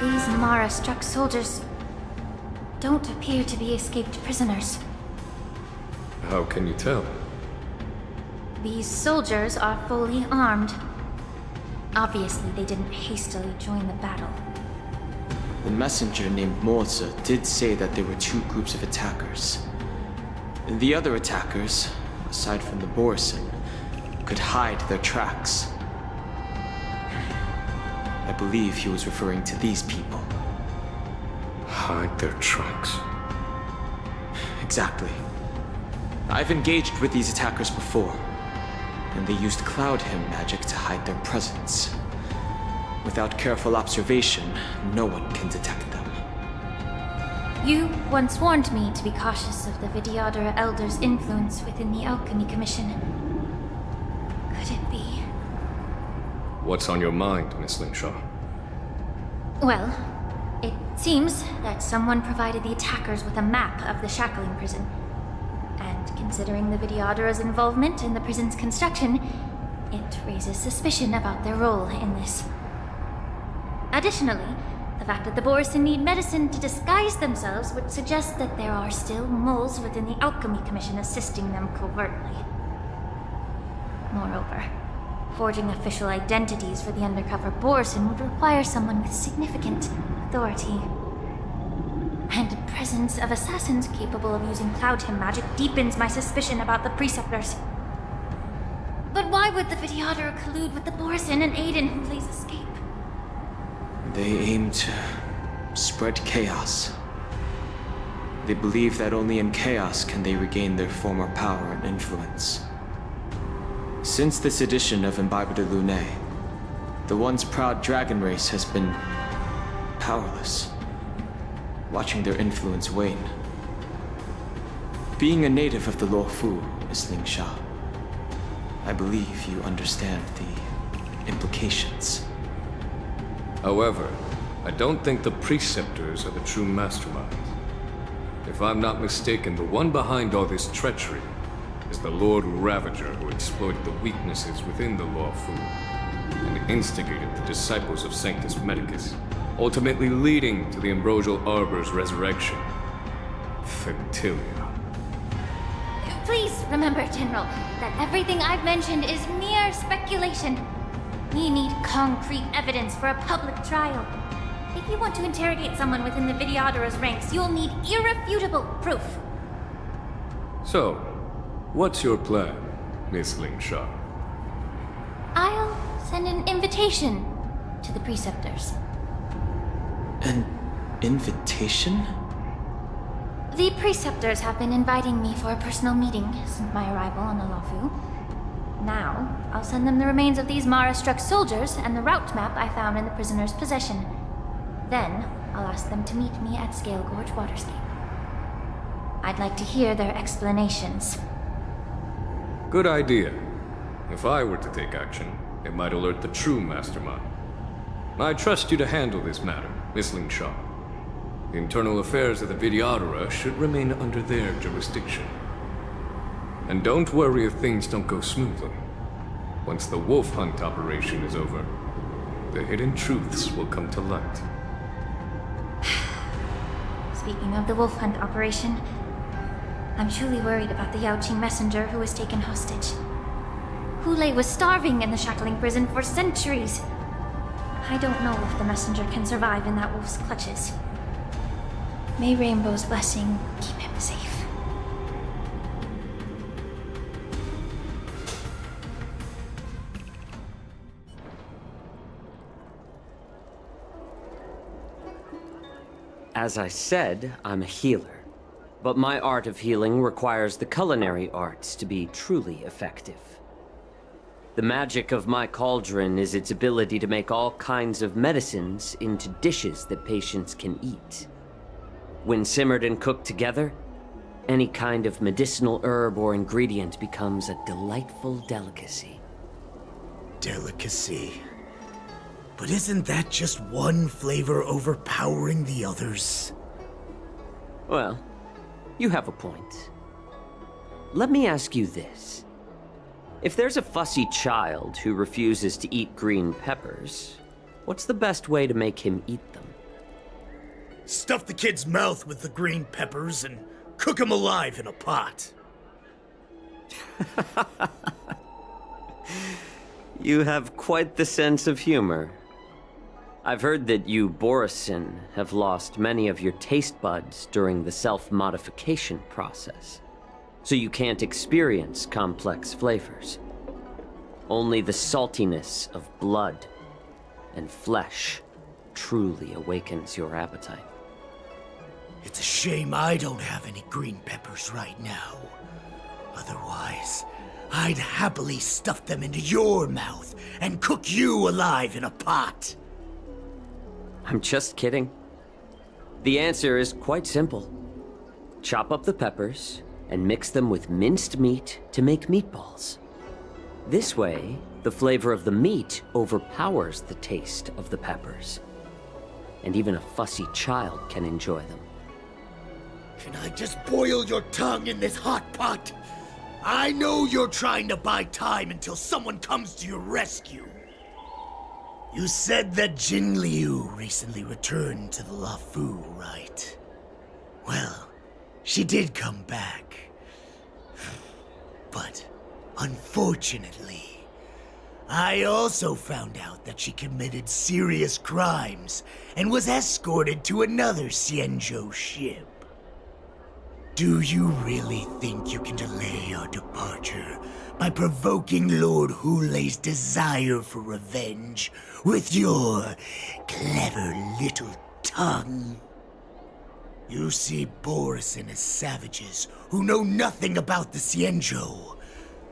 These Mara-struck soldiers don't appear to be escaped prisoners. How can you tell? These soldiers are fully armed. Obviously, they didn't hastily join the battle. The messenger named Morza did say that there were two groups of attackers. The other attackers, aside from the Borison, could hide their tracks. I believe he was referring to these people. Hide their tracks. Exactly. I've engaged with these attackers before, and they used Cloud Hymn magic to hide their presence. Without careful observation, no one can detect them. You once warned me to be cautious of the Vidyadhara Elder's influence within the Alchemy Commission. Could it be? What's on your mind, Miss Lingshaw? Well, it seems that someone provided the attackers with a map of the shackling prison. And considering the Vidyadhara's involvement in the prison's construction, it raises suspicion about their role in this. Additionally, the fact that the Borison need medicine to disguise themselves would suggest that there are still moles within the Alchemy Commission assisting them covertly. Moreover, forging official identities for the undercover Borison would require someone with significant authority. And the presence of assassins capable of using Cloud Hymn magic deepens my suspicion about the Preceptors. But why would the Vidyadhara collude with the Borison and aid in Hulei's escape? They aim to spread chaos. They believe that only in chaos can they regain their former power and influence. Since this edition of Imbibe de Lune, the once proud dragon race has been powerless, watching their influence wane. Being a native of the Luofu, Miss Lingsha, I believe you understand the implications. However, I don't think the Preceptors are the true masterminds. If I'm not mistaken, the one behind all this treachery is the Lord Ravager, who exploited the weaknesses within the Luofu and instigated the disciples of Sanctus Medicus, ultimately leading to the Ambrosial Arbor's resurrection. Fentilia. Please remember, General, that everything I've mentioned is mere speculation. We need concrete evidence for a public trial. If you want to interrogate someone within the Vidyadhara's ranks, you'll need irrefutable proof. So, what's your plan, Miss Lingshaw? I'll send an invitation to the Preceptors. An invitation? The Preceptors have been inviting me for a personal meeting since my arrival on the Luofu. Now, I'll send them the remains of these Mara-struck soldiers and the route map I found in the prisoner's possession. Then, I'll ask them to meet me at Scale Gorge Waterscape. I'd like to hear their explanations. Good idea. If I were to take action, it might alert the true mastermind. I trust you to handle this matter, Miss Lingshaw. The internal affairs of the Vidyadhara should remain under their jurisdiction. And don't worry if things don't go smoothly. Once the wolf hunt operation is over, the hidden truths will come to light. Speaking of the wolf hunt operation, I'm truly worried about the Yaoqing messenger who was taken hostage. Hulei was starving in the shackling prison for centuries. I don't know if the messenger can survive in that wolf's clutches. May Rainbow's blessing keep him safe. As I said, I'm a healer. But my art of healing requires the culinary arts to be truly effective. The magic of my cauldron is its ability to make all kinds of medicines into dishes that patients can eat. When simmered and cooked together, any kind of medicinal herb or ingredient becomes a delightful delicacy. Delicacy. But isn't that just one flavor overpowering the others? Well, you have a point. Let me ask you this. If there's a fussy child who refuses to eat green peppers, what's the best way to make him eat them? Stuff the kid's mouth with the green peppers and cook him alive in a pot. You have quite the sense of humor. I've heard that you, Borisin, have lost many of your taste buds during the self-modification process, so you can't experience complex flavors. Only the saltiness of blood and flesh truly awakens your appetite. It's a shame I don't have any green peppers right now. Otherwise, I'd happily stuff them into your mouth and cook you alive in a pot. I'm just kidding. The answer is quite simple. Chop up the peppers and mix them with minced meat to make meatballs. This way, the flavor of the meat overpowers the taste of the peppers. And even a fussy child can enjoy them. Can I just boil your tongue in this hot pot? I know you're trying to buy time until someone comes to your rescue. You said that Jin Liu recently returned to the Luofu, right? Well, she did come back. But, unfortunately, I also found out that she committed serious crimes and was escorted to another Xianzhou ship. Do you really think you can delay our departure by provoking Lord Hulei's desire for revenge with your clever little tongue? You see Borisin as savages who know nothing about the Xianzhou,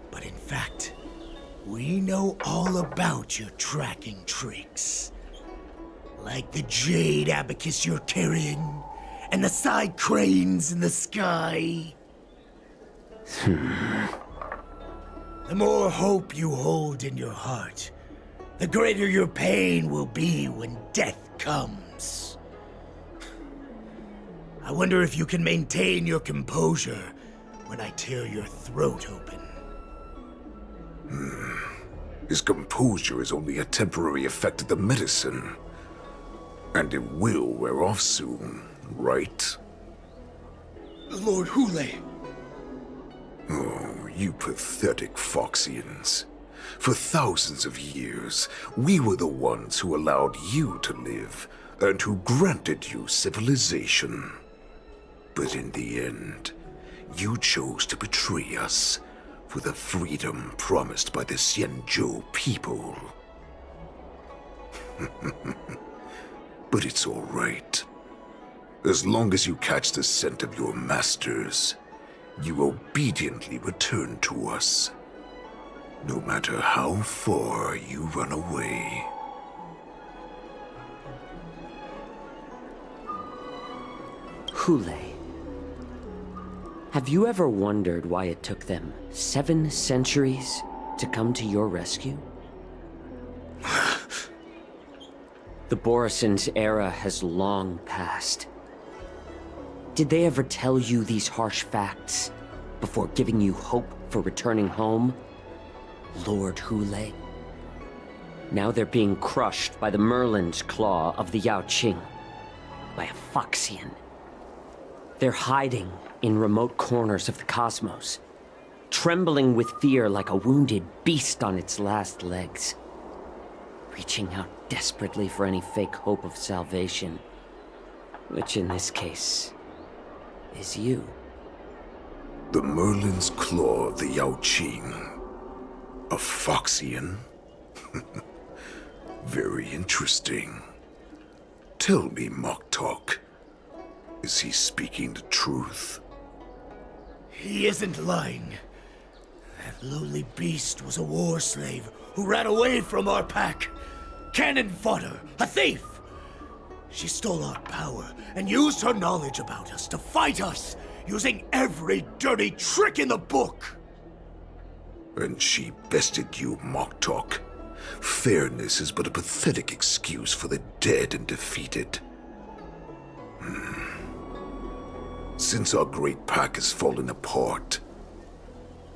but in fact, we know all about your tracking tricks. Like the jade abacus you're carrying, and the side cranes in the sky. The more hope you hold in your heart, the greater your pain will be when death comes. I wonder if you can maintain your composure when I tear your throat open. His composure is only a temporary effect of the medicine. And it will wear off soon, right? Lord Hulei! Oh, you pathetic Foxians. For thousands of years, we were the ones who allowed you to live, and who granted you civilization. But in the end, you chose to betray us for the freedom promised by the Xianzhou people. But it's all right. As long as you catch the scent of your masters, you obediently return to us. No matter how far you run away. Hulei. Have you ever wondered why it took them 7 centuries to come to your rescue? The Borisin's era has long passed. Did they ever tell you these harsh facts before giving you hope for returning home, Lord Hulei? Now they're being crushed by the Merlin's claw of the Yaoqing, by a Foxian. They're hiding in remote corners of the cosmos, trembling with fear like a wounded beast on its last legs, reaching out desperately for any fake hope of salvation, which in this case is you. The Merlin's claw of the Yaoqing. A Foxian? Very interesting. Tell me, Moktok, is he speaking the truth? He isn't lying. That lowly beast was a war slave who ran away from our pack. Cannon fodder, a thief! She stole our power and used her knowledge about us to fight us, using every dirty trick in the book! And she bested you, Moktok. Fairness is but a pathetic excuse for the dead and defeated. Since our great pack has fallen apart,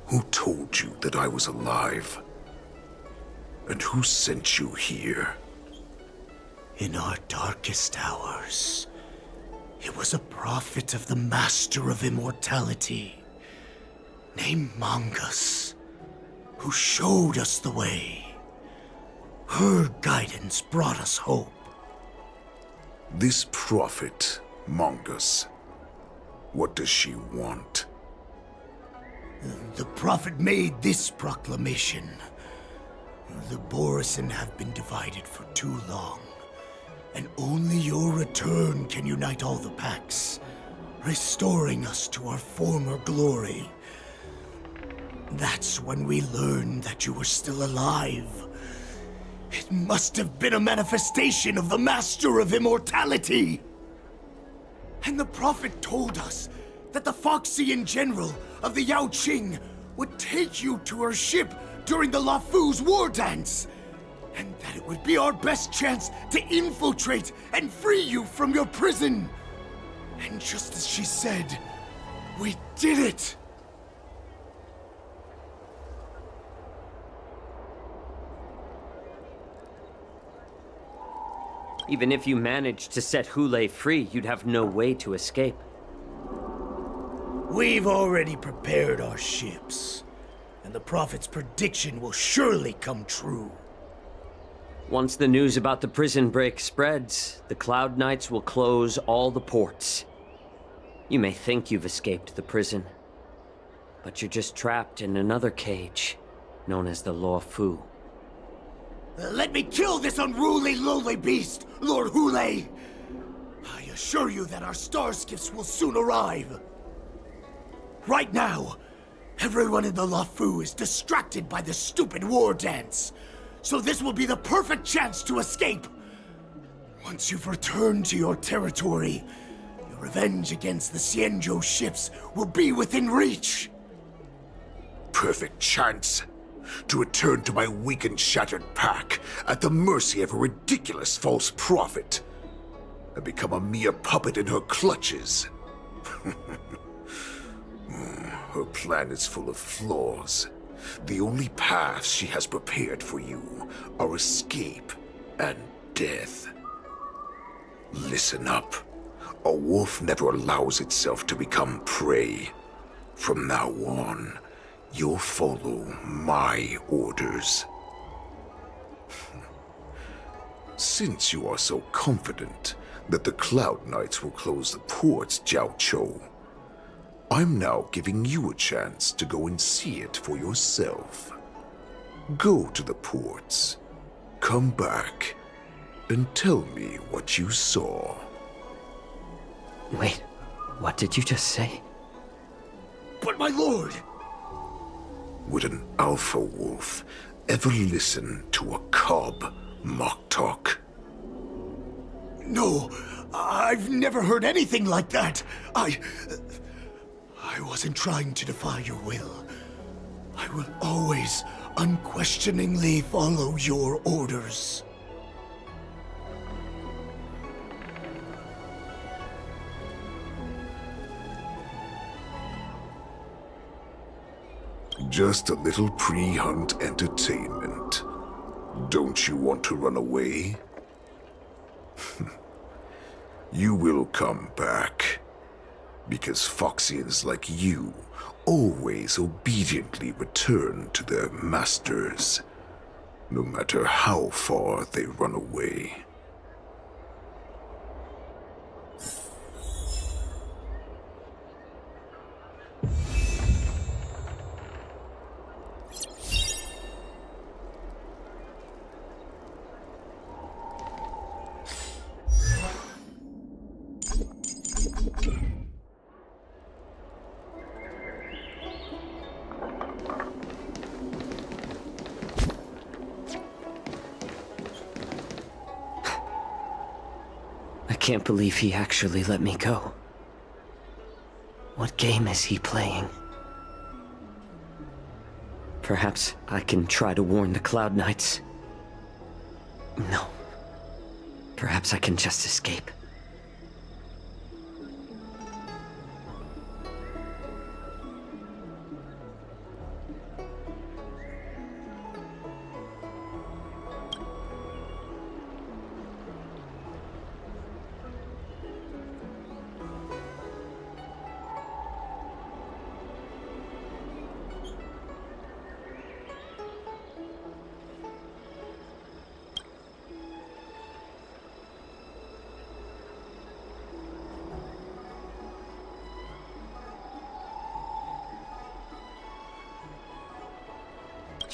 who told you that I was alive? And who sent you here? In our darkest hours, It was a prophet of the Master of Immortality, named Mongus, who showed us the way. Her guidance brought us hope. This prophet, Mongus, what does she want? The prophet made this proclamation. The Borisin have been divided for too long, and only your return can unite all the packs, restoring us to our former glory. That's when we learned that you were still alive. It must have been a manifestation of the Master of Immortality! And the prophet told us that the Foxian general of the Yao Qing would take you to her ship during the Lafu's war dance, and that it would be our best chance to infiltrate and free you from your prison. And just as she said, we did it! Even if you managed to set Hule free, you'd have no way to escape. We've already prepared our ships, and the prophet's prediction will surely come true. Once the news about the prison break spreads, the Cloud Knights will close all the ports. You may think you've escaped the prison, but you're just trapped in another cage, known as the Lafu. Let me kill this unruly, lowly beast, Lord Hule! I assure you that our star skiffs will soon arrive. Right now, everyone in the Lafu is distracted by the stupid war dance, so this will be the perfect chance to escape. Once you've returned to your territory, your revenge against the Xianzhou ships will be within reach. Perfect chance to return to my weak and shattered pack at the mercy of a ridiculous false prophet and become a mere puppet in her clutches. Her plan is full of flaws. The only paths she has prepared for you are escape and death. Listen up. A wolf never allows itself to become prey. From now on, you'll follow my orders. Since you are so confident that the Cloud Knights will close the ports, Jiaoqiu, I'm now giving you a chance to go and see it for yourself. Go to the ports, come back, and tell me what you saw. Wait, what did you just say? But my lord! Would an alpha wolf ever listen to a cub mock talk? No, I've never heard anything like that. I wasn't trying to defy your will. I will always unquestioningly follow your orders. Just a little pre-hunt entertainment. Don't you want to run away? You will come back. Because Foxians like you always obediently return to their masters, no matter how far they run away. I can't believe he actually let me go. What game is he playing? Perhaps I can try to warn the Cloud Knights. No. Perhaps I can just escape.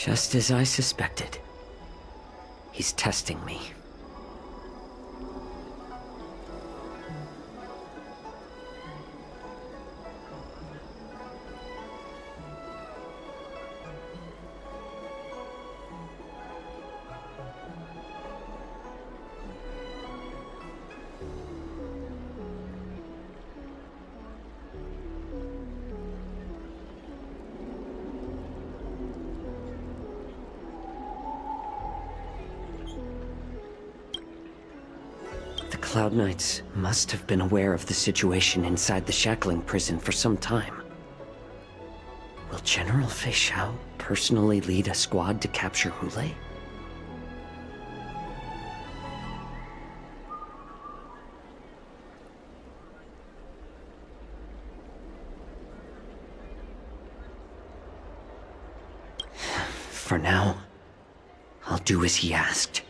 Just as I suspected. He's testing me. The Cloud Knights must have been aware of the situation inside the shackling prison for some time. Will General Fei Shao personally lead a squad to capture Hule? For now, I'll do as he asked.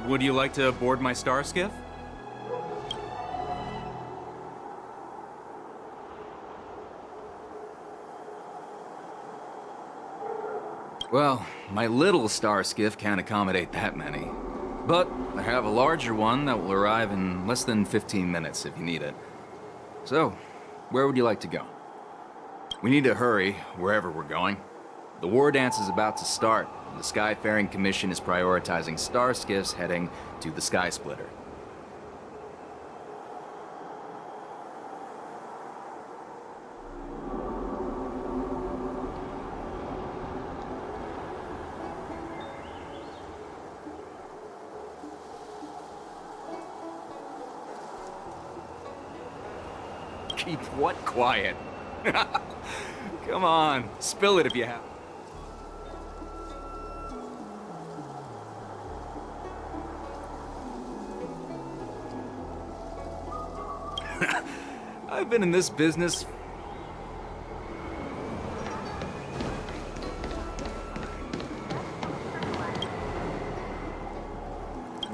Would you like to board my star skiff? Well, my little star skiff can't accommodate that many. But I have a larger one that will arrive in less than 15 minutes if you need it. So, where would you like to go? We need to hurry wherever we're going. The war dance is about to start. The Skyfaring Commission is prioritizing star skiffs heading to the Sky Splitter. Keep what quiet? Come on, spill it if you have. I've been in this business.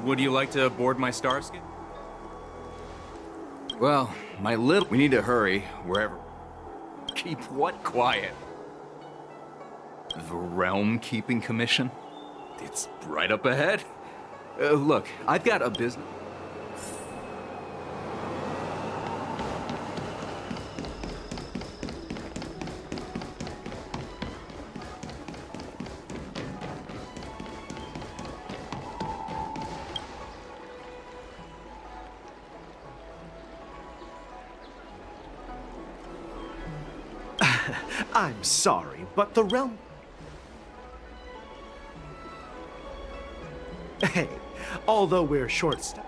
Would you like to board my star skiff? Well, my little... We need to hurry wherever... Keep what quiet? The Realm Keeping Commission? It's right up ahead. Look, I've got a business... I'm sorry, but the realm... Hey, although we're short-staffed.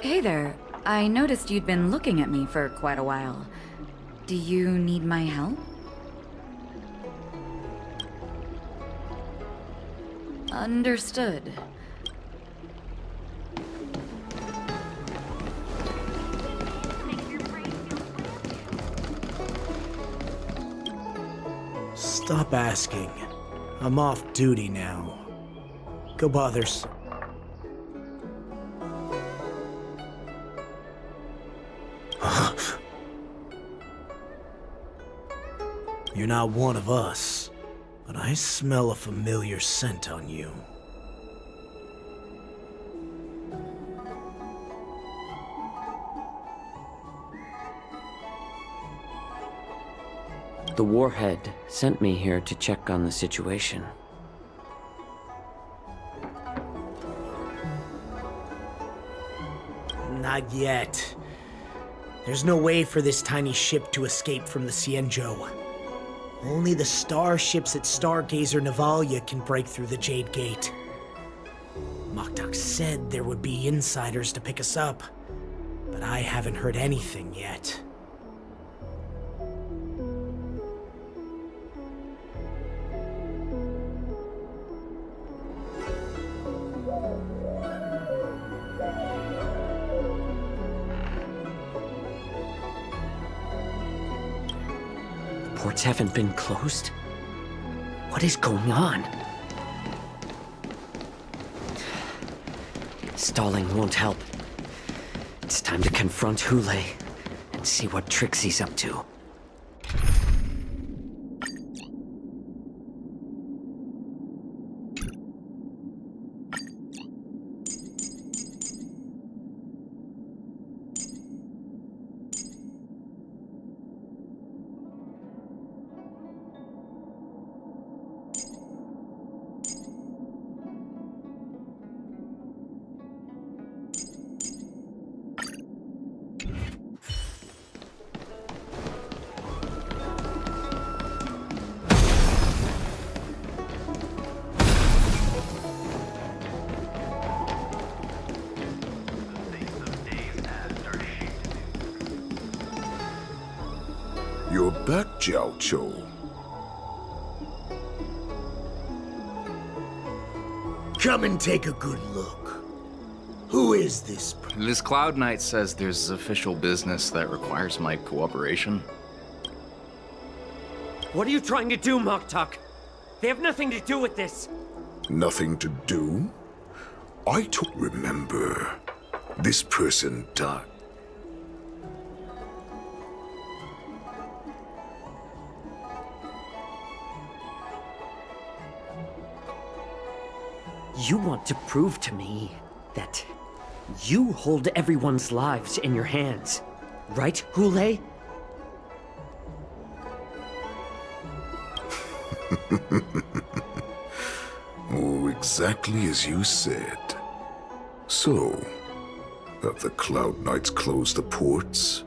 Hey there. I noticed you'd been looking at me for quite a while. Do you need my help? Understood. Stop asking. I'm off duty now. Go bother You're not one of us, but I smell a familiar scent on you. The Warhead sent me here to check on the situation. Not yet. There's no way for this tiny ship to escape from the Cienjo. Only the starships at Stargazer Navalia can break through the Jade Gate. Moktok said there would be insiders to pick us up, but I haven't heard anything yet. Ports haven't been closed? What is going on? Stalling won't help. It's time to confront Hule and see what tricks he's up to. You're back, Jiao Cho. Come and take a good look. Who is this? This Cloud Knight says there's official business that requires my cooperation. What are you trying to do, Moktok? They have nothing to do with this. Nothing to do? I don't remember. This person died. You want to prove to me that you hold everyone's lives in your hands, right, Hule? Oh, exactly as you said. So, have the Cloud Knights closed the ports?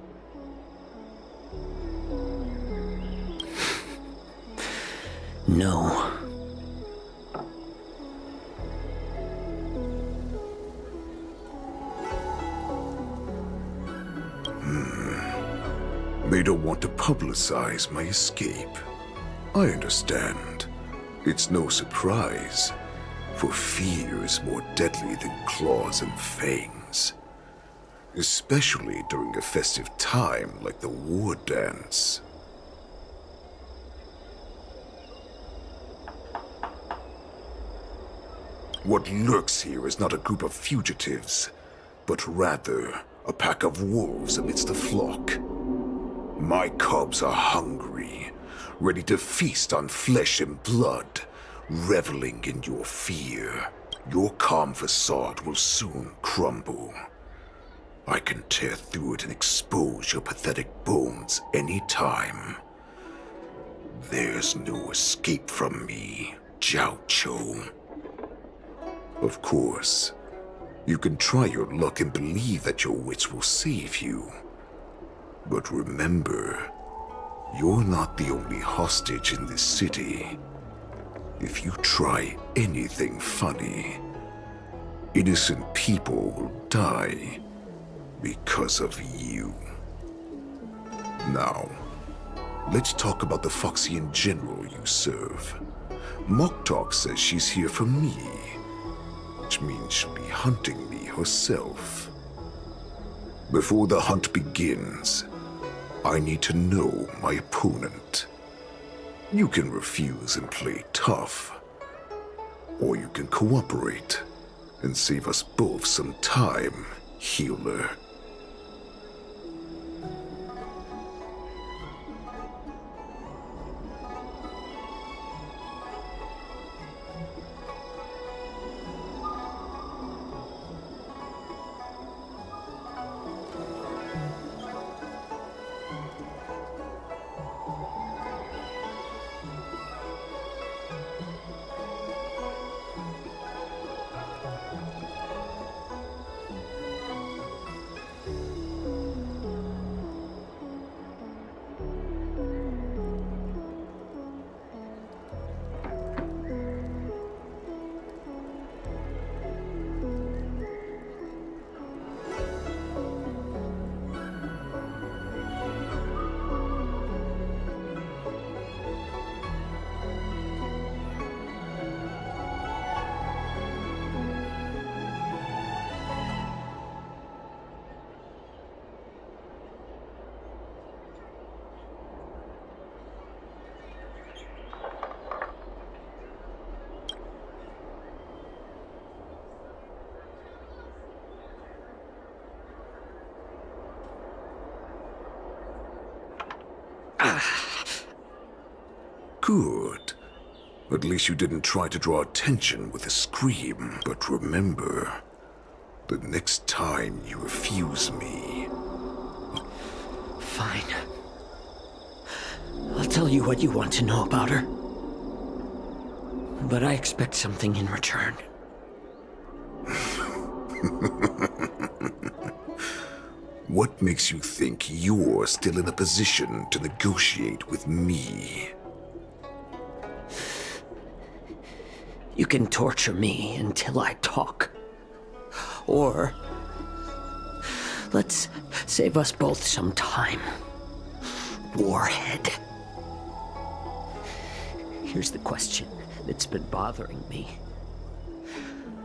No. They don't want to publicize my escape. I understand. It's no surprise, for fear is more deadly than claws and fangs. Especially during a festive time like the war dance. What lurks here is not a group of fugitives, but rather a pack of wolves amidst the flock. My cubs are hungry, ready to feast on flesh and blood, reveling in your fear. Your calm facade will soon crumble. I can tear through it and expose your pathetic bones any time. There's no escape from me, Jiao Cho. Of course, you can try your luck and believe that your wits will save you. But remember, you're not the only hostage in this city. If you try anything funny, innocent people will die because of you. Now, let's talk about the Foxian general you serve. Moktok says she's here for me, which means she'll be hunting me herself. Before the hunt begins, I need to know my opponent. You can refuse and play tough, or you can cooperate and save us both some time, healer. Good. At least you didn't try to draw attention with a scream. But remember, the next time you refuse me... Fine. I'll tell you what you want to know about her. But I expect something in return. What makes you think you're still in a position to negotiate with me? You can torture me until I talk. Or let's save us both some time. Warhead. Here's the question that's been bothering me.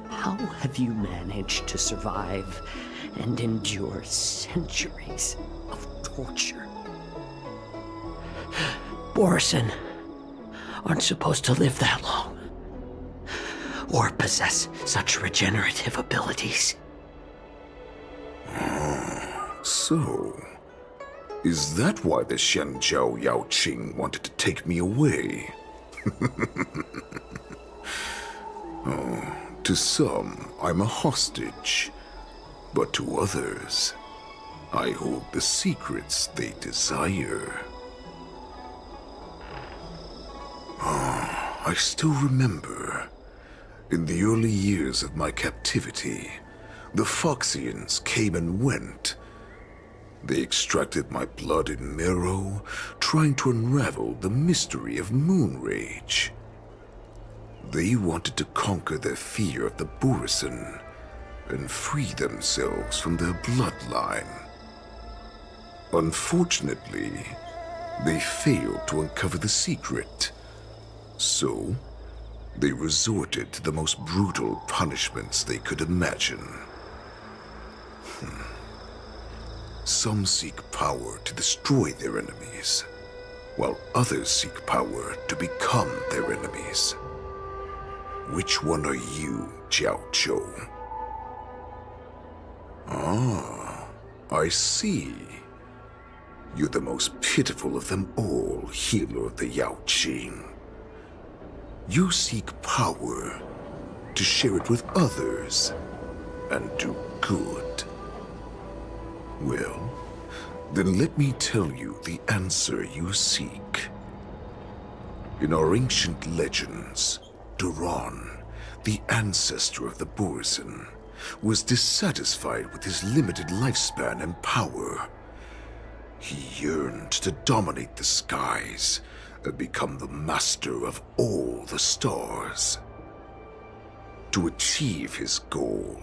How have you managed to survive and endure centuries of torture? Borison aren't supposed to live that long. Or possess such regenerative abilities. So, is that why the Shenjiao Yao Qing wanted to take me away? To some, I'm a hostage. But to others, I hold the secrets they desire. I still remember. In the early years of my captivity, the Foxians came and went. They extracted my blood and marrow, trying to unravel the mystery of moon rage. They wanted to conquer their fear of the Borisin and free themselves from their bloodline. Unfortunately, they failed to uncover the secret. So, they resorted to the most brutal punishments they could imagine. Some seek power to destroy their enemies, while others seek power to become their enemies. Which one are you, Jiao Zhou? Ah, I see. You're the most pitiful of them all, healer of the Yao Qing. You seek power to share it with others and do good. Well, then let me tell you the answer you seek. In our ancient legends, Duran, the ancestor of the Borisin, was dissatisfied with his limited lifespan and power. He yearned to dominate the skies and become the master of all the stars. To achieve his goal,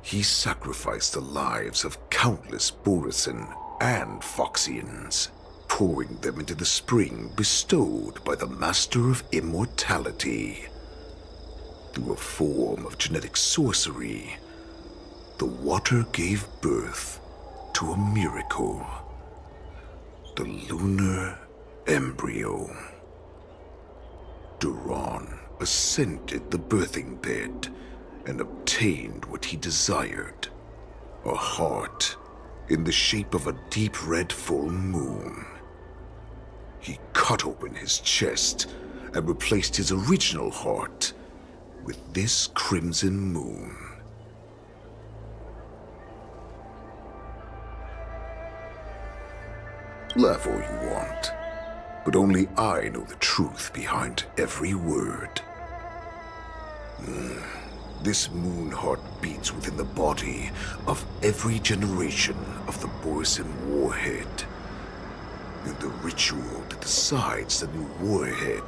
he sacrificed the lives of countless Borisin and Foxians, pouring them into the spring bestowed by the Master of Immortality. Through a form of genetic sorcery, the water gave birth to a miracle. The lunar embryo. Duran ascended the birthing bed and obtained what he desired, a heart in the shape of a deep red full moon. He cut open his chest and replaced his original heart with this crimson moon. Laugh all you want, but only I know the truth behind every word. This moon heart beats within the body of every generation of the Borisin warhead. In the ritual that decides the new warhead,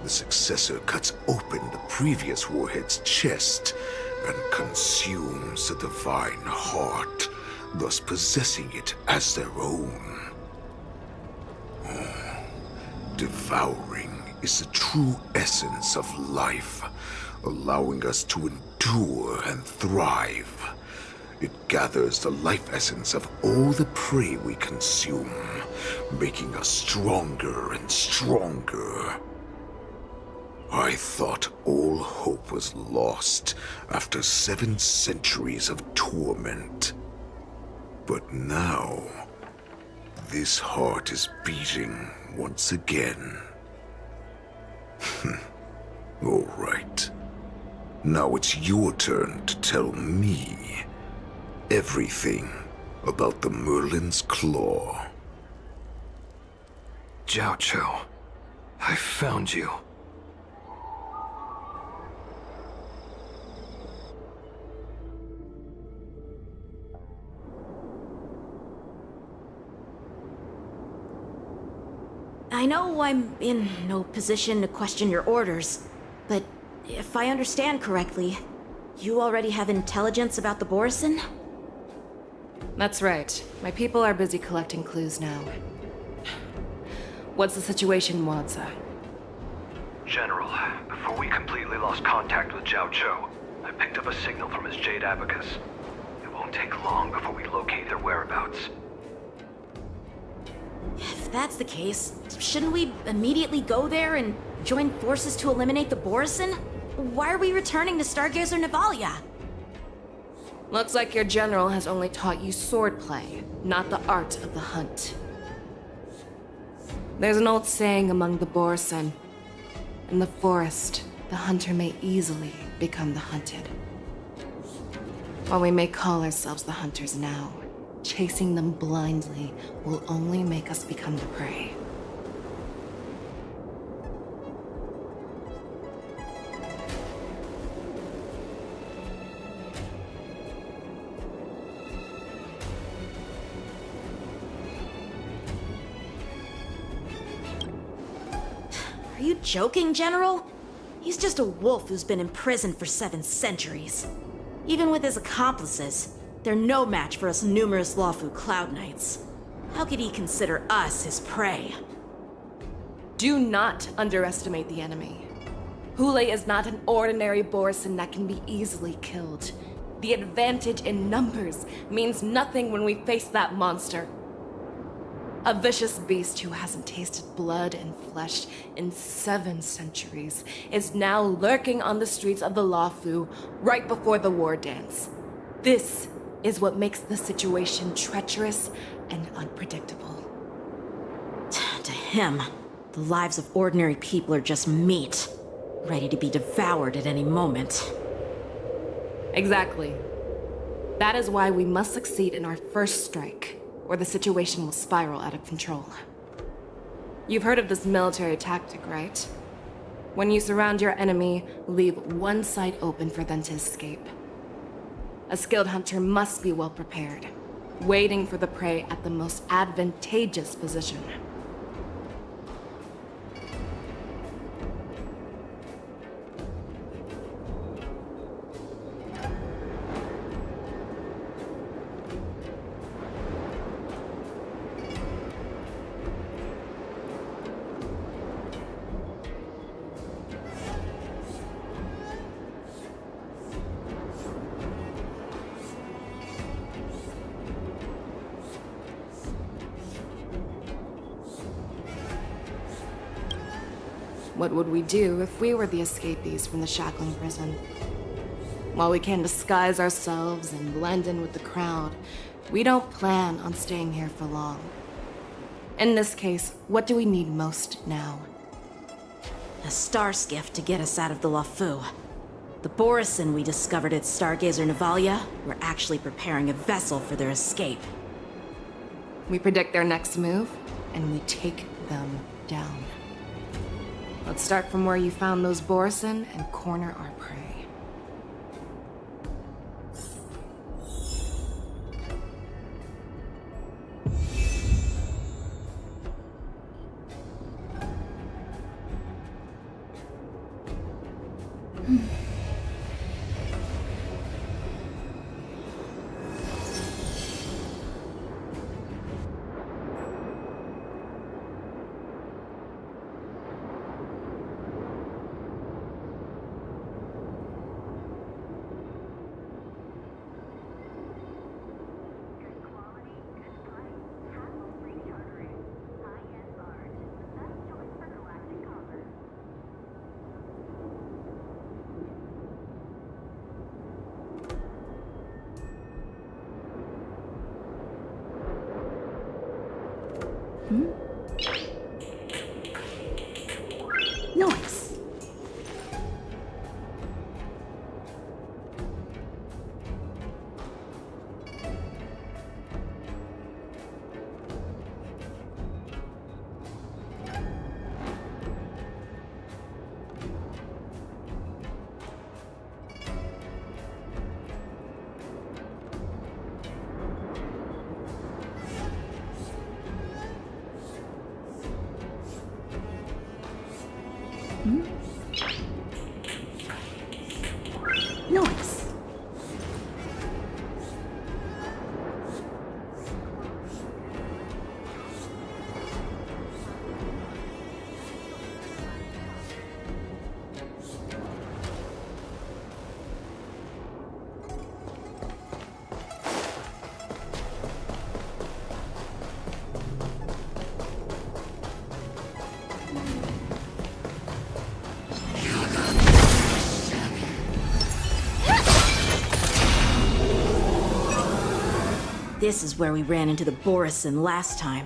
the successor cuts open the previous warhead's chest and consumes the divine heart, thus possessing it as their own. Devouring is the true essence of life, allowing us to endure and thrive. It gathers the life essence of all the prey we consume, making us stronger and stronger. I thought all hope was lost after 7 centuries of torment. But now, this heart is beating once again. All right. Now it's your turn to tell me everything about the Merlin's Claw. Jiao Zhou, I found you. I know I'm in no position to question your orders, but if I understand correctly, you already have intelligence about the Borisin? That's right. My people are busy collecting clues now. What's the situation, Wadza? General, before we completely lost contact with Jiao Zhou, I picked up a signal from his Jade Abacus. It won't take long before we locate their whereabouts. If that's the case, shouldn't we immediately go there and join forces to eliminate the Borisin? Why are we returning to Stargazer Navalia? Looks like your general has only taught you swordplay, not the art of the hunt. There's an old saying among the Borisin. In the forest, the hunter may easily become the hunted. While we may call ourselves the hunters now, chasing them blindly will only make us become the prey. Are you joking, General? He's just a wolf who's been imprisoned for 7 centuries. Even with his accomplices, they're no match for us numerous Lawfu Cloud Knights. How could he consider us his prey? Do not underestimate the enemy. Hule is not an ordinary Borson that can be easily killed. The advantage in numbers means nothing when we face that monster. A vicious beast who hasn't tasted blood and flesh in 7 centuries is now lurking on the streets of the Lawfu right before the war dance. This is what makes the situation treacherous and unpredictable. To him, the lives of ordinary people are just meat, ready to be devoured at any moment. Exactly. That is why we must succeed in our first strike, or the situation will spiral out of control. You've heard of this military tactic, right? When you surround your enemy, leave one side open for them to escape. A skilled hunter must be well prepared, waiting for the prey at the most advantageous position. What would we do if we were the escapees from the shackling prison? While we can disguise ourselves and blend in with the crowd, we don't plan on staying here for long. In this case, what do we need most now? A star skiff to get us out of the Lawfu. The Borison we discovered at Stargazer Navalia were actually preparing a vessel for their escape. We predict their next move, and we take them down. Let's start from where you found those Borison and corner our prey. Noise. Noise. This is where we ran into the Borison last time.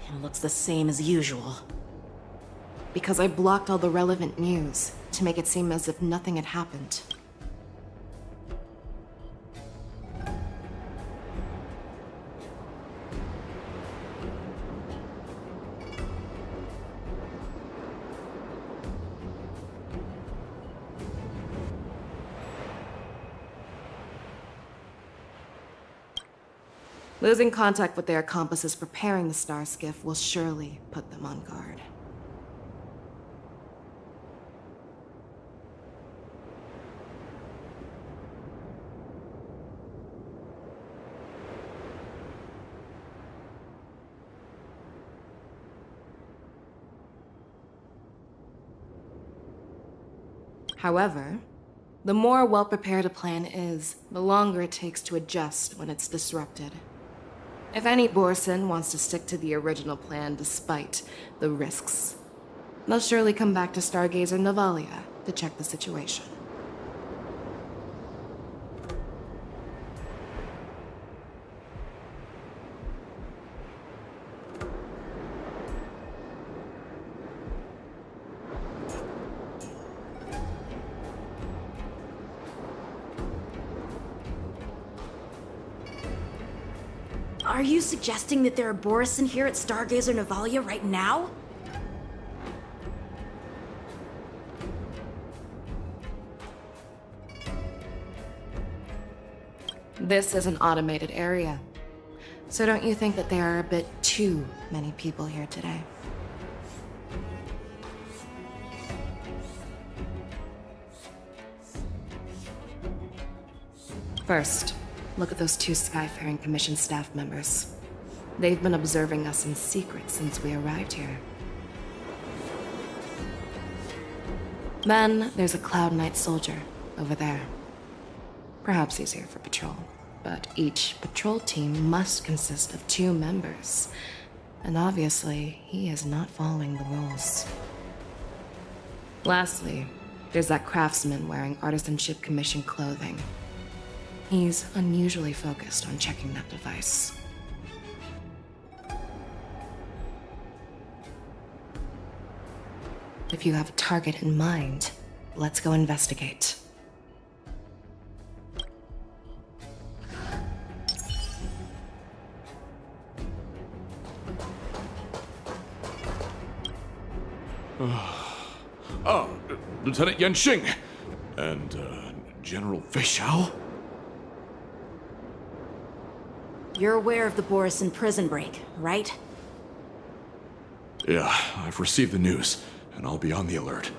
It looks the same as usual. Because I blocked all the relevant news to make it seem as if nothing had happened. Losing contact with their accomplices preparing the star skiff will surely put them on guard. However, the more well-prepared a plan is, the longer it takes to adjust when it's disrupted. If any Borson wants to stick to the original plan despite the risks, they'll surely come back to Stargazer Navalia to check the situation. Are you suggesting that there are Borison here at Stargazer Navalia right now? This is an automated area. So don't you think that there are a bit too many people here today? First, look at those two Skyfaring Commission staff members. They've been observing us in secret since we arrived here. Then there's a Cloud Knight soldier over there. Perhaps he's here for patrol, but each patrol team must consist of 2 members. And obviously, he is not following the rules. Lastly, there's that craftsman wearing Artisanship Commission clothing. He's unusually focused on checking that device. If you have a target in mind, let's go investigate. Lieutenant Yanxing and General Feishao? You're aware of the Borison prison break, right? Yeah, I've received the news, and I'll be on the alert.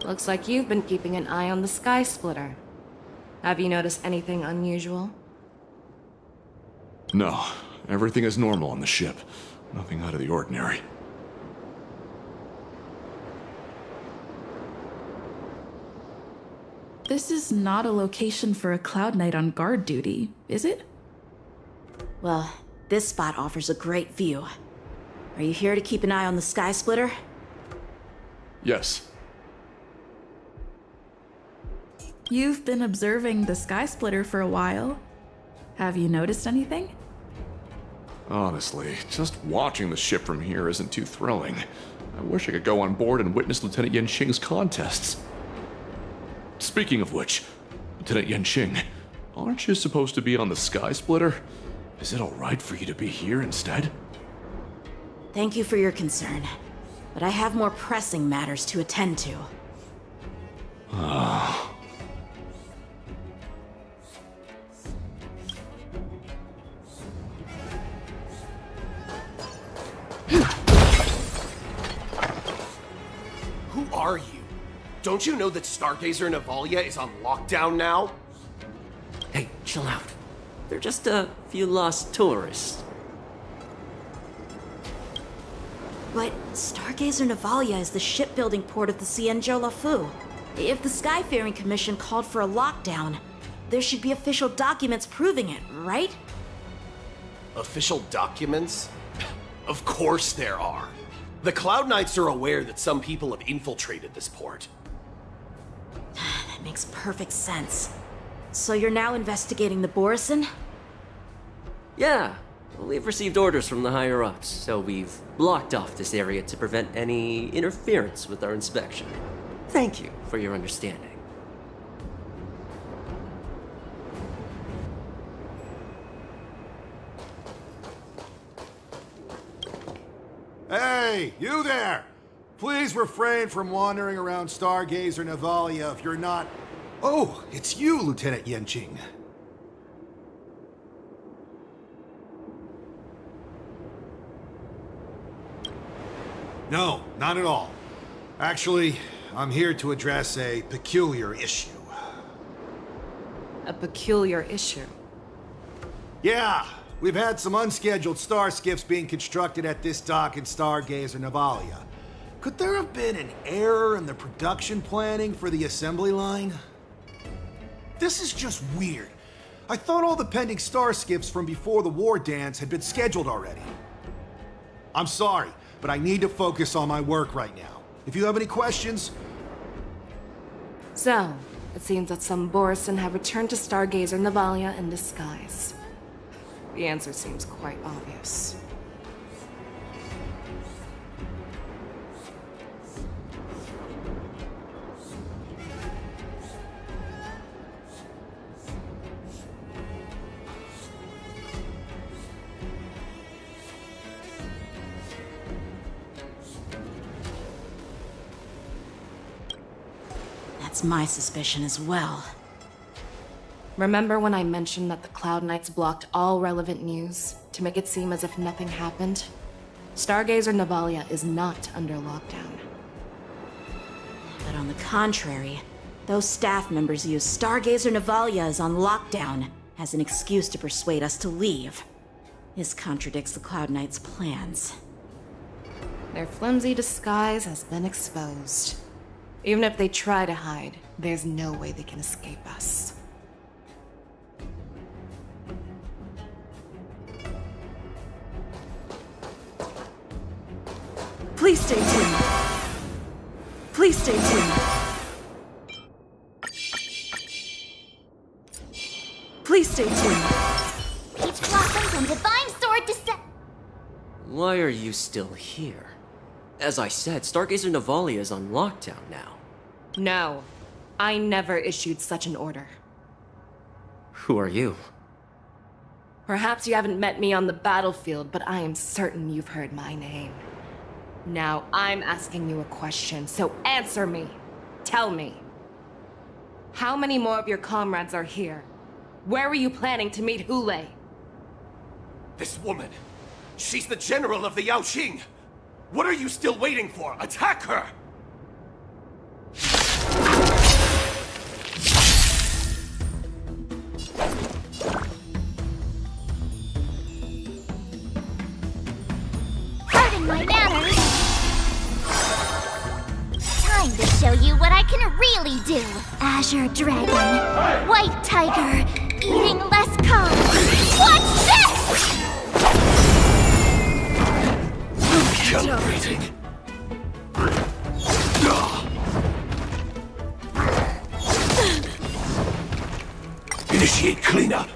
Looks like you've been keeping an eye on the Sky Splitter. Have you noticed anything unusual? No, everything is normal on the ship. Nothing out of the ordinary. This is not a location for a Cloud Knight on guard duty, is it? Well, this spot offers a great view. Are you here to keep an eye on the Sky Splitter? Yes. You've been observing the Sky Splitter for a while. Have you noticed anything? Honestly, just watching the ship from here isn't too thrilling. I wish I could go on board and witness Lieutenant Yanxing's contests. Speaking of which, Lieutenant Yanxing, aren't you supposed to be on the Sky Splitter? Is it alright for you to be here instead? Thank you for your concern, but I have more pressing matters to attend to. Who are you? Don't you know that Stargazer Navalia is on lockdown now? Hey, chill out. They're just a few lost tourists. But Stargazer Navalia is the shipbuilding port of the Cienjo Lafu. If the Skyfaring Commission called for a lockdown, there should be official documents proving it, right? Official documents? Of course there are. The Cloud Knights are aware that some people have infiltrated this port. That makes perfect sense. So you're now investigating the Borison? Yeah, we've received orders from the higher-ups, so we've blocked off this area to prevent any interference with our inspection. Thank you for your understanding. Hey, you there! Please refrain from wandering around Stargazer Navalia if you're not... Oh, it's you, Lieutenant Yanxing. No, not at all. Actually, I'm here to address a peculiar issue. A peculiar issue? Yeah, we've had some unscheduled star skiffs being constructed at this dock in Stargazer Navalia. Could there have been an error in the production planning for the assembly line? This is just weird. I thought all the pending star skiffs from before the war dance had been scheduled already. I'm sorry, but I need to focus on my work right now. If you have any questions... So, it seems that some Borson have returned to Stargazer Navalia in disguise. The answer seems quite obvious. That's my suspicion as well. Remember when I mentioned that the Cloud Knights blocked all relevant news to make it seem as if nothing happened? Stargazer Navalia is not under lockdown. But on the contrary, those staff members use Stargazer Navalia is on lockdown as an excuse to persuade us to leave. This contradicts the Cloud Knights' plans. Their flimsy disguise has been exposed. Even if they try to hide, there's no way they can escape us. Please stay tuned. Please stay tuned. Please stay tuned. Peach blossoms and divine sword descent. Why are you still here? As I said, Stargazer Navalia is on lockdown now. No, I never issued such an order. Who are you? Perhaps you haven't met me on the battlefield, but I am certain you've heard my name. Now I'm asking you a question, so answer me. Tell me. How many more of your comrades are here? Where were you planning to meet Hule? This woman, she's the general of the Yaoxing. What are you still waiting for? Attack her! Pardon my manners. Time to show you what I can really do. Azure Dragon, White Tiger, eating less carbs. What's this? Calibrating. Initiate cleanup.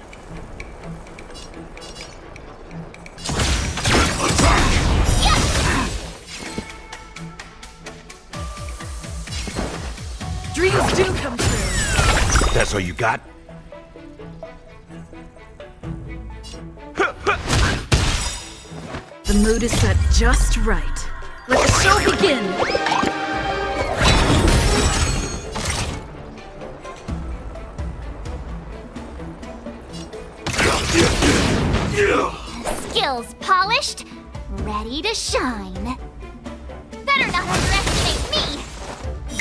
Dreams do come true. That's all you got? The mood is set just right. Let the show begin! Skills polished, ready to shine. Better not underestimate me.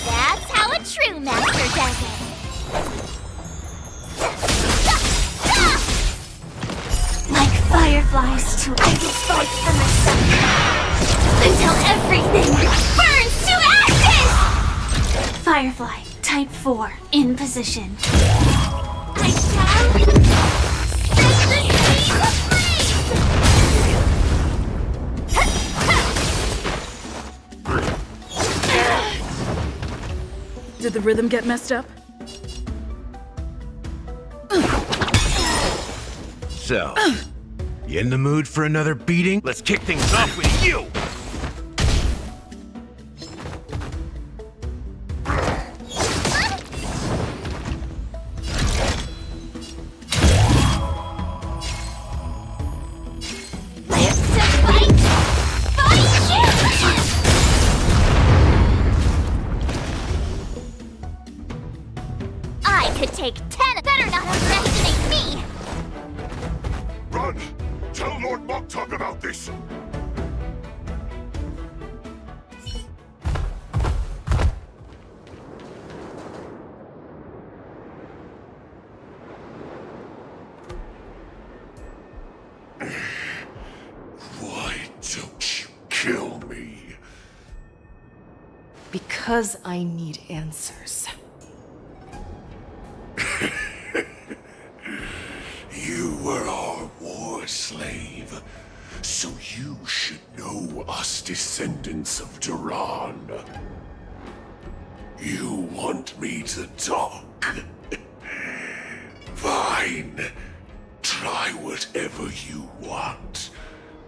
That's how a true master does it. Like fireflies to ice fight from the sun until everything burns to ashes! Firefly, type 4, in position. I shall set the sea ablaze! Did the rhythm get messed up? So, you in the mood for another beating? Let's kick things off with you! I could take 10. Better not underestimate me. Run! Tell Lord Moktok about this! Because I need answers. You were our war slave, so you should know us descendants of Duran. You want me to talk? Fine. Try whatever you want,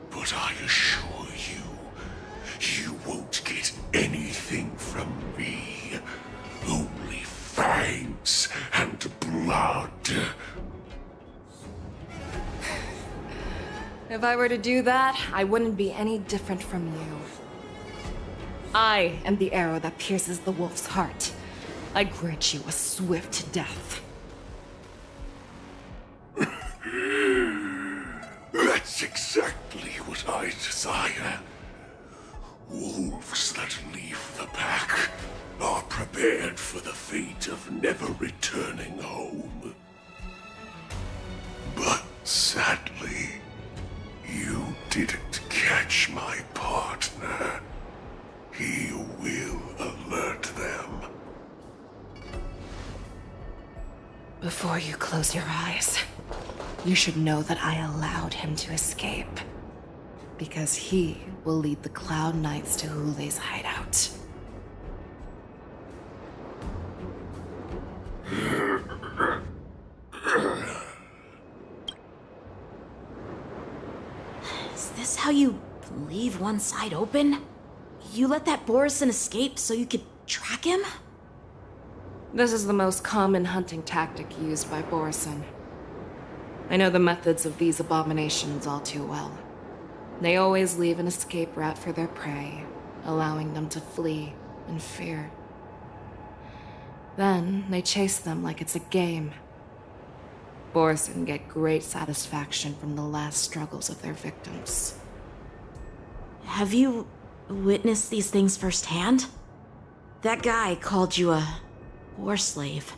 but I assure you, you won't get anything from me. Only fangs and blood. If I were to do that, I wouldn't be any different from you. I am the arrow that pierces the wolf's heart. I grant you a swift death. That's exactly what I desire. Wolves that leave the pack are prepared for the fate of never returning home. But sadly, you didn't catch my partner. He will alert them. Before you close your eyes, you should know that I allowed him to escape. Because he will lead the Cloud Knights to Hule's hideout. Is this how you leave one side open? You let that Borison escape so you could track him? This is the most common hunting tactic used by Borison. I know the methods of these abominations all too well. They always leave an escape route for their prey, allowing them to flee in fear. Then they chase them like it's a game. Borison get great satisfaction from the last struggles of their victims. Have you witnessed these things firsthand? That guy called you a war slave.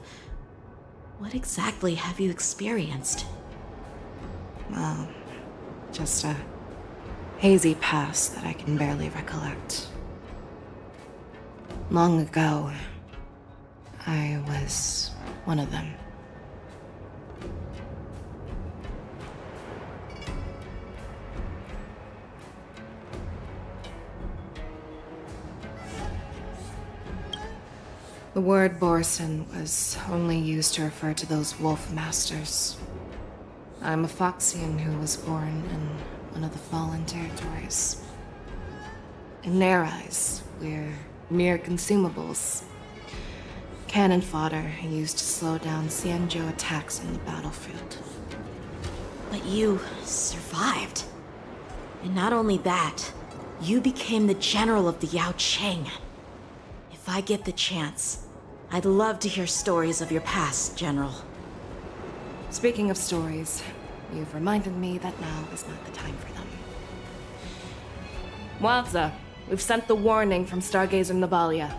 What exactly have you experienced? Well, just a hazy past that I can barely recollect. Long ago, I was one of them. The word Borison was only used to refer to those wolf masters. I'm a Foxian who was born in one of the fallen territories. In their eyes, we're mere consumables. Cannon fodder used to slow down Xianzhou attacks in the battlefield. But you survived. And not only that, you became the general of the Yao Cheng. If I get the chance, I'd love to hear stories of your past, General. Speaking of stories, you've reminded me that now is not the time for them. Wadza, we've sent the warning from Stargazer Navalia.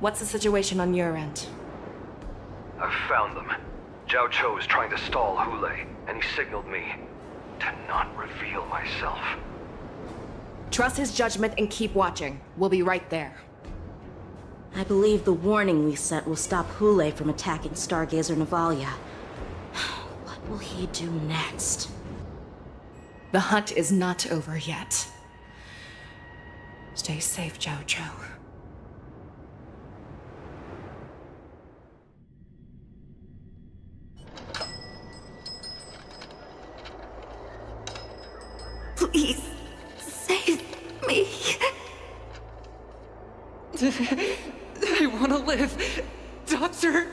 What's the situation on your end? I've found them. Zhao Cho is trying to stall Hule, and he signaled me to not reveal myself. Trust his judgment and keep watching. We'll be right there. I believe the warning we sent will stop Hule from attacking Stargazer Navalia. What will he do next? The hunt is not over yet. Stay safe, Zhao Cho. Please, save me. I want to live. Doctor!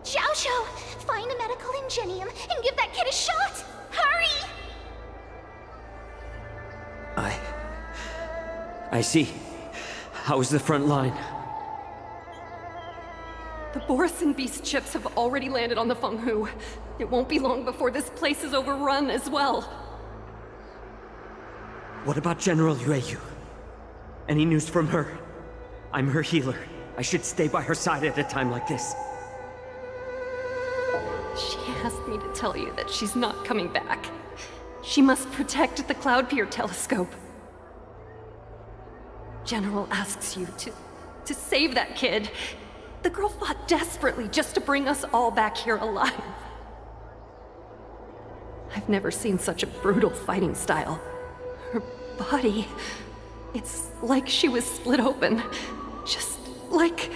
Xiaoshu, find a medical ingenium and give that kid a shot! Hurry! I see. How's the front line? The Borison beast chips have already landed on the Fenghu. It won't be long before this place is overrun as well. What about General Yueyu? Any news from her? I'm her healer. I should stay by her side at a time like this. She asked me to tell you that she's not coming back. She must protect the Cloud Pier telescope. General asks you to save that kid. The girl fought desperately just to bring us all back here alive. I've never seen such a brutal fighting style. Her body, it's like she was split open. Just like...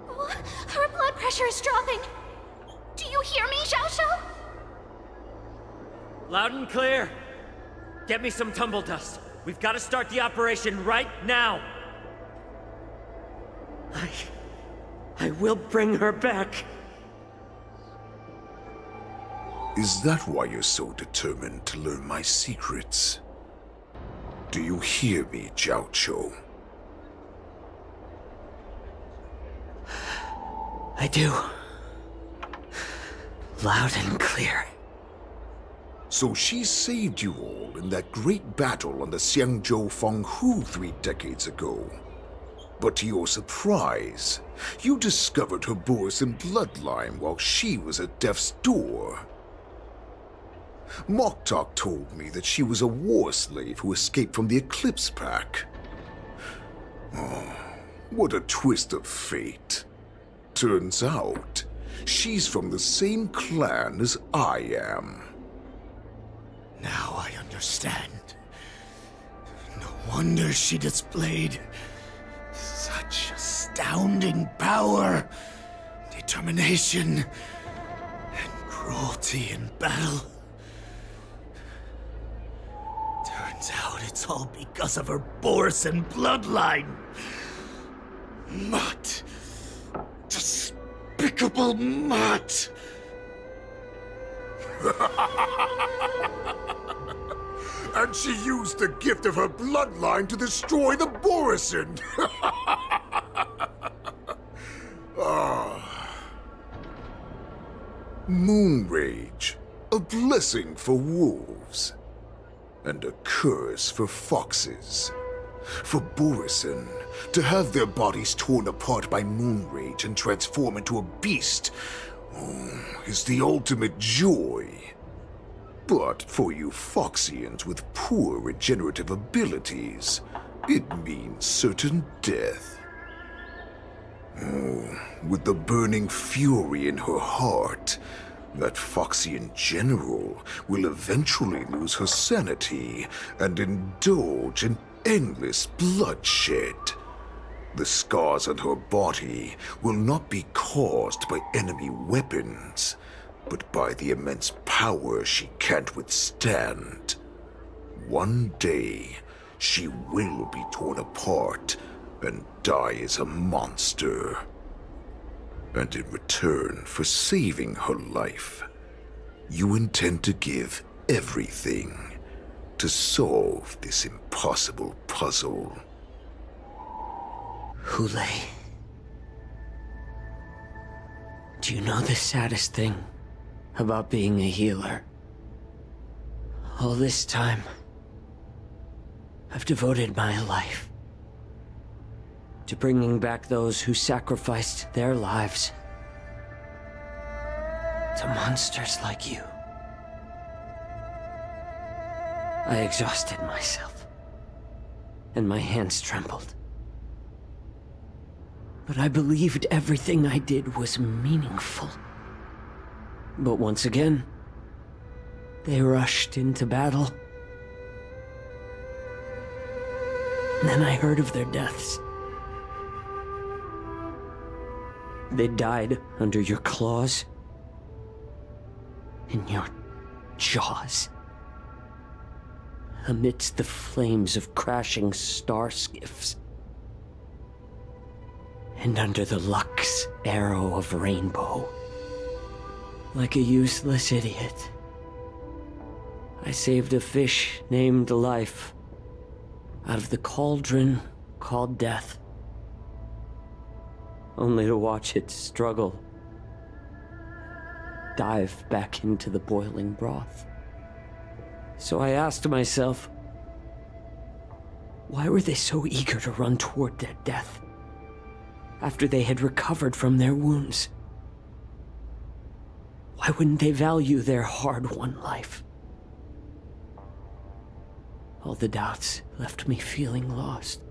Oh, her blood pressure is dropping. Do you hear me, Xiao Xiao? Loud and clear. Get me some tumble dust. We've got to start the operation right now. I will bring her back. Is that why you're so determined to learn my secrets? Do you hear me, Jiao Chou? I do. Loud and clear. So she saved you all in that great battle on the Xiangzhou Fenghu 3 decades ago. But to your surprise, you discovered her Borisin bloodline while she was at death's door. Moktok told me that she was a war slave who escaped from the Eclipse Pack. Oh, what a twist of fate. Turns out, she's from the same clan as I am. Now I understand. No wonder she displayed such astounding power, determination, and cruelty in battle. Turns out it's all because of her Borisin bloodline. Mutt. Despicable mutt. And she used the gift of her bloodline to destroy the Borisin. Moon Rage, a blessing for wolves, and a curse for foxes. For Borisin, to have their bodies torn apart by Moon Rage and transform into a beast is the ultimate joy. But for you Foxians with poor regenerative abilities, it means certain death. With the burning fury in her heart, that Foxian general will eventually lose her sanity and indulge in endless bloodshed. The scars on her body will not be caused by enemy weapons, but by the immense power she can't withstand. One day, she will be torn apart and die as a monster. And in return for saving her life, you intend to give everything to solve this impossible puzzle. Hule, do you know the saddest thing about being a healer? All this time, I've devoted my life to bringing back those who sacrificed their lives to monsters like you. I exhausted myself, and my hands trembled. But I believed everything I did was meaningful. But once again, they rushed into battle. And then I heard of their deaths. They died under your claws, in your jaws, amidst the flames of crashing star skiffs, and under the Lux arrow of rainbow. Like a useless idiot, I saved a fish named Life out of the cauldron called Death, only to watch it struggle, dive back into the boiling broth. So I asked myself, why were they so eager to run toward their death after they had recovered from their wounds? Why wouldn't they value their hard-won life? All the doubts left me feeling lost.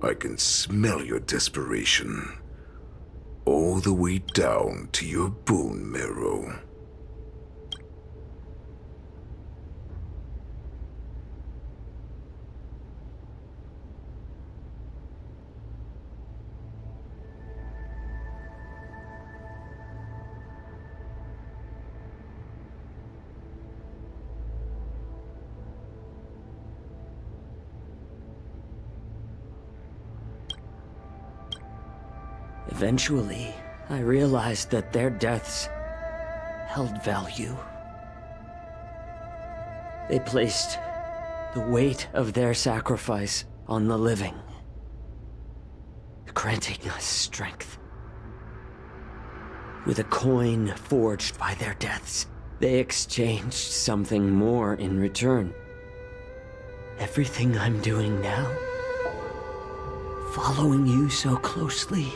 I can smell your desperation. All the way down to your bone marrow. Eventually, I realized that their deaths held value. They placed the weight of their sacrifice on the living, granting us strength. With a coin forged by their deaths, they exchanged something more in return. Everything I'm doing now, following you so closely,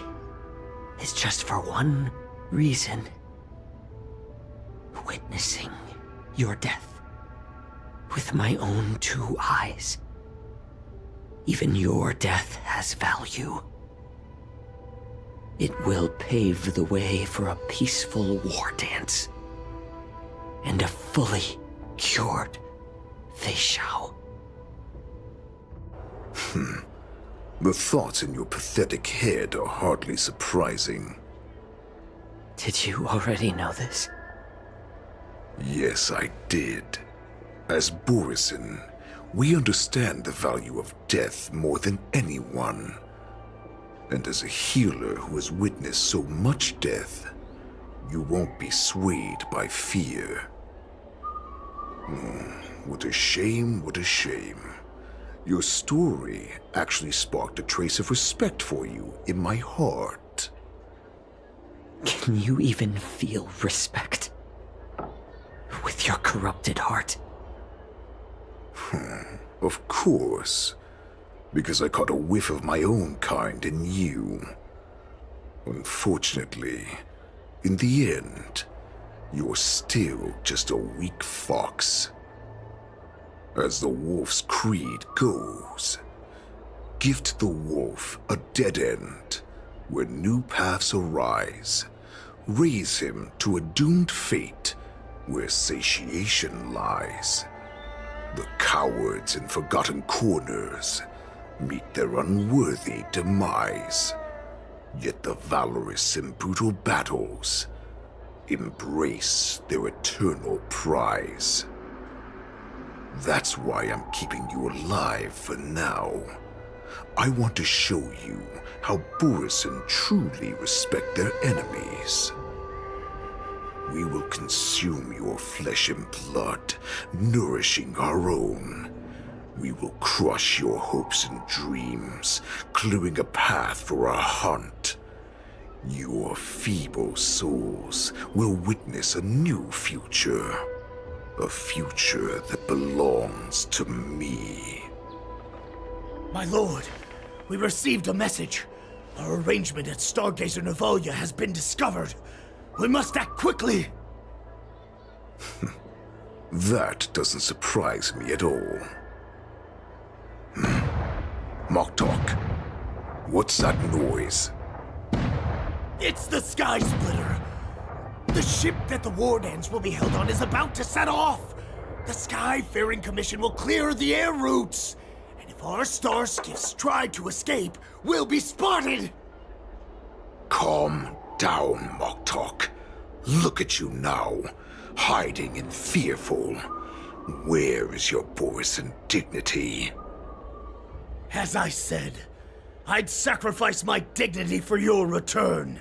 is just for one reason. Witnessing your death with my own 2 eyes. Even your death has value. It will pave the way for a peaceful war dance and a fully cured Fei Shao. The thoughts in your pathetic head are hardly surprising. Did you already know this? Yes, I did. As Borisin, we understand the value of death more than anyone. And as a healer who has witnessed so much death, you won't be swayed by fear. What a shame, what a shame. Your story actually sparked a trace of respect for you in my heart. Can you even feel respect with your corrupted heart? Of course, because I caught a whiff of my own kind in you. Unfortunately, in the end, you're still just a weak fox. As the wolf's creed goes, gift the wolf a dead end where new paths arise. Raise him to a doomed fate where satiation lies. The cowards in forgotten corners meet their unworthy demise. Yet the valorous in brutal battles embrace their eternal prize. That's why I'm keeping you alive for now. I want to show you how Borisin truly respect their enemies. We will consume your flesh and blood, nourishing our own. We will crush your hopes and dreams, clearing a path for our hunt. Your feeble souls will witness a new future. A future that belongs to me. My lord, we received a message. Our arrangement at Stargazer Navalia has been discovered. We must act quickly. That doesn't surprise me at all. Moktok, what's that noise? It's the Sky Splitter. The ship that the Wardens will be held on is about to set off. The Skyfaring Commission will clear the air routes. And if our star skiffs try to escape, we'll be spotted. Calm down, Moktok. Look at you now, hiding and fearful. Where is your Borisin dignity? As I said, I'd sacrifice my dignity for your return.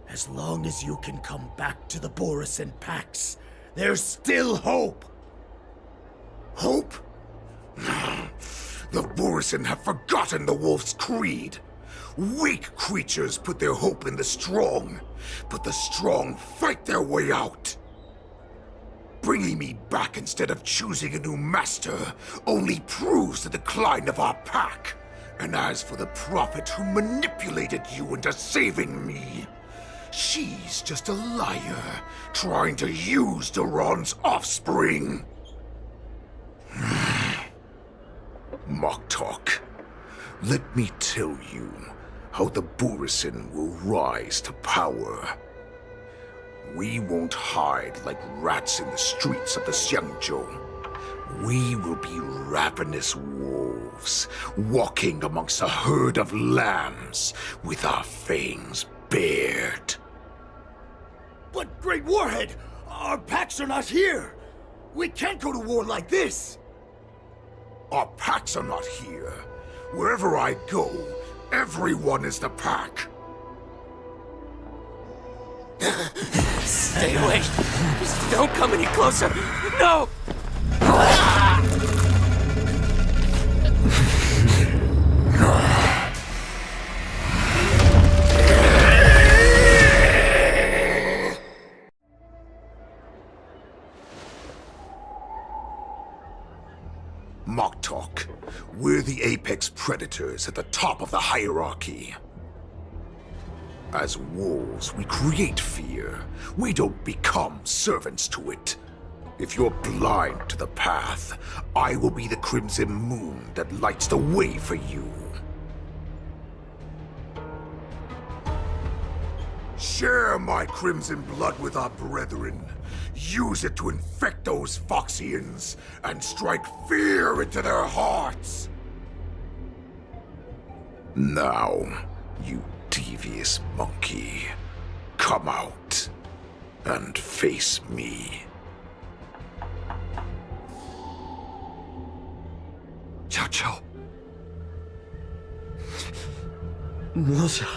As long as you can come back to the Borisin Pax, there's still hope. Hope? The Borisin have forgotten the wolf's creed. Weak creatures put their hope in the strong, but the strong fight their way out. Bringing me back instead of choosing a new master only proves the decline of our pack. And as for the prophet who manipulated you into saving me, She's just a liar, trying to use Duran's offspring. Moktok, let me tell you how the Borisin will rise to power. We won't hide like rats in the streets of the Xiangzhou. We will be ravenous wolves, walking amongst a herd of lambs with our fangs bared. But, Great Warhead, our packs are not here. We can't go to war like this. Our packs are not here. Wherever I go, everyone is the pack. Stay away. Just don't come any closer. No! Moktok, we're the apex predators at the top of the hierarchy. As wolves, we create fear. We don't become servants to it. If you're blind to the path, I will be the crimson moon that lights the way for you. Share my crimson blood with our brethren. Use it to infect those Foxians and strike fear into their hearts. Now, you devious monkey, come out and face me. Xiao Qiao. Milsha.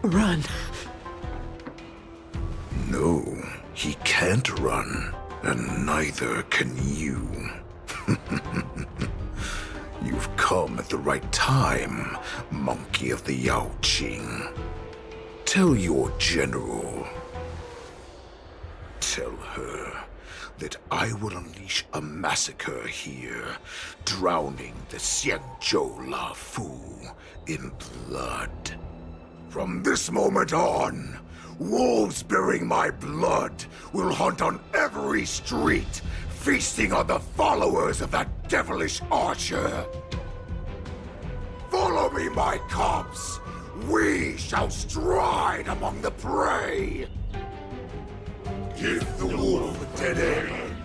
Run. No, he can't run, and neither can you. You've come at the right time, monkey of the Yaoqing. Tell your general. Tell her that I will unleash a massacre here, drowning the Xianzhou Lafu in blood. From this moment on, wolves bearing my blood will hunt on every street, feasting on the followers of that devilish archer. Follow me, my cubs. We shall stride among the prey. Give the wolf a dead end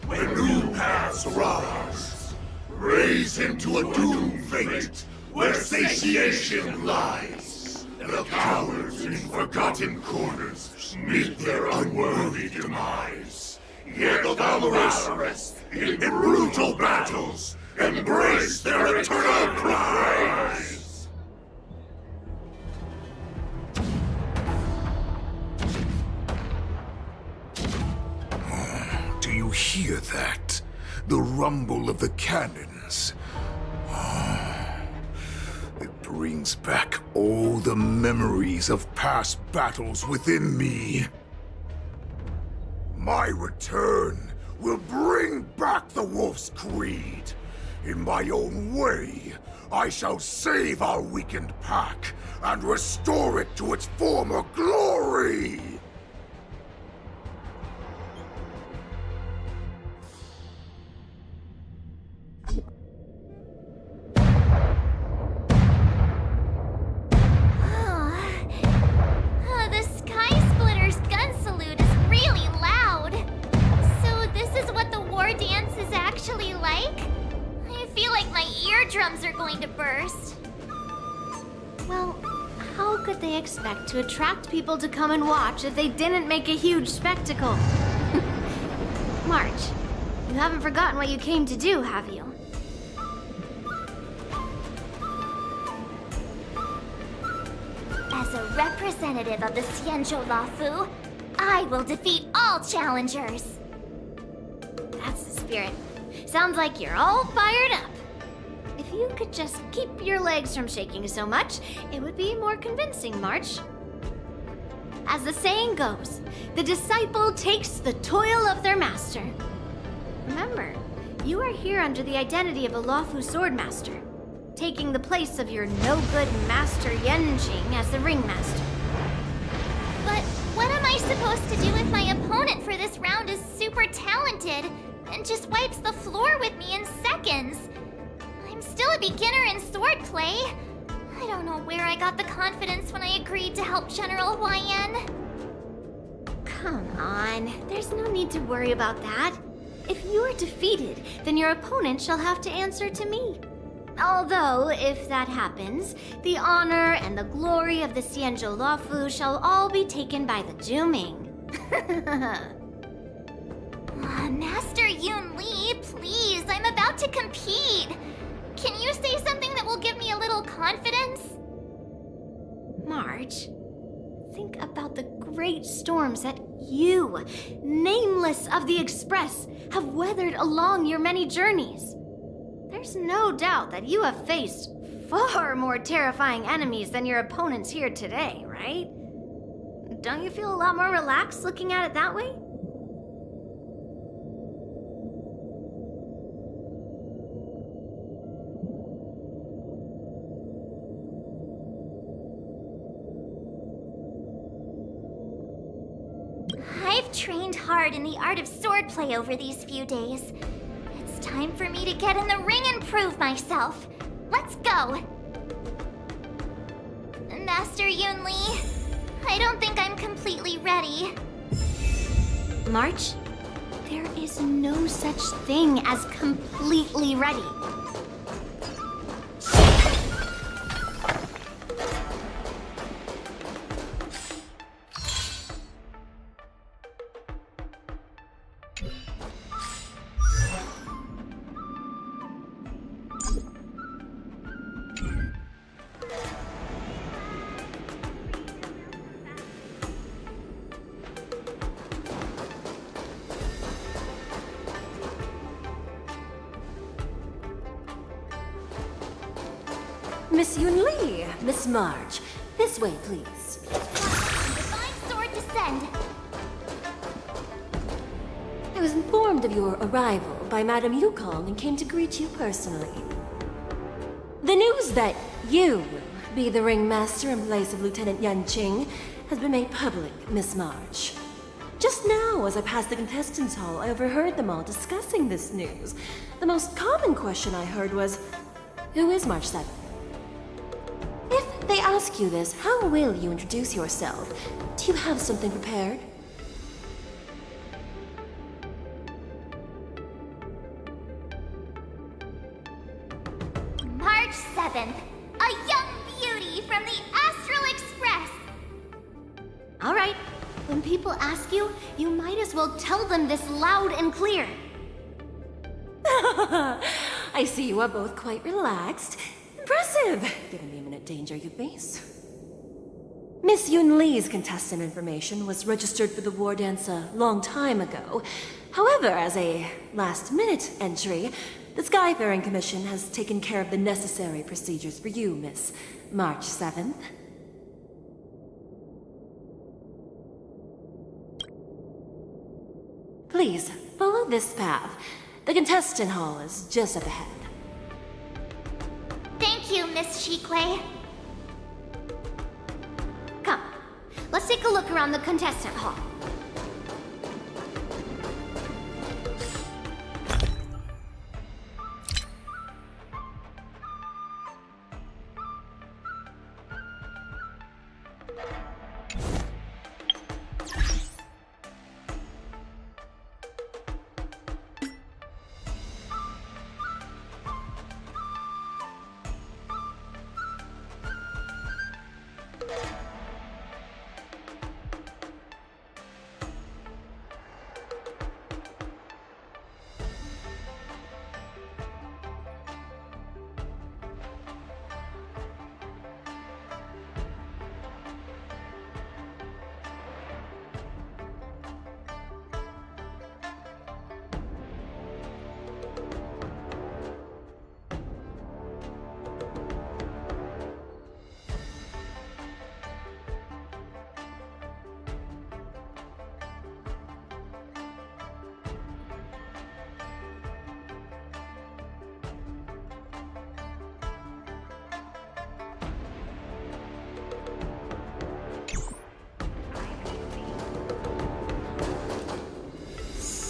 when new paths arise. Raise him to a doomed fate where satiation lies. The cowards in forgotten corners meet their unworthy demise. Yet the valorous in brutal battles embrace their eternal prize. Do you hear that? The rumble of the cannons. It brings back all the memories of past battles within me. My return will bring back the Wolf's Creed. In my own way, I shall save our weakened pack and restore it to its former glory! The Sky Splitter's gun salute is really loud. So this is what the war dance is actually like? I feel like my eardrums are going to burst. Well, how could they expect to attract people to come and watch if they didn't make a huge spectacle? March, you haven't forgotten what you came to do, have you? As a representative of the Xianzhou Lafu, I will defeat all challengers. That's the spirit. Sounds like you're all fired up. If you could just keep your legs from shaking so much, it would be more convincing, March. As the saying goes, the disciple takes the toil of their master. Remember, you are here under the identity of a Lafu swordmaster, taking the place of your no-good master Yenjing as the ringmaster. supposed to do if my opponent for this round is super talented and just wipes the floor with me in seconds? I'm still a beginner in swordplay. I don't know where I got the confidence when I agreed to help General Huayan. Come on, there's no need to worry about that. If you are defeated, then your opponent shall have to answer to me. Although, if that happens, the honor and the glory of the Xianzhou Luofu shall all be taken by the Juming. Master Yun Li, please, I'm about to compete. Can you say something that will give me a little confidence? March, think about the great storms that you, nameless of the Express, have weathered along your many journeys. There's no doubt that you have faced far more terrifying enemies than your opponents here today, right? Don't you feel a lot more relaxed looking at it that way? I've trained hard in the art of swordplay over these few days. It's time for me to get in the ring and prove myself. Let's go! Master Yun Li, I don't think I'm completely ready. March, there is no such thing as completely ready. Miss Yun Li, Miss March, this way, please. Divine sword descend. I was informed of your arrival by Madame Yukong and came to greet you personally. The news that you will be the ringmaster in place of Lieutenant Yanqing has been made public, Miss March. Just now, as I passed the contestants' hall, I overheard them all discussing this news. The most common question I heard was, who is March 7th? If they ask you this, how will you introduce yourself? Do you have something prepared? March 7th, a young beauty from the Astral Express. All right, when people ask you, you might as well tell them this loud and clear. I see you are both quite relaxed. Impressive, given the imminent danger you face. Miss Yun Li's contestant information was registered for the war dance a long time ago. However, as a last-minute entry, the Skyfaring Commission has taken care of the necessary procedures for you, Miss March 7th. Please, follow this path. The contestant hall is just up ahead. Thank you, Miss Shikwe. Come, let's take a look around the contestant hall.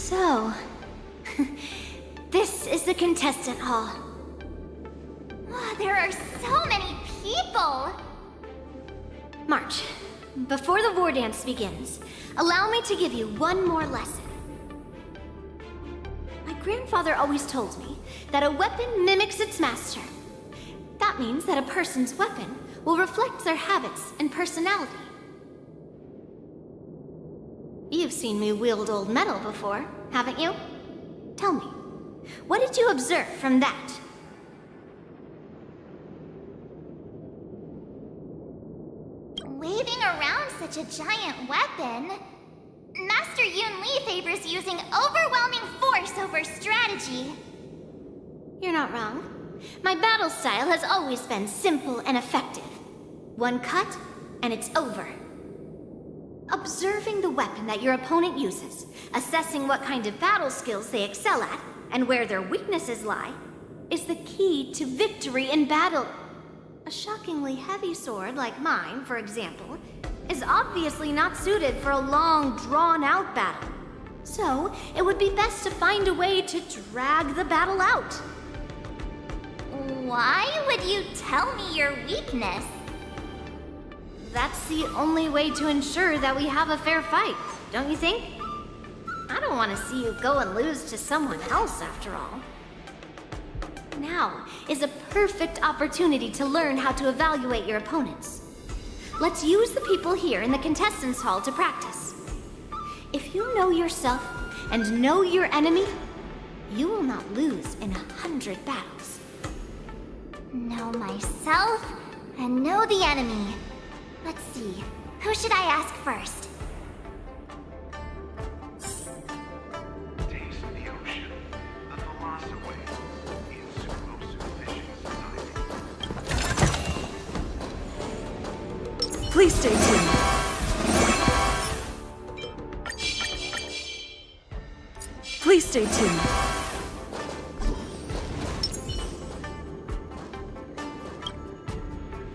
So, this is the contestant hall. Ah, there are so many people! March, before the war dance begins, allow me to give you one more lesson. My grandfather always told me that a weapon mimics its master. That means that a person's weapon will reflect their habits and personality. You've seen me wield old metal before, haven't you? Tell me, what did you observe from that? Waving around such a giant weapon, Master Yun Li favors using overwhelming force over strategy. You're not wrong. My battle style has always been simple and effective. One cut, and it's over. Observing the weapon that your opponent uses, assessing what kind of battle skills they excel at, and where their weaknesses lie, is the key to victory in battle. A shockingly heavy sword like mine, for example, is obviously not suited for a long, drawn-out battle. So, it would be best to find a way to drag the battle out. Why would you tell me your weakness? That's the only way to ensure that we have a fair fight, don't you think? I don't want to see you go and lose to someone else, after all. Now is a perfect opportunity to learn how to evaluate your opponents. Let's use the people here in the contestants' hall to practice. If you know yourself and know your enemy, you will not lose in 100 battles. Know myself and know the enemy. Let's see, who should I ask first? Taste the ocean. The philosophy is superficial society. Please stay tuned. Please stay tuned.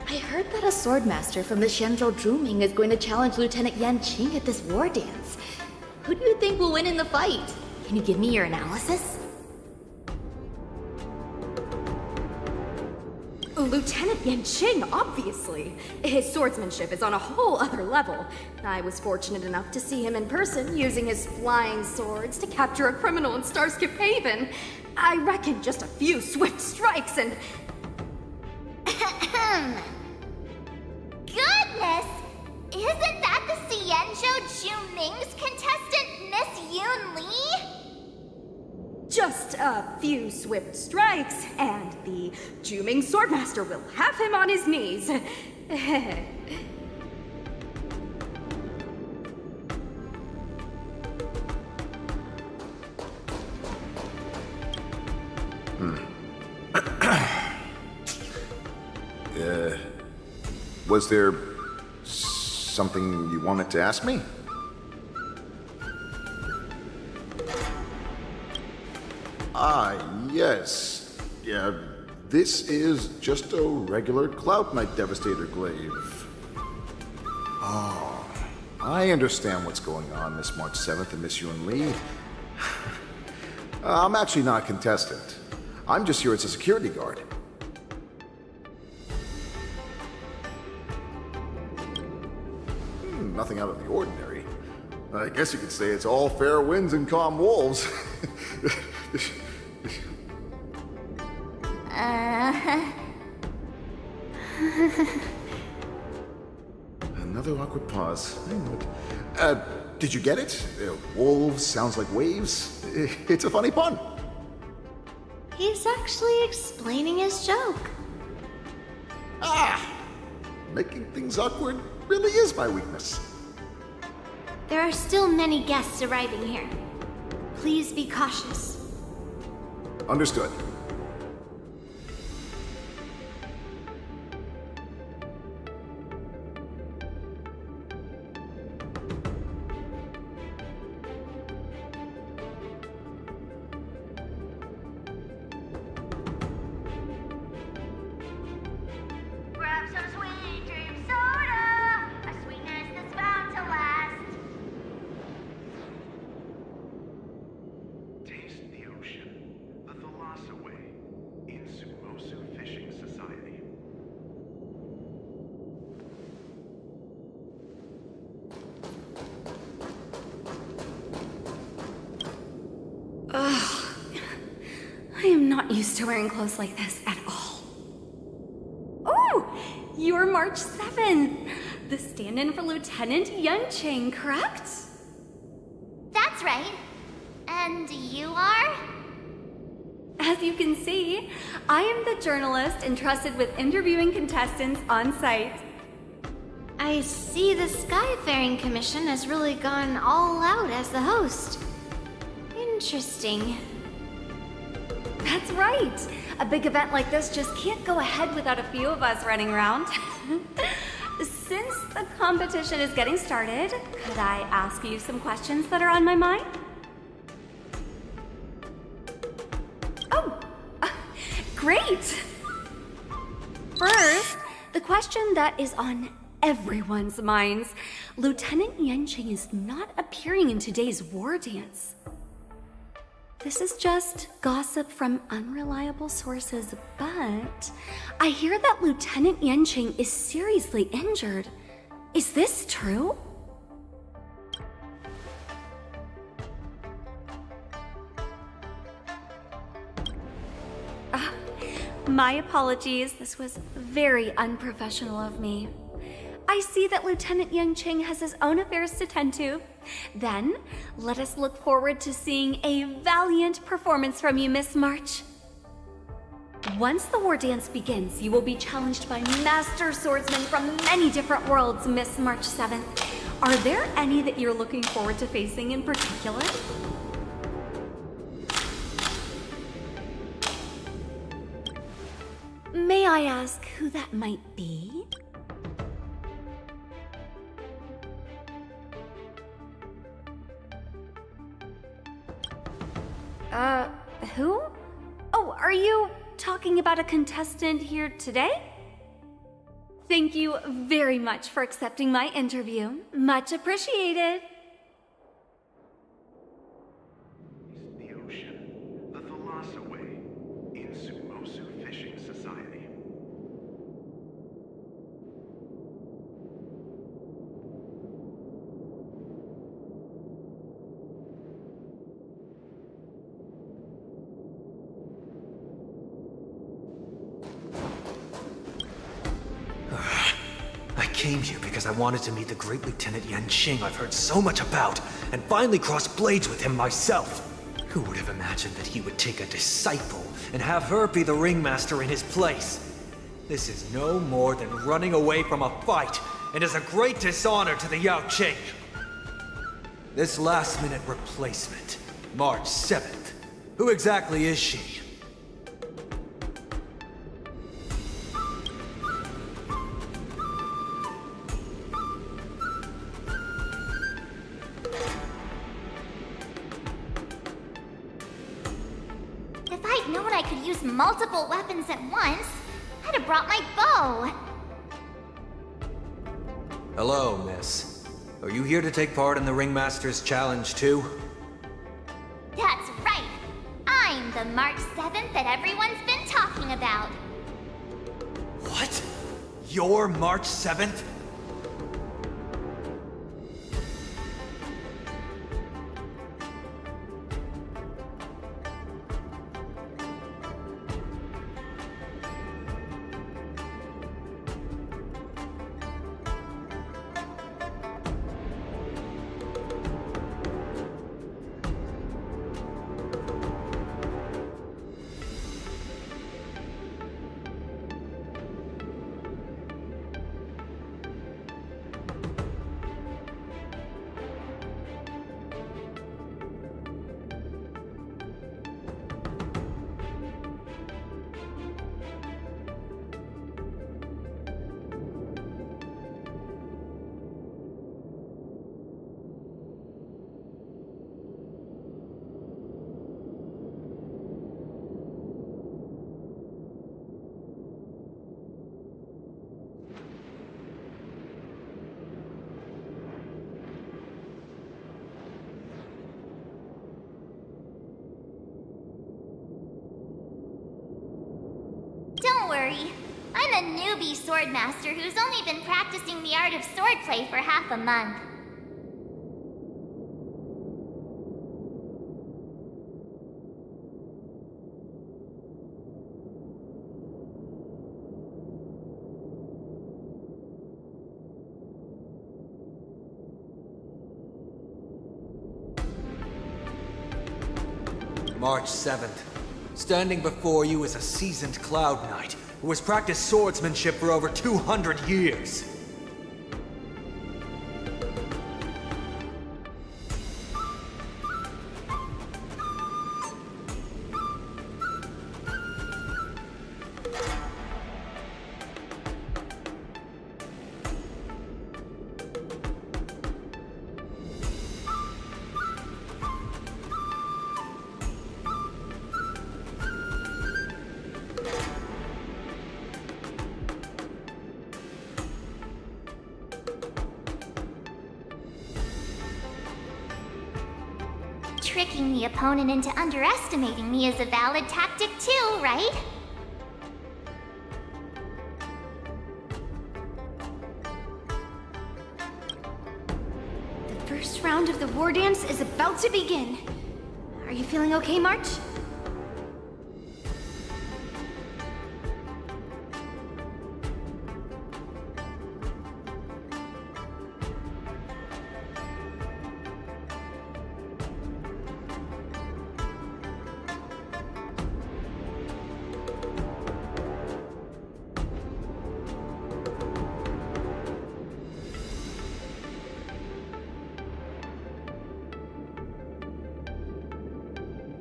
I heard that a swordmaster from the Shenzhou Druming is going to challenge Lieutenant Yan Qing at this war dance. Who do you think will win in the fight? Can you give me your analysis? Lieutenant Yan Qing, obviously. His swordsmanship is on a whole other level. I was fortunate enough to see him in person, using his flying swords to capture a criminal in Starskip Haven. I reckon just a few swift strikes and... Goodness! Isn't that the Xianzhou Juming's contestant, Miss Yun Li? Just a few swift strikes, and the Juming Swordmaster will have him on his knees. Was there something you wanted to ask me? Ah, yes. Yeah, this is just a regular Cloud Knight Devastator glaive. Oh, I understand what's going on, Miss March 7th and Miss Yun Li. I'm actually not a contestant. I'm just here as a security guard. Nothing out of the ordinary. I guess you could say it's all fair winds and calm wolves. Another awkward pause. Did you get it? Wolves sounds like waves. It's a funny pun. He's actually explaining his joke. Making things awkward really is my weakness. There are still many guests arriving here. Please be cautious. Understood. Grab some sweet dream soda, a sweetness that's bound to last. used to wearing clothes like this at all. Oh, you're March 7th, the stand-in for Lieutenant Yunqing, correct? That's right. And you are? As you can see, I am the journalist entrusted with interviewing contestants on site. I see the Skyfaring Commission has really gone all out as the host. Interesting. That's right. A big event like this just can't go ahead without a few of us running around. Since the competition is getting started, could I ask you some questions that are on my mind? Oh, great! First, the question that is on everyone's minds. Lieutenant Yunqing is not appearing in today's war dance. This is just gossip from unreliable sources, but I hear that Lieutenant Yunqing is seriously injured. Is this true? My apologies. This was very unprofessional of me. I see that Lieutenant Yunqing has his own affairs to tend to. Then, let us look forward to seeing a valiant performance from you, Miss March. Once the war dance begins, you will be challenged by master swordsmen from many different worlds, Miss March 7th. Are there any that you're looking forward to facing in particular? May I ask who that might be? Who? Oh, are you talking about a contestant here today? Thank you very much for accepting my interview. Much appreciated. The ocean, the Thalassa Way, in Sumosu Fishing Society. I came here because I wanted to meet the great Lieutenant Yunqing I've heard so much about, and finally cross blades with him myself. Who would have imagined that he would take a disciple and have her be the ringmaster in his place? This is no more than running away from a fight, and is a great dishonor to the Yaoqing. This last-minute replacement, March 7th. Who exactly is she? If I'd known I could use multiple weapons at once, I'd have brought my bow. Hello, miss. Are you here to take part in the Ringmaster's Challenge too? That's right. I'm the March 7th that everyone's been talking about. What? You're March 7th? Don't worry. I'm a newbie swordmaster who's only been practicing the art of swordplay for half a month. March 7th. Standing before you is a seasoned Cloud Knight who has practiced swordsmanship for over 200 years. Tricking the opponent into underestimating me is a valid tactic too, right? The first round of the war dance is about to begin. Are you feeling okay, March?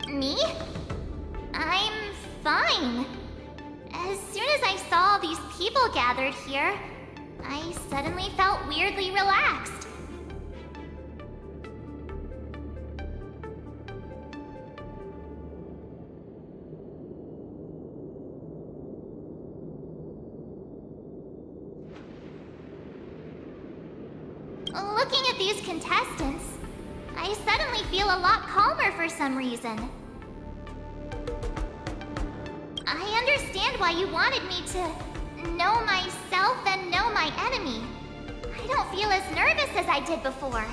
Me? I'm fine. As soon as I saw all these people gathered here, I suddenly felt weirdly relaxed. Looking at these contestants, I suddenly feel a lot calmer for some reason. I understand why you wanted me to know myself and know my enemy. I don't feel as nervous as I did before.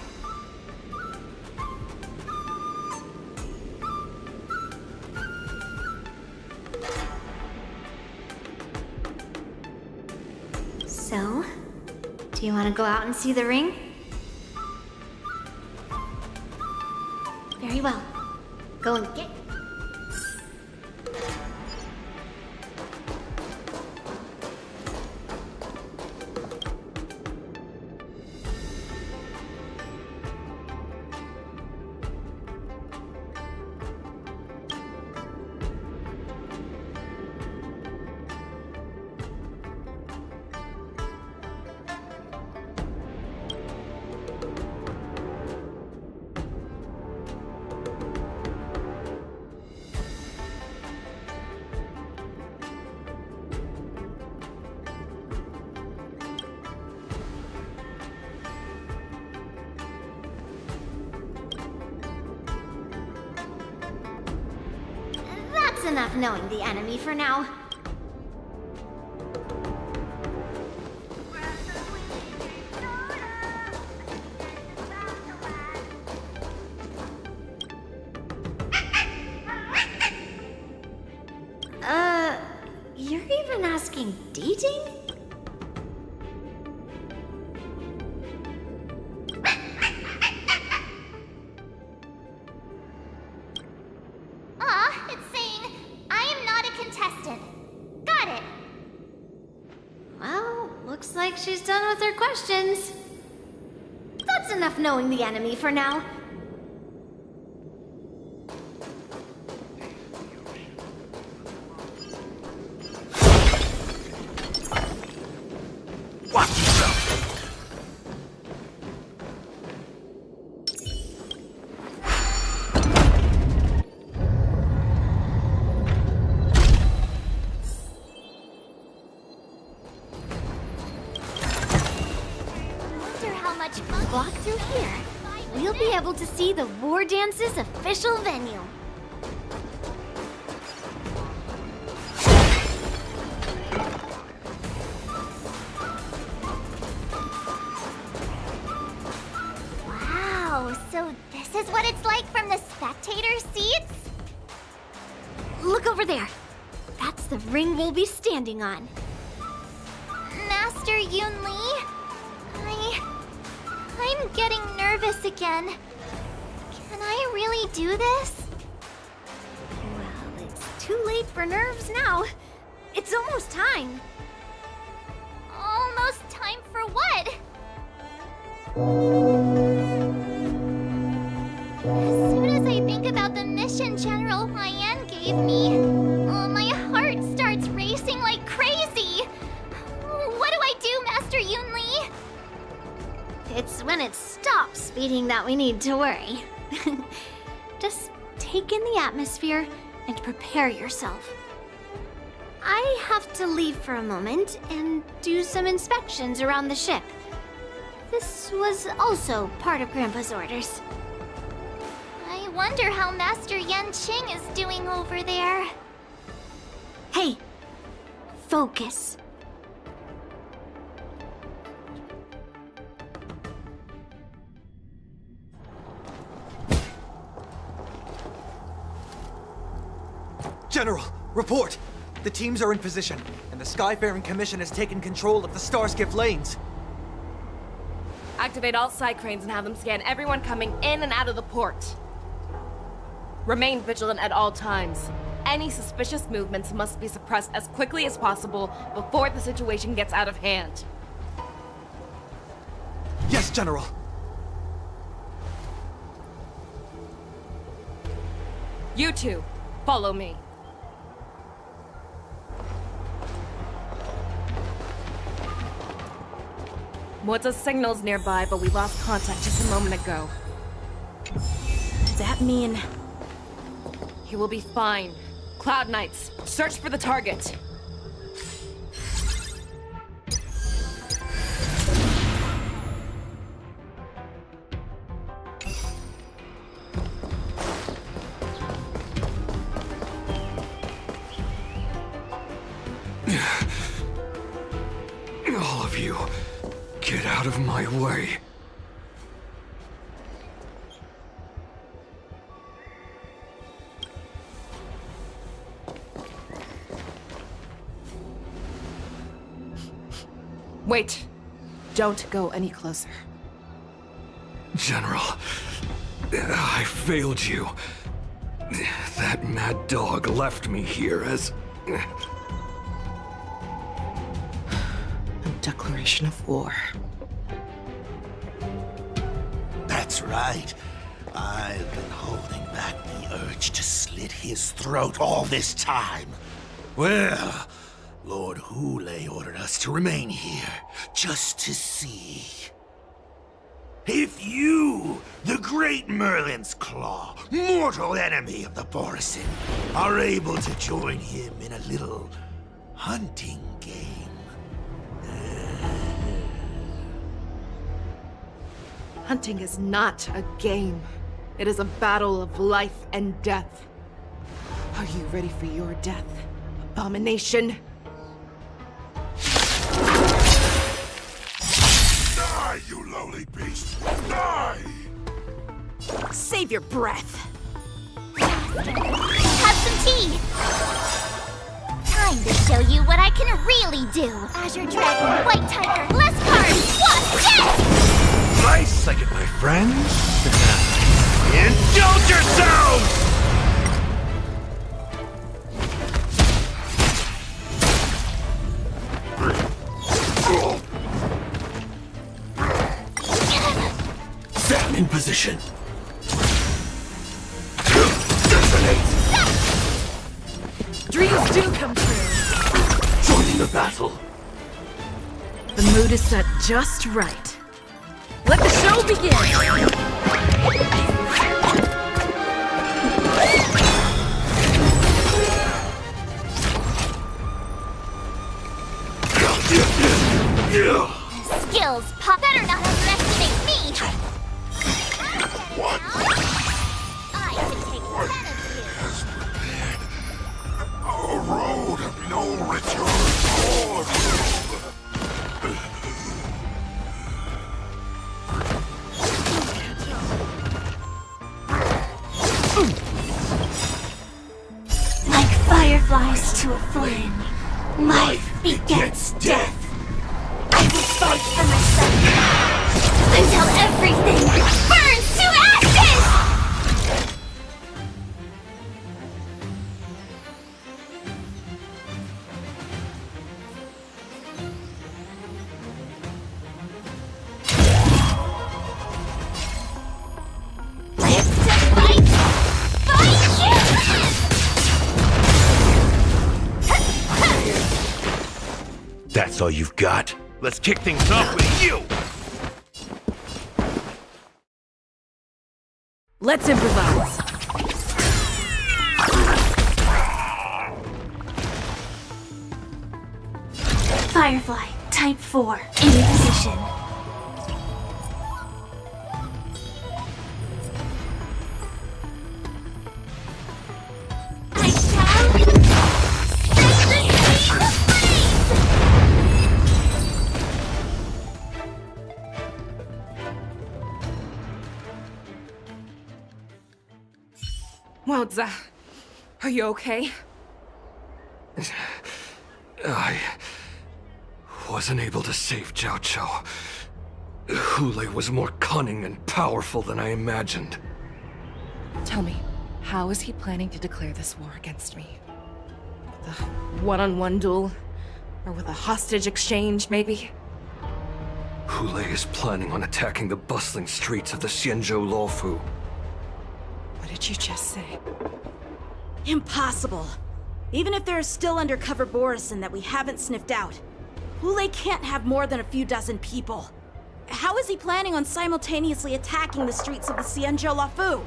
So, do you want to go out and see the ring? Very well. Go and get... That's enough knowing the enemy for now. You're even asking dating? It's saying, I am not a contestant. Got it. Well, looks like she's done with her questions. That's enough knowing the enemy for now. Walk through here. We'll be able to see the War Dance's official venue. Wow, so this is what it's like from the spectator seats? Look over there. That's the ring we'll be standing on. Master Yun Li? I'm getting nervous again. Can I really do this? for nerves now. It's almost time. Almost time for what? As soon as I think about the mission General Hyan gave me, my heart starts racing like crazy. What do I do, Master Yunli? It's when it stops beating that we need to worry. Just take in the atmosphere and prepare yourself. I have to leave for a moment and do some inspections around the ship. This was also part of Grandpa's orders. I wonder how Master Yanqing is doing over there. Hey, focus. General, report! The teams are in position, and the Skyfaring Commission has taken control of the Starskiff lanes. Activate all side cranes and have them scan everyone coming in and out of the port. Remain vigilant at all times. Any suspicious movements must be suppressed as quickly as possible before the situation gets out of hand. Yes, General. You two, follow me. What's signals nearby, but we lost contact just a moment ago. Does that mean... He will be fine. Cloud Knights, search for the target. All of you, get out of my way. Wait. Don't go any closer. General, I failed you. That mad dog left me here as... A declaration of war. That's right. I've been holding back the urge to slit his throat all this time. Well, Lord Hule ordered us to remain here, just to see. If you, the great Merlin's Claw, mortal enemy of the Borisin, are able to join him in a little hunting game. Hunting is not a game. It is a battle of life and death. Are you ready for your death, abomination? Die, you lowly beast! Die! Save your breath. Have some tea! Time to show you what I can really do. Azure Dragon, White Tiger, less cards, what? Yes! Nice second, my friends. Indulge yourselves! Stand in position. Dreams do come true. Joining the battle. The mood is set just right. Let the show begin! Skills pop better not underestimate me! What? I can take 10 of you. A road of no return. Like fireflies to a flame, life begets death. I will fight for myself until everything burns to ashes! That's all you've got? Let's kick things off with you! Let's improvise. Firefly, Type 4, in position. I shall strike the speed of Wowza. Are you okay? I wasn't able to save Jiao Chou. Hule was more cunning and powerful than I imagined. Tell me, how is he planning to declare this war against me? With a one-on-one duel? Or with a hostage exchange, maybe? Hule is planning on attacking the bustling streets of the Xianzhou Luofu. What did you just say? Impossible. Even if there is still undercover Borisin that we haven't sniffed out, Hule can't have more than a few dozen people. How is he planning on simultaneously attacking the streets of the Xianzhou Luofu?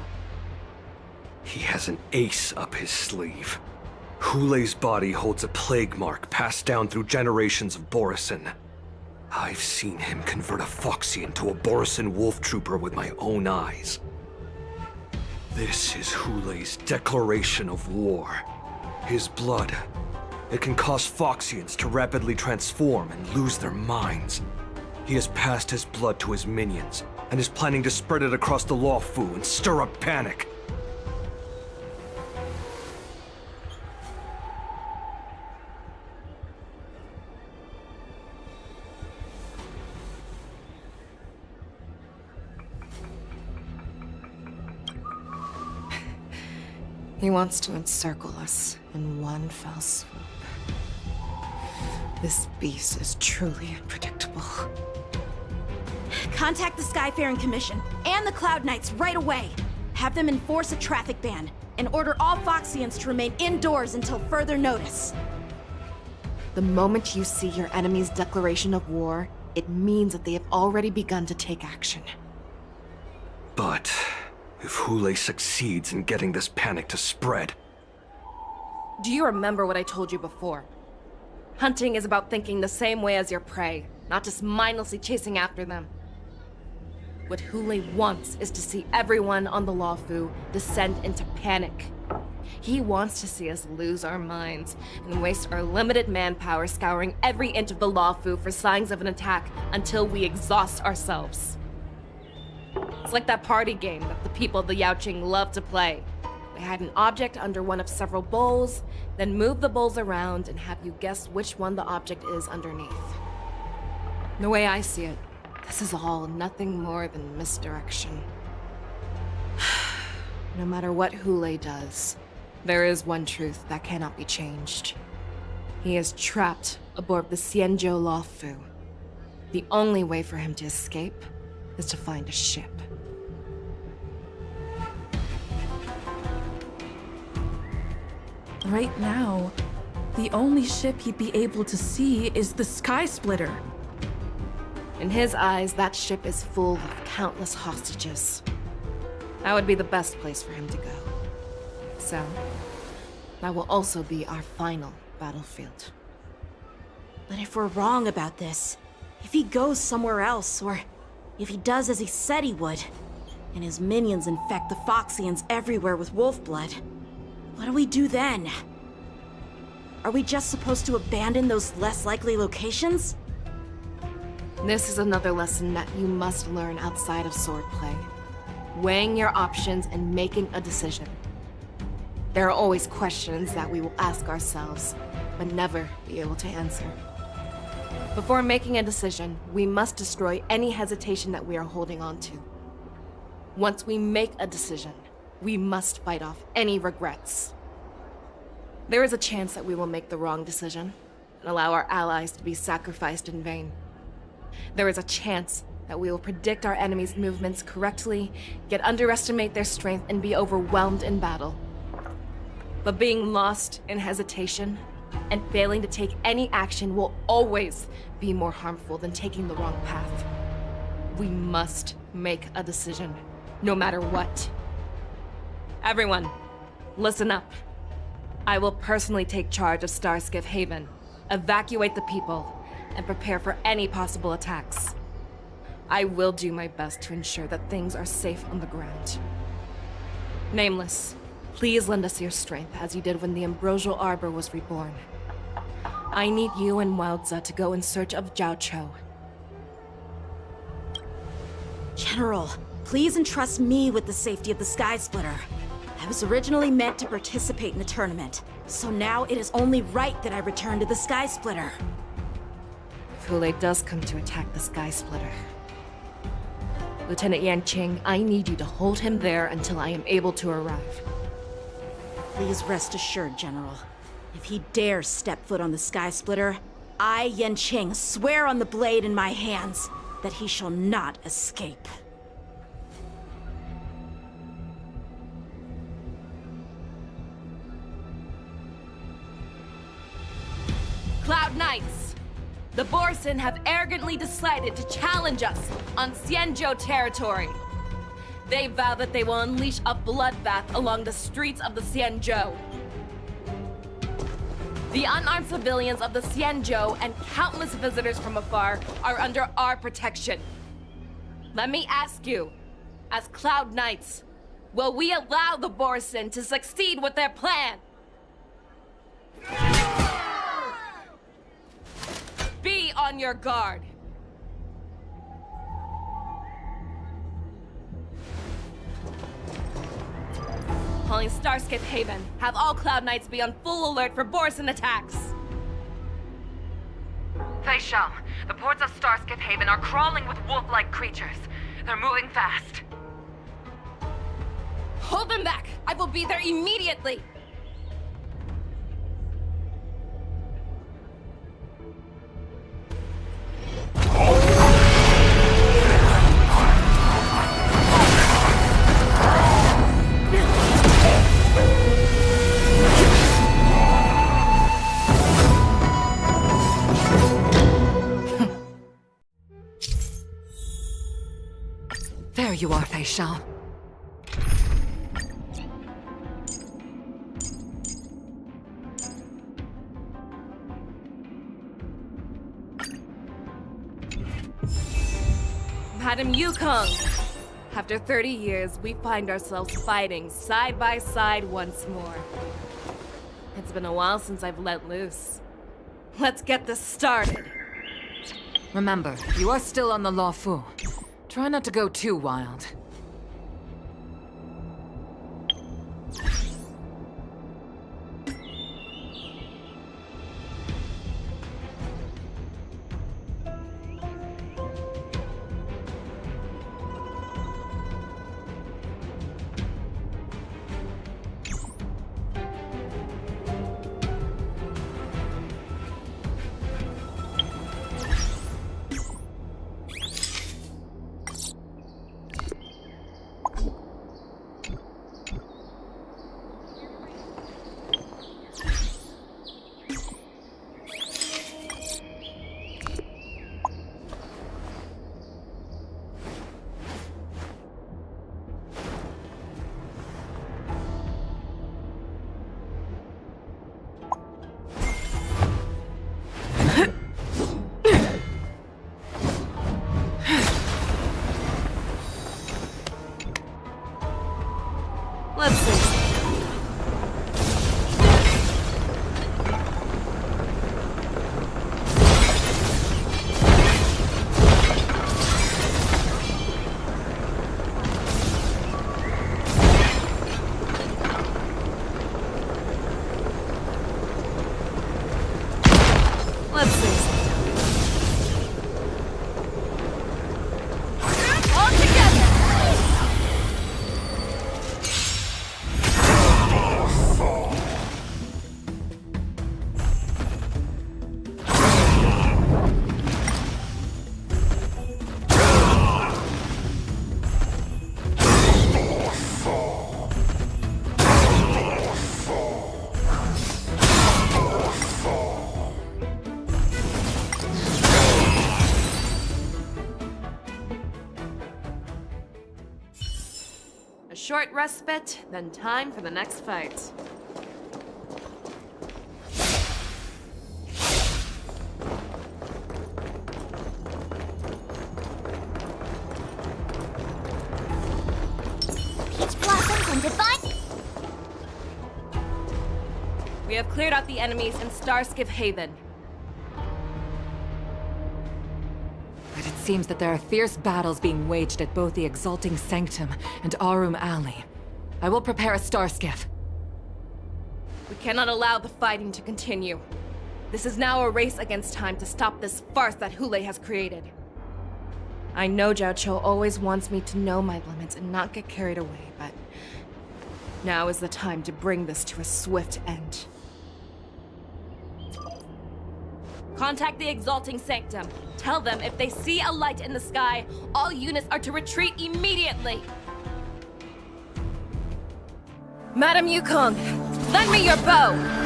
He has an ace up his sleeve. Hule's body holds a plague mark passed down through generations of Borisin. I've seen him convert a Foxy into a Borisin wolf trooper with my own eyes. This is Hule's declaration of war. His blood. It can cause Foxians to rapidly transform and lose their minds. He has passed his blood to his minions, and is planning to spread it across the Luofu and stir up panic. He wants to encircle us in one fell swoop. This beast is truly unpredictable. Contact the Skyfaring Commission and the Cloud Knights right away. Have them enforce a traffic ban and order all Foxians to remain indoors until further notice. The moment you see your enemy's declaration of war, it means that they have already begun to take action. But if Hule succeeds in getting this panic to spread... Do you remember what I told you before? Hunting is about thinking the same way as your prey, not just mindlessly chasing after them. What Hule wants is to see everyone on the Luofu descend into panic. He wants to see us lose our minds and waste our limited manpower scouring every inch of the Luofu for signs of an attack until we exhaust ourselves. It's like that party game that the people of the Yaoqing love to play. They hide an object under one of several bowls, then move the bowls around and have you guess which one the object is underneath. The way I see it, this is all nothing more than misdirection. No matter what Hule does, there is one truth that cannot be changed. He is trapped aboard the Xianzhou Luofu. The only way for him to escape is to find a ship. Right now, the only ship he'd be able to see is the Sky Splitter. In his eyes, that ship is full of countless hostages. That would be the best place for him to go. So, that will also be our final battlefield. But if we're wrong about this, if he goes somewhere else, or if he does as he said he would, and his minions infect the Foxians everywhere with wolf blood, what do we do then? Are we just supposed to abandon those less likely locations? This is another lesson that you must learn outside of swordplay. Weighing your options and making a decision. There are always questions that we will ask ourselves, but never be able to answer. Before making a decision, we must destroy any hesitation that we are holding on to. Once we make a decision, we must fight off any regrets. There is a chance that we will make the wrong decision and allow our allies to be sacrificed in vain. There is a chance that we will predict our enemy's movements correctly, yet underestimate their strength and be overwhelmed in battle. But being lost in hesitation And failing to take any action will always be more harmful than taking the wrong path. We must make a decision, no matter what. Everyone, listen up. I will personally take charge of Starskiff Haven, evacuate the people, and prepare for any possible attacks. I will do my best to ensure that things are safe on the ground. Nameless, please lend us your strength as you did when the Ambrosial Arbor was reborn. I need you and Wildza to go in search of Zhao Cho. General, please entrust me with the safety of the Sky Splitter. I was originally meant to participate in the tournament, so now it is only right that I return to the Sky Splitter. If Hule does come to attack the Sky Splitter, Lieutenant Yanqing, I need you to hold him there until I am able to arrive. Please rest assured, General. If he dares step foot on the Sky Splitter, I, Yanqing, swear on the blade in my hands that he shall not escape. Cloud Knights! The Borson have arrogantly decided to challenge us on Xianzhou territory. They vow that they will unleash a bloodbath along the streets of the Xianzhou. The unarmed civilians of the Xianzhou and countless visitors from afar are under our protection. Let me ask you, as Cloud Knights, will we allow the Borson to succeed with their plan? Be on your guard. Calling Starskiff Haven. Have all Cloud Knights be on full alert for Borson attacks. Fei Shao, the ports of Starskiff Haven are crawling with wolf-like creatures. They're moving fast. Hold them back! I will be there immediately! There you are, Fei Shao. Madam Yukong! After 30 years, we find ourselves fighting side by side once more. It's been a while since I've let loose. Let's get this started. Remember, you are still on the Luofu. Try not to go too wild. Let's see. Let's see. All together! short respite, then time for the next fight. Peach blossoms and divine. We have cleared out the enemies in Starskiff Haven. But it seems that there are fierce battles being waged at both the Exalting Sanctum and Arum Alley. I will prepare a Starskiff. We cannot allow the fighting to continue. This is now a race against time to stop this farce that Hule has created. I know Zhao Cho always wants me to know my limits and not get carried away, but now is the time to bring this to a swift end. Contact the Exalting Sanctum. Tell them if they see a light in the sky, all units are to retreat immediately. Madam Yukong, lend me your bow!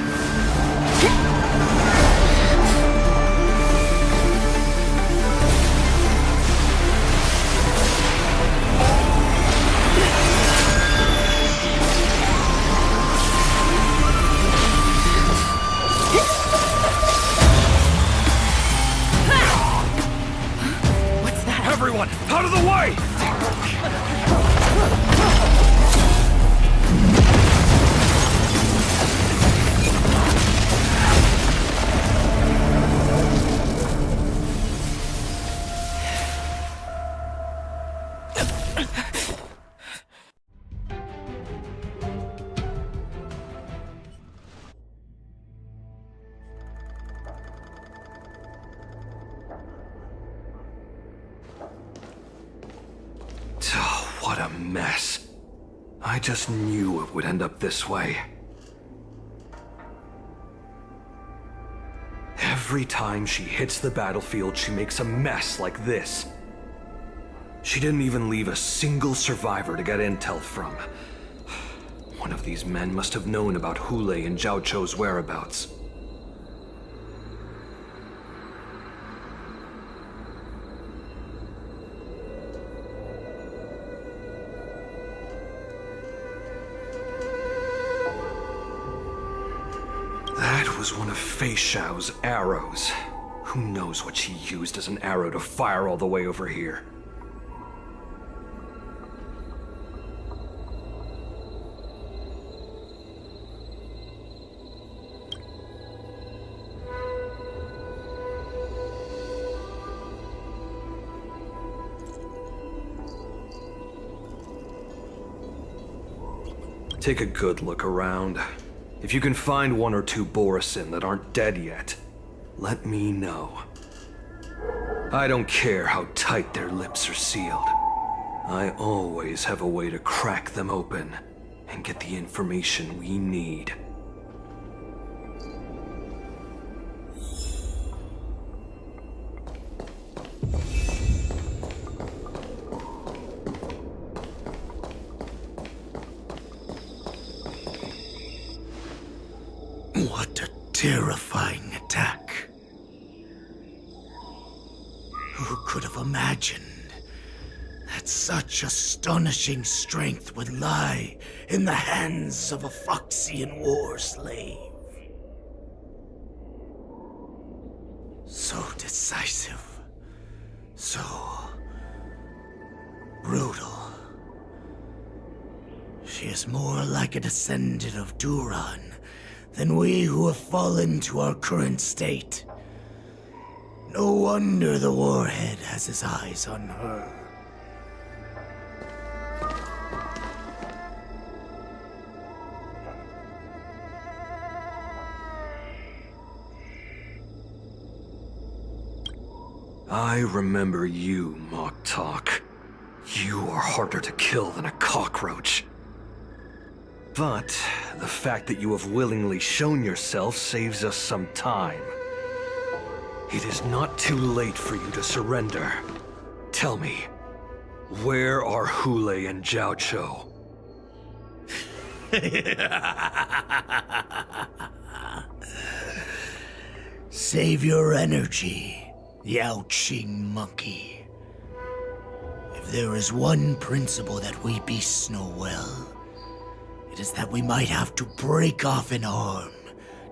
Everyone, out of the way! What a mess. I just knew it would end up this way. Every time she hits the battlefield, she makes a mess like this. She didn't even leave a single survivor to get intel from. One of these men must have known about Hule and Zhao Cho's whereabouts. That was one of Fei Xiao's arrows. Who knows what she used as an arrow to fire all the way over here? Take a good look around. If you can find one or two Borisin that aren't dead yet, let me know. I don't care how tight their lips are sealed. I always have a way to crack them open and get the information we need. What a terrifying attack. Who could have imagined that such astonishing strength would lie in the hands of a Foxian war slave? So decisive, so brutal. She is more like a descendant of Duran than we who have fallen to our current state. No wonder the Warhead has his eyes on her. I remember you, Mock Talk. You are harder to kill than a cockroach. But the fact that you have willingly shown yourself saves us some time. It is not too late for you to surrender. Tell me, where are Hule and Zhao Cho? Save your energy, Yao Qing monkey. If If there is one principle that we beasts know well, it is that we might have to break off an arm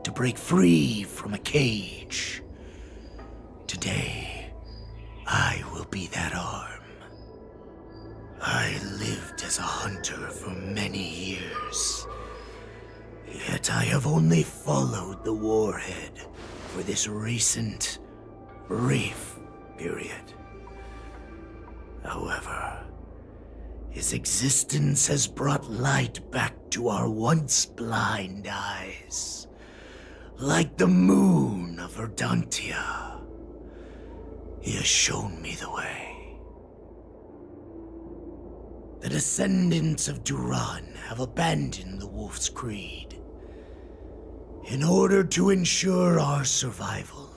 to break free from a cage. Today, I will be that arm. I lived as a hunter for many years, yet I have only followed the warhead for this recent, brief period. However, his existence has brought light back to our once blind eyes, like the moon of Verdantia. He has shown me the way. The descendants of Duran have abandoned the Wolf's Creed. In order to ensure our survival,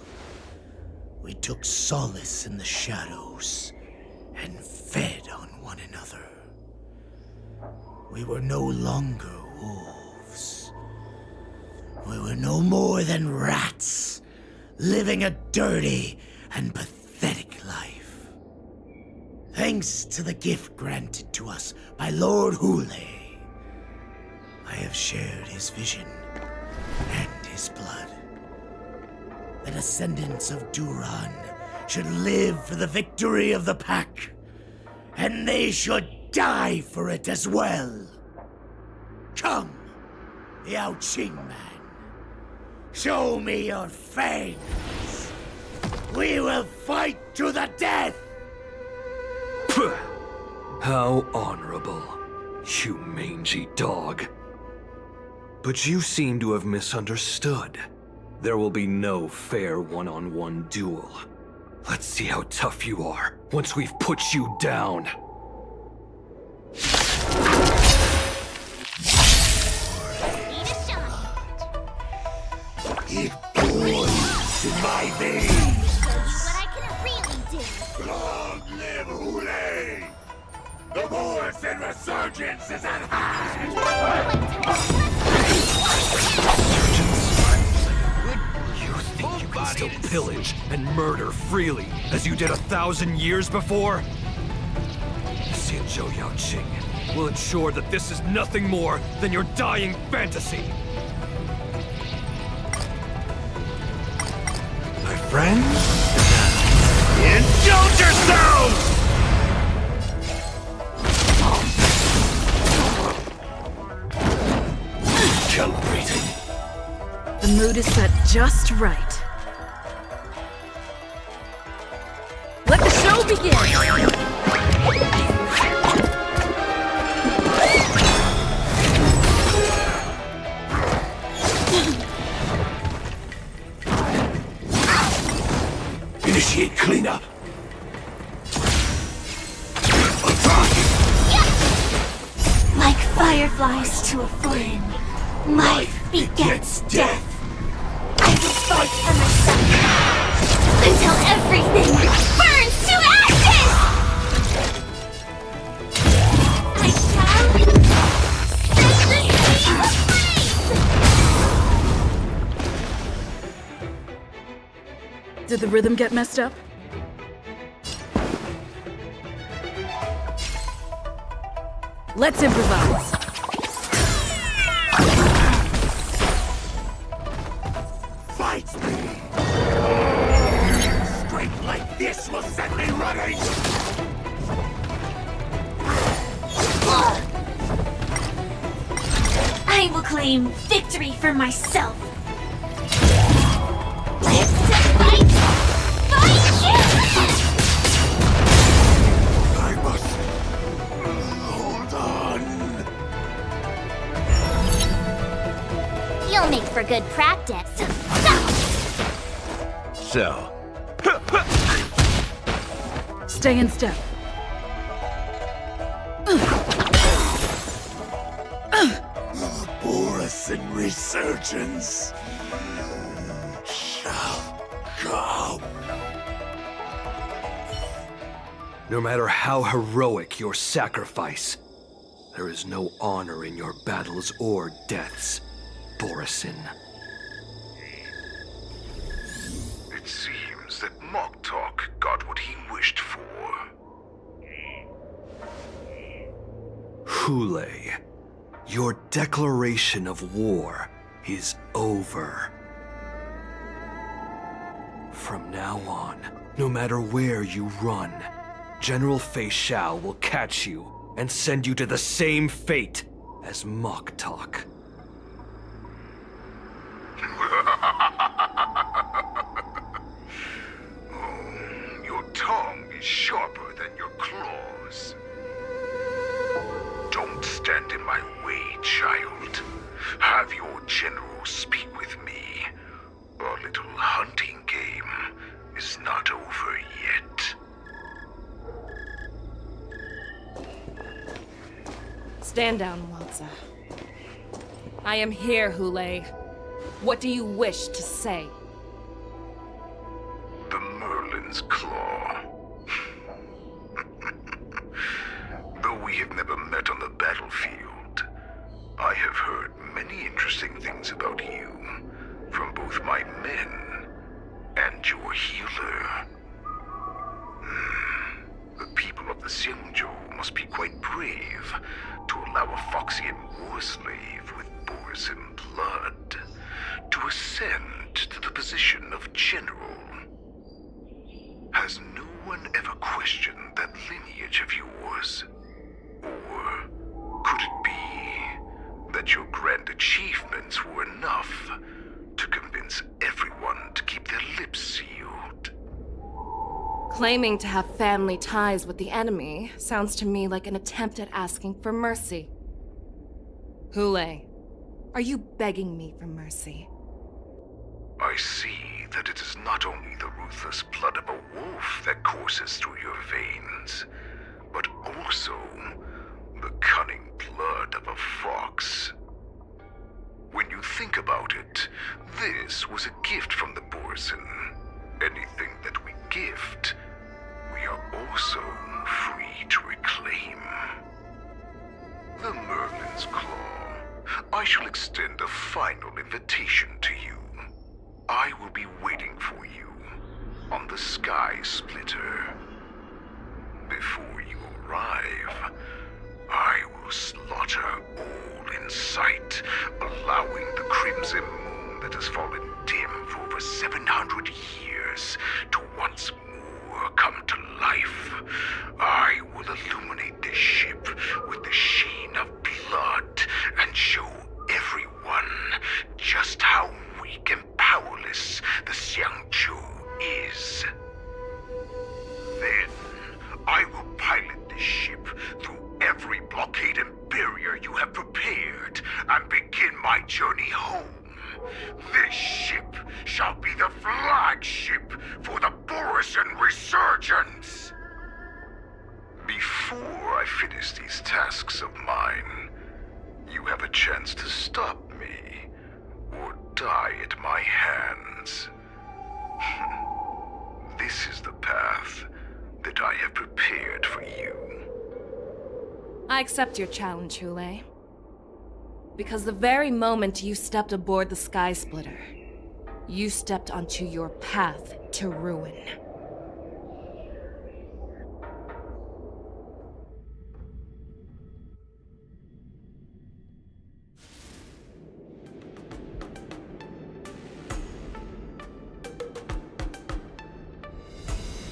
we took solace in the shadows and fed on one another. We were no longer wolves. We were no more than rats, living a dirty and pathetic life. Thanks to the gift granted to us by Lord Hule, I have shared his vision and his blood. The descendants of Duran should live for the victory of the Pack, and they should die for it as well. Come, Yao Qing man. Show me your fangs. We will fight to the death! How honorable, you mangy dog. But you seem to have misunderstood. There will be no fair one-on-one duel. Let's see how tough you are once we've put you down. It boils in my veins. What I can really do. Long live Hule! The Morrison resurgence is at hand! You think you can still pillage and murder freely, as you did 1,000 years before? Xianzhou Yao Qing will ensure that this is nothing more than your dying fantasy. My friends, indulge yourselves! Calibrating. The mood is set just right. Let the show begin! Initiate cleanup! Like fireflies to a flame, life begets death. I will fight for myself until everything burns to ashes! I shall set the sea ablaze! Did the rhythm get messed up? Let's improvise. Fight me! Strength like this will set me running! I will claim victory for myself. Live to fight! Fight you! I must hold on. You'll make for good practice. So, Stay in step. Borison resurgence shall come. No matter how heroic your sacrifice, there is no honor in your battles or deaths, Borison. It seems that Moktok got what he wished for. Hule, your declaration of war is over. From now on, no matter where you run, General Fei Xiao will catch you and send you to the same fate as Moktok. Your tongue is sharper than your claws. Don't stand in my way, child. Have your general speak with me. Our little hunting game is not over yet. Stand down, Walza. I am here, Hule. What do you wish to say? The Merlin's Claw. Though we have never met on the battlefield, I have heard many interesting things about you from both my men and your healer. The people of the Xianzhou must be quite brave to allow a Foxian war slave with Borisin blood to ascend to the position of general. Has no one ever questioned that lineage of yours? Or could it be that your grand achievements were enough to convince everyone to keep their lips sealed? Claiming to have family ties with the enemy sounds to me like an attempt at asking for mercy. Hule, are you begging me for mercy? I see that it is not only the ruthless blood of a wolf that courses through your veins, but also the cunning blood of a fox. When you think about it, this was a gift from the Borisin. Anything that we gift, we are also free to reclaim. The Merlin's Claw. I shall extend a final invitation to you. I will be waiting for you on the Sky Splitter. Before you arrive, I will slaughter all in sight, allowing the crimson moon that has fallen dim for over 700 years to once more come to life. I will illuminate this ship with the sheen of blood and show everyone just how weak and powerless the Xianzhou is. Then, I will pilot this ship through every blockade and barrier you have prepared and begin my journey home. This ship shall be the flagship for the Borisin Resurgence. Before I finish these tasks of mine, you have a chance to stop me or die at my hands. This is the path that I have prepared for you. I accept your challenge, Hule. Because the very moment you stepped aboard the Sky Splitter, you stepped onto your path to ruin.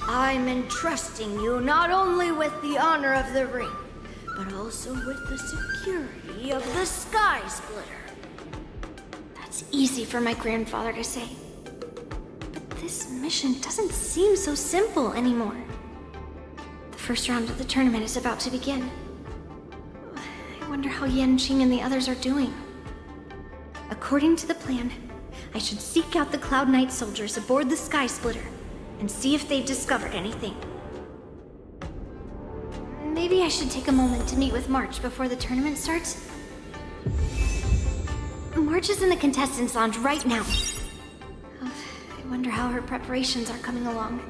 I'm entrusting you not only with the honor of the ring, but also with the security of the Sky Splitter. That's easy for my grandfather to say. But this mission doesn't seem so simple anymore. The first round of the tournament is about to begin. I wonder how Yanqing and the others are doing. According to the plan, I should seek out the Cloud Knight soldiers aboard the Sky Splitter and see if they've discovered anything. Maybe I should take a moment to meet with March before the tournament starts. March is in the contestants' lounge right now. I wonder how her preparations are coming along.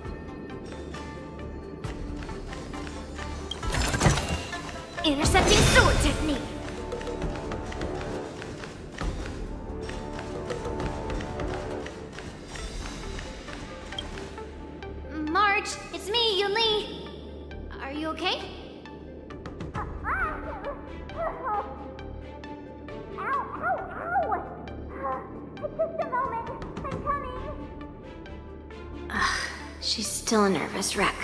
Intercepting sword technique! March, it's me, Yunli. Are you okay? She's still a nervous wreck.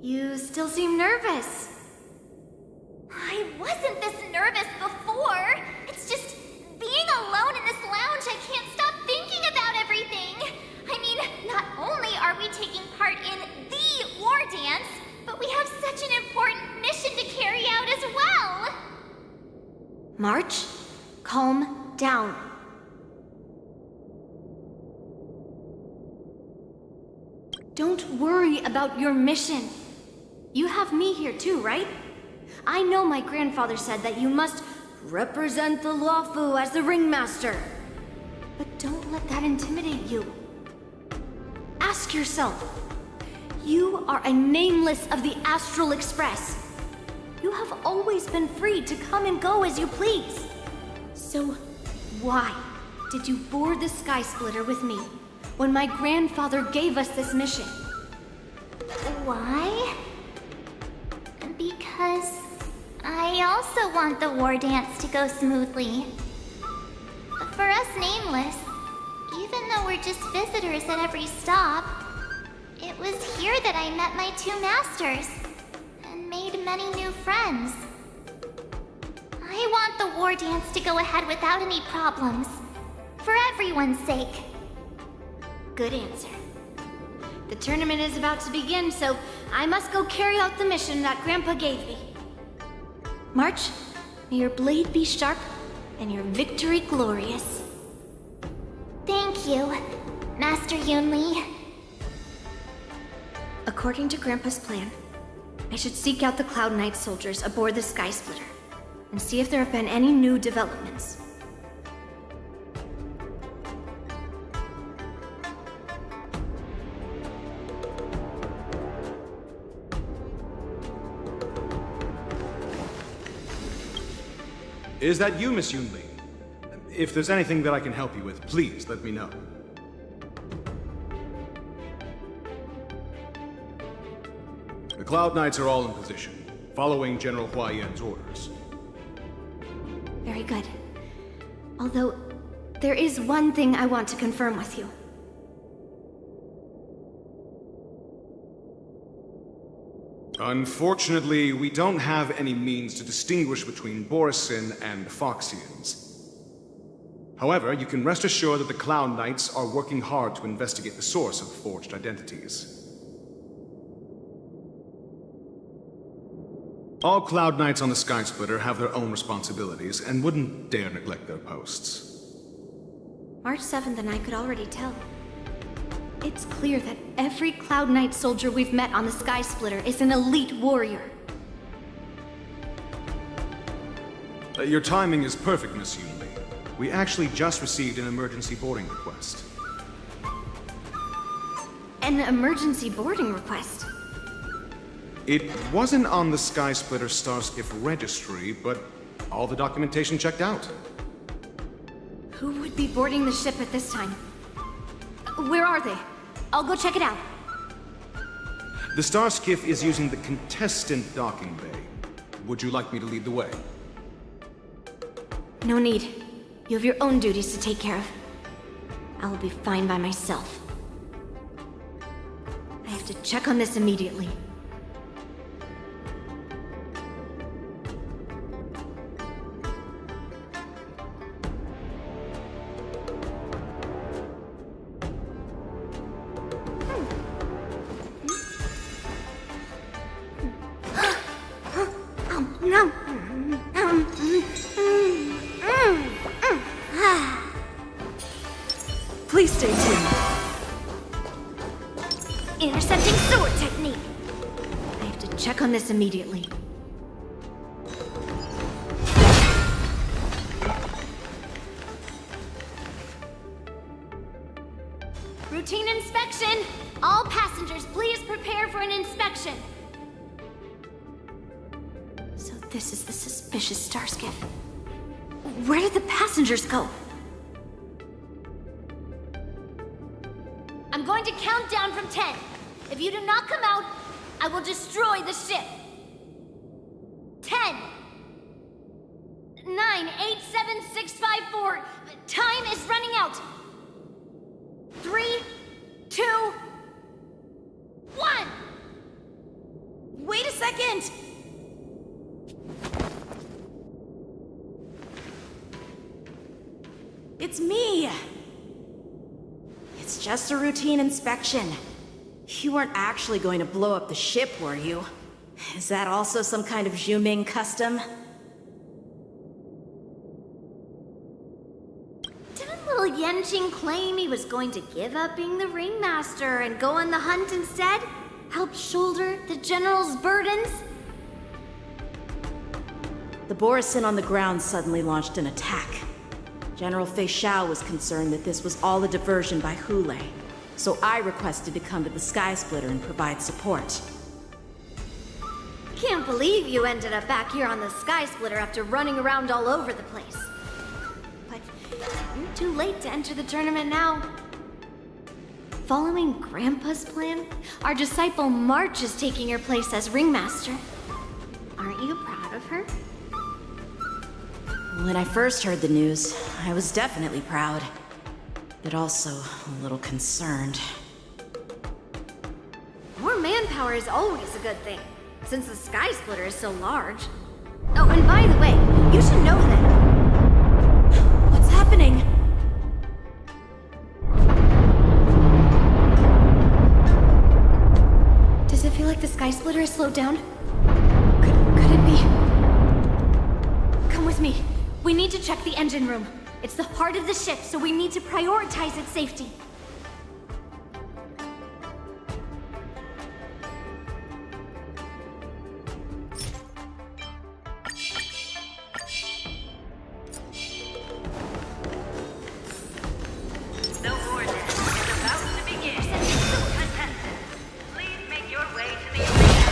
You still seem nervous. I wasn't this nervous before. It's just being alone in this lounge, I can't stop thinking about everything. I mean, not only are we taking part in the war dance, but we have such an important mission to carry out as well. March, calm down. Don't worry about your mission. You have me here too, right? I know my grandfather said that you must represent the Luofu as the ringmaster. But don't let that intimidate you. Ask yourself, you are a nameless of the Astral Express. You have always been free to come and go as you please. So why did you board the Sky Splitter with me when my grandfather gave us this mission? Why? Because I also want the war dance to go smoothly. For us Nameless, even though we're just visitors at every stop, it was here that I met my two masters and made many new friends. I want the war dance to go ahead without any problems, for everyone's sake. Good answer. The tournament is about to begin, so I must go carry out the mission that Grandpa gave me. March, may your blade be sharp and your victory glorious. Thank you, Master Yunli. According to Grandpa's plan, I should seek out the Cloud Knight soldiers aboard the Sky Splitter and see if there have been any new developments. Is that you, Miss Yunli? If there's anything that I can help you with, please let me know. The Cloud Knights are all in position, following General Hua Yan's orders. Very good. Although, there is one thing I want to confirm with you. Unfortunately, we don't have any means to distinguish between Borisin and the Foxians. However, you can rest assured that the Cloud Knights are working hard to investigate the source of the forged identities. All Cloud Knights on the Sky Splitter have their own responsibilities and wouldn't dare neglect their posts. March 7th and I could already tell. It's clear that every Cloud Knight soldier we've met on the Sky Splitter is an elite warrior. Your timing is perfect, Miss Yunli. We actually just received an emergency boarding request. An emergency boarding request? It wasn't on the Sky Splitter Starskiff registry, but all the documentation checked out. Who would be boarding the ship at this time? Where are they? I'll go check it out. The Starskiff is using the contestant docking bay. Would you like me to lead the way? No need. You have your own duties to take care of. I will be fine by myself. I have to check on this immediately. Please stay tuned. Intercepting sword technique. I have to check on this immediately. Routine inspection. All passengers, please prepare for an inspection. So this is the suspicious Starskiff. Where did the passengers go? I'm going to count down from 10. If you do not come out, I will destroy the ship. 10, 9, 8, 7, 6, 5, 4. Time is running out. It's me! It's just a routine inspection. You weren't actually going to blow up the ship, were you? Is that also some kind of Zhuming custom? Didn't little Yanqing claim he was going to give up being the ringmaster and go on the hunt instead? Help shoulder the general's burdens? The Borisin on the ground suddenly launched an attack. General Fei Xiao was concerned that this was all a diversion by Hule, so I requested to come to the Sky Splitter and provide support. Can't believe you ended up back here on the Sky Splitter after running around all over the place. But you're too late to enter the tournament now. Following Grandpa's plan, our disciple March is taking your place as ringmaster. Aren't you proud of her? When I first heard the news, I was definitely proud, but also a little concerned. More manpower is always a good thing, since the Sky Splitter is so large. Oh, and by the way, you should know that... What's happening? Does it feel like the Sky Splitter is slowed down? Could it be? Come with me. We need to check the engine room. It's the heart of the ship, so we need to prioritize its safety. The war dance is about to begin. Contestants, please make your way to the arena.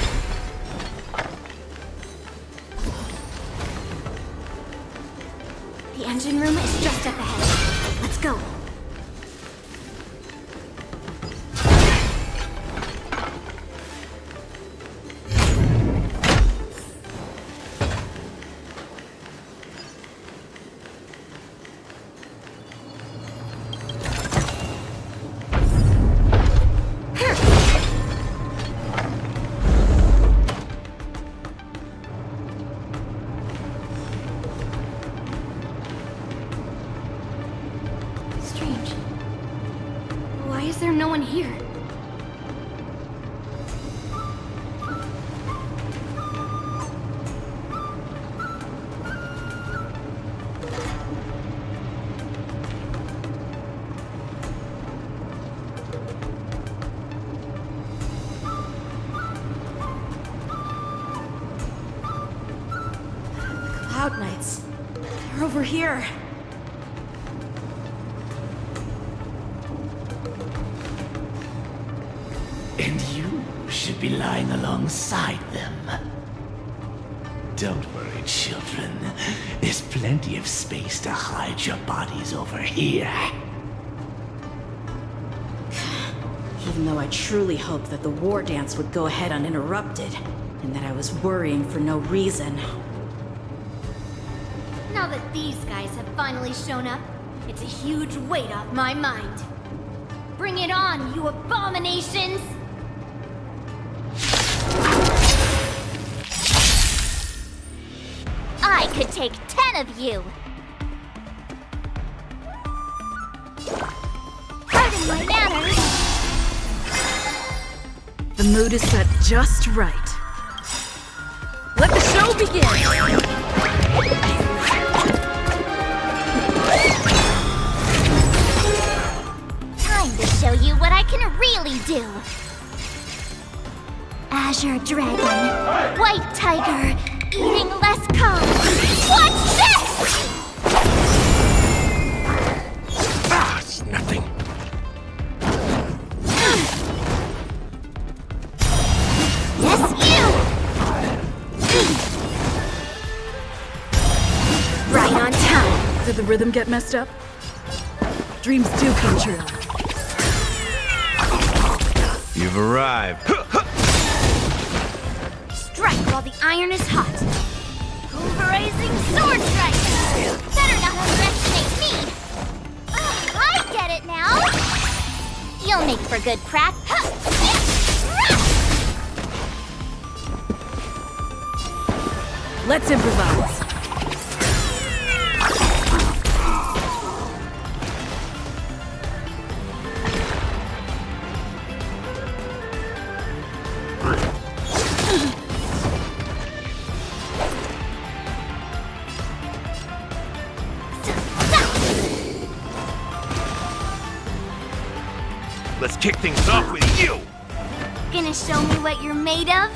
The engine room is just up ahead. Let's go. Strange. Why is there no one here? The Cloud Knights. They're over here. And you should be lying alongside them. Don't worry, children. There's plenty of space to hide your bodies over here. Even though I truly hoped that the war dance would go ahead uninterrupted, and that I was worrying for no reason. Now that these guys have finally shown up, it's a huge weight off my mind. Bring it on, you abominations! I could take 10 of you! Pardon my manners! The mood is set just right. Let the show begin! Time to show you what I can really do! Azure Dragon, White Tiger, eating less carbs. Watch this! Ah, it's nothing. Yes, you! Right on time. Did the rhythm get messed up? Dreams do come true. You've arrived. Strike while the iron is hot. Pulverizing sword strike! Better not underestimate me! I get it now! You'll make for good practice. Let's improvise. Let's kick things off with you! Gonna show me what you're made of?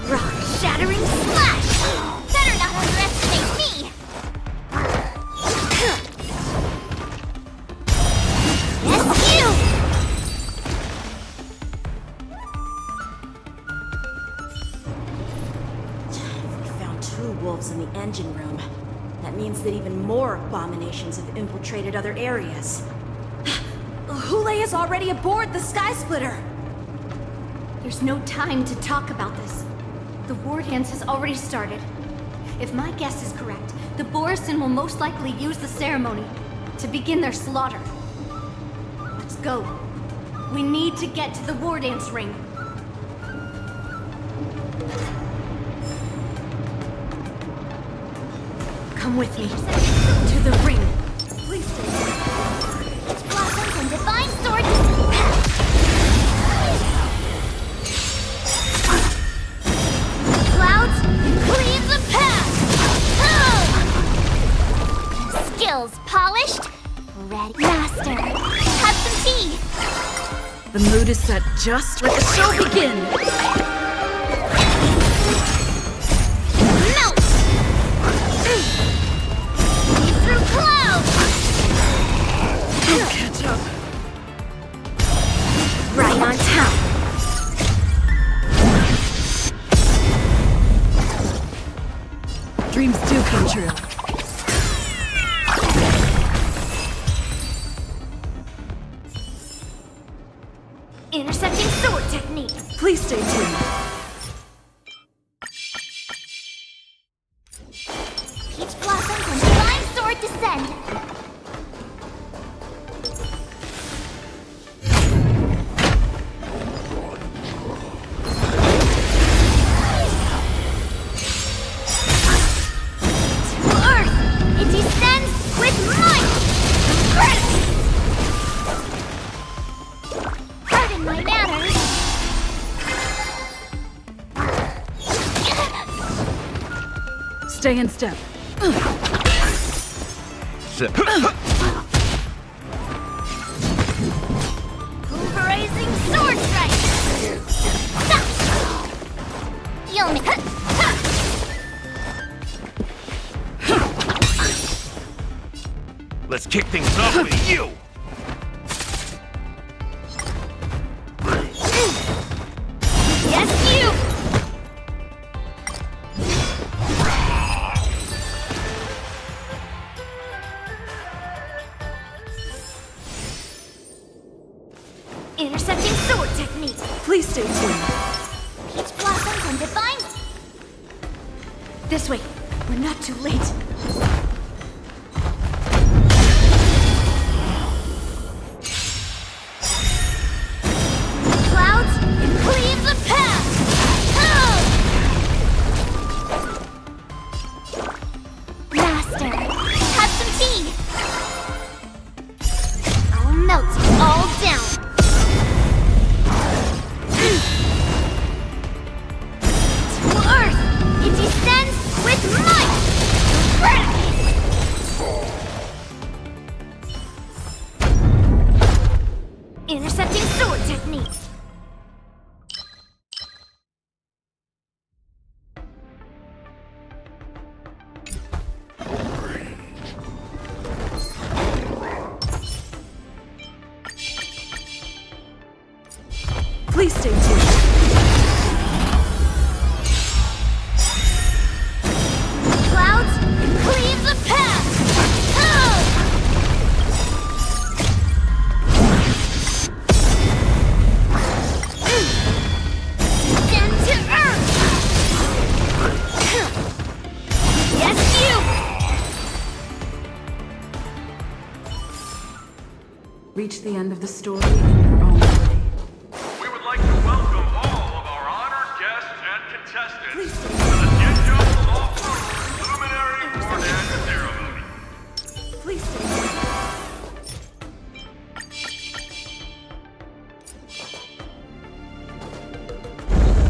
Rock-shattering slash! Better not underestimate me! Yes, you! We found 2 wolves in the engine room. That means that even more abominations have infiltrated other areas. Hule is already aboard the Sky Splitter! There's no time to talk about this. The war dance has already started. If my guess is correct, the Borisin will most likely use the ceremony to begin their slaughter. Let's go. We need to get to the war dance ring. Come with me. To the ring. Please stay there. Each blossoms and divine sword. Clouds, cleave the path! Skills polished, ready. Master, have some tea! The mood is set just let the show begin! Melt! Lead through clouds! I'll catch up. Right on time. Dreams do come true. Intercepting sword technique. Please stay tuned. Peach blossoms and divine sword descend. To Earth, it descends with might. Pardon my manners. Stay in step. Pulverizing sword strike. You'll make. Let's kick things off with you! Yes, you. Intercepting sword technique. Please stay tuned. Peach blossoms and divine. This way. We're not too late. Clouds, cleave the path. Master, have some tea. I'll melt you all down. To Earth, it descends with might. Intercepting sword technique. Please stay tuned. Clouds, cleave the path. Descend to Earth. Yes, you. Reach the end of the story in your own way. We would like to welcome all of our honored guests and contestants to the Genjo Lawful Luminary War Dance Ceremony. Please stay tuned.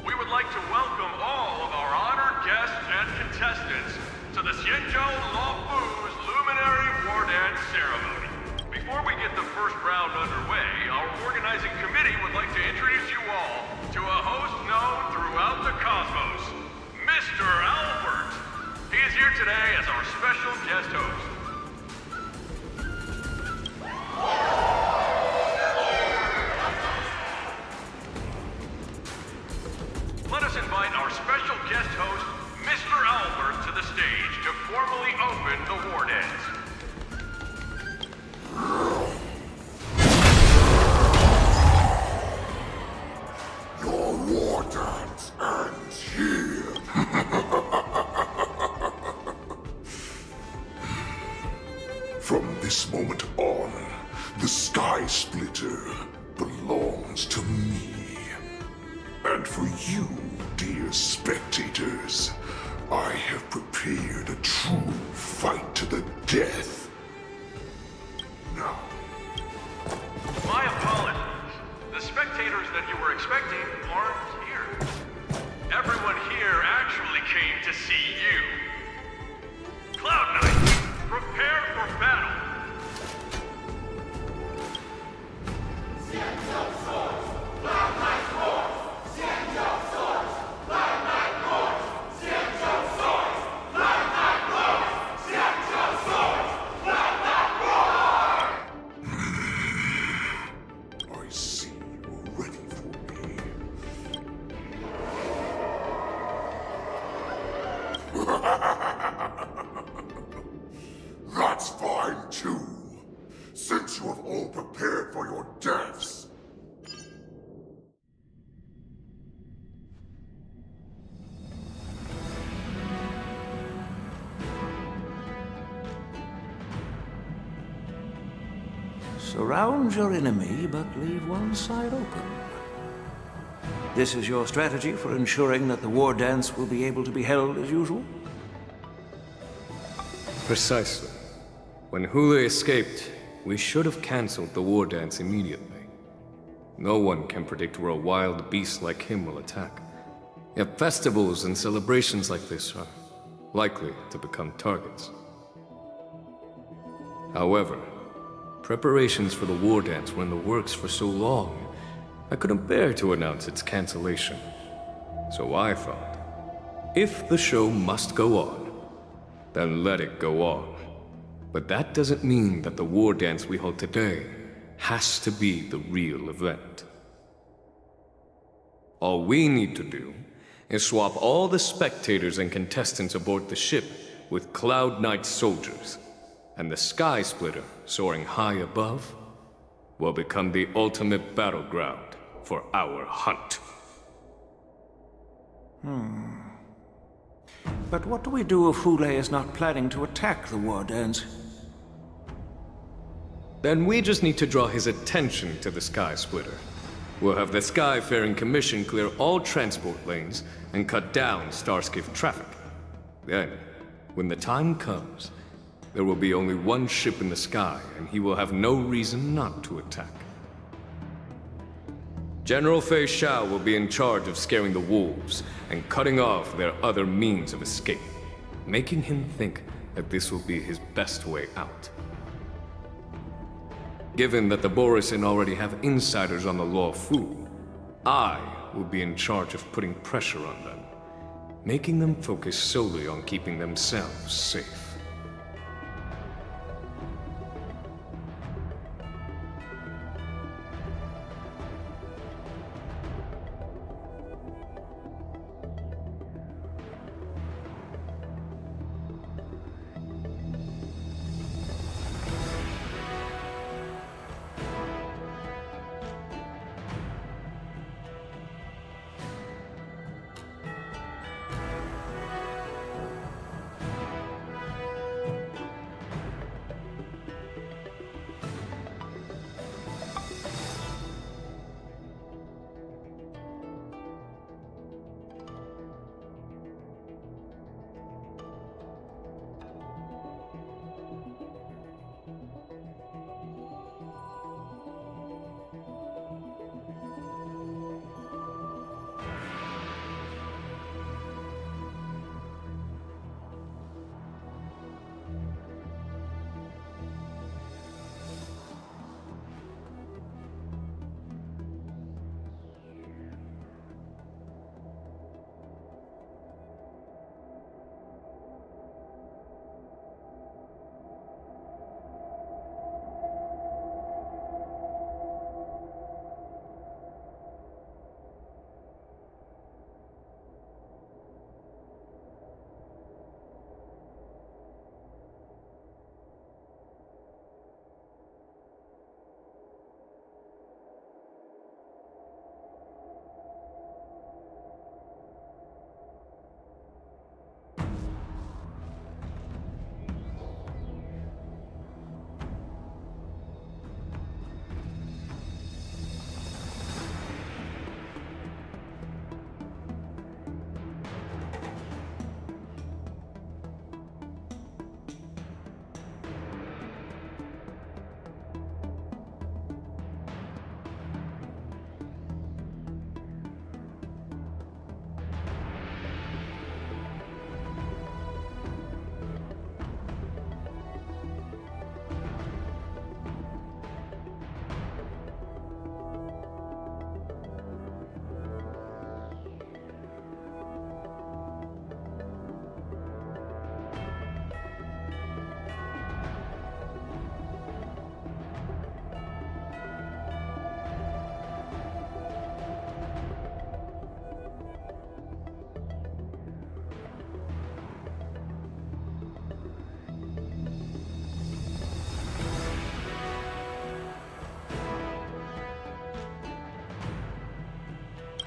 We would like to welcome all of our honored guests and contestants to the Genjo Lawful's Luminary War Dance Ceremony. Before we get the first round underway, our organizing committee would like to introduce you all to a host known throughout the cosmos, Mr. Albert. He is here today as our special guest host. Let us invite our special guest host, Mr. Albert, to the stage to formally open the war dance. Your war dance ends here. From this moment on, the Sky Splitter belongs to me. And for you, dear spectators, I have prepared a true fight to the death. Now, My apologies. The spectators that you were expecting aren't here. Everyone here actually came to see you. Cloud Knight, prepare for battle. I see you're ready for me. That's fine too, since you have all prepared for your deaths. Surround your enemy, but leave one side open. This is your strategy for ensuring that the war dance will be able to be held as usual? Precisely. When Hule escaped, we should have cancelled the war dance immediately. No one can predict where a wild beast like him will attack. Yet festivals and celebrations like this are likely to become targets. However, preparations for the war dance were in the works for so long, I couldn't bear to announce its cancellation. So I thought, if the show must go on, then let it go on. But that doesn't mean that the war dance we hold today has to be the real event. All we need to do is swap all the spectators and contestants aboard the ship with Cloud Knight's soldiers, and the Sky Splitter, soaring high above, will become the ultimate battleground for our hunt. But what do we do if Hule is not planning to attack the war dance? Then we just need to draw his attention to the Sky Splitter. We'll have the Skyfaring Commission clear all transport lanes and cut down Starskiff traffic. Then, when the time comes, there will be only one ship in the sky, and he will have no reason not to attack. General Fei Shao will be in charge of scaring the wolves and cutting off their other means of escape, making him think that this will be his best way out. Given that the Borisin already have insiders on the Luo Fu, I will be in charge of putting pressure on them, making them focus solely on keeping themselves safe.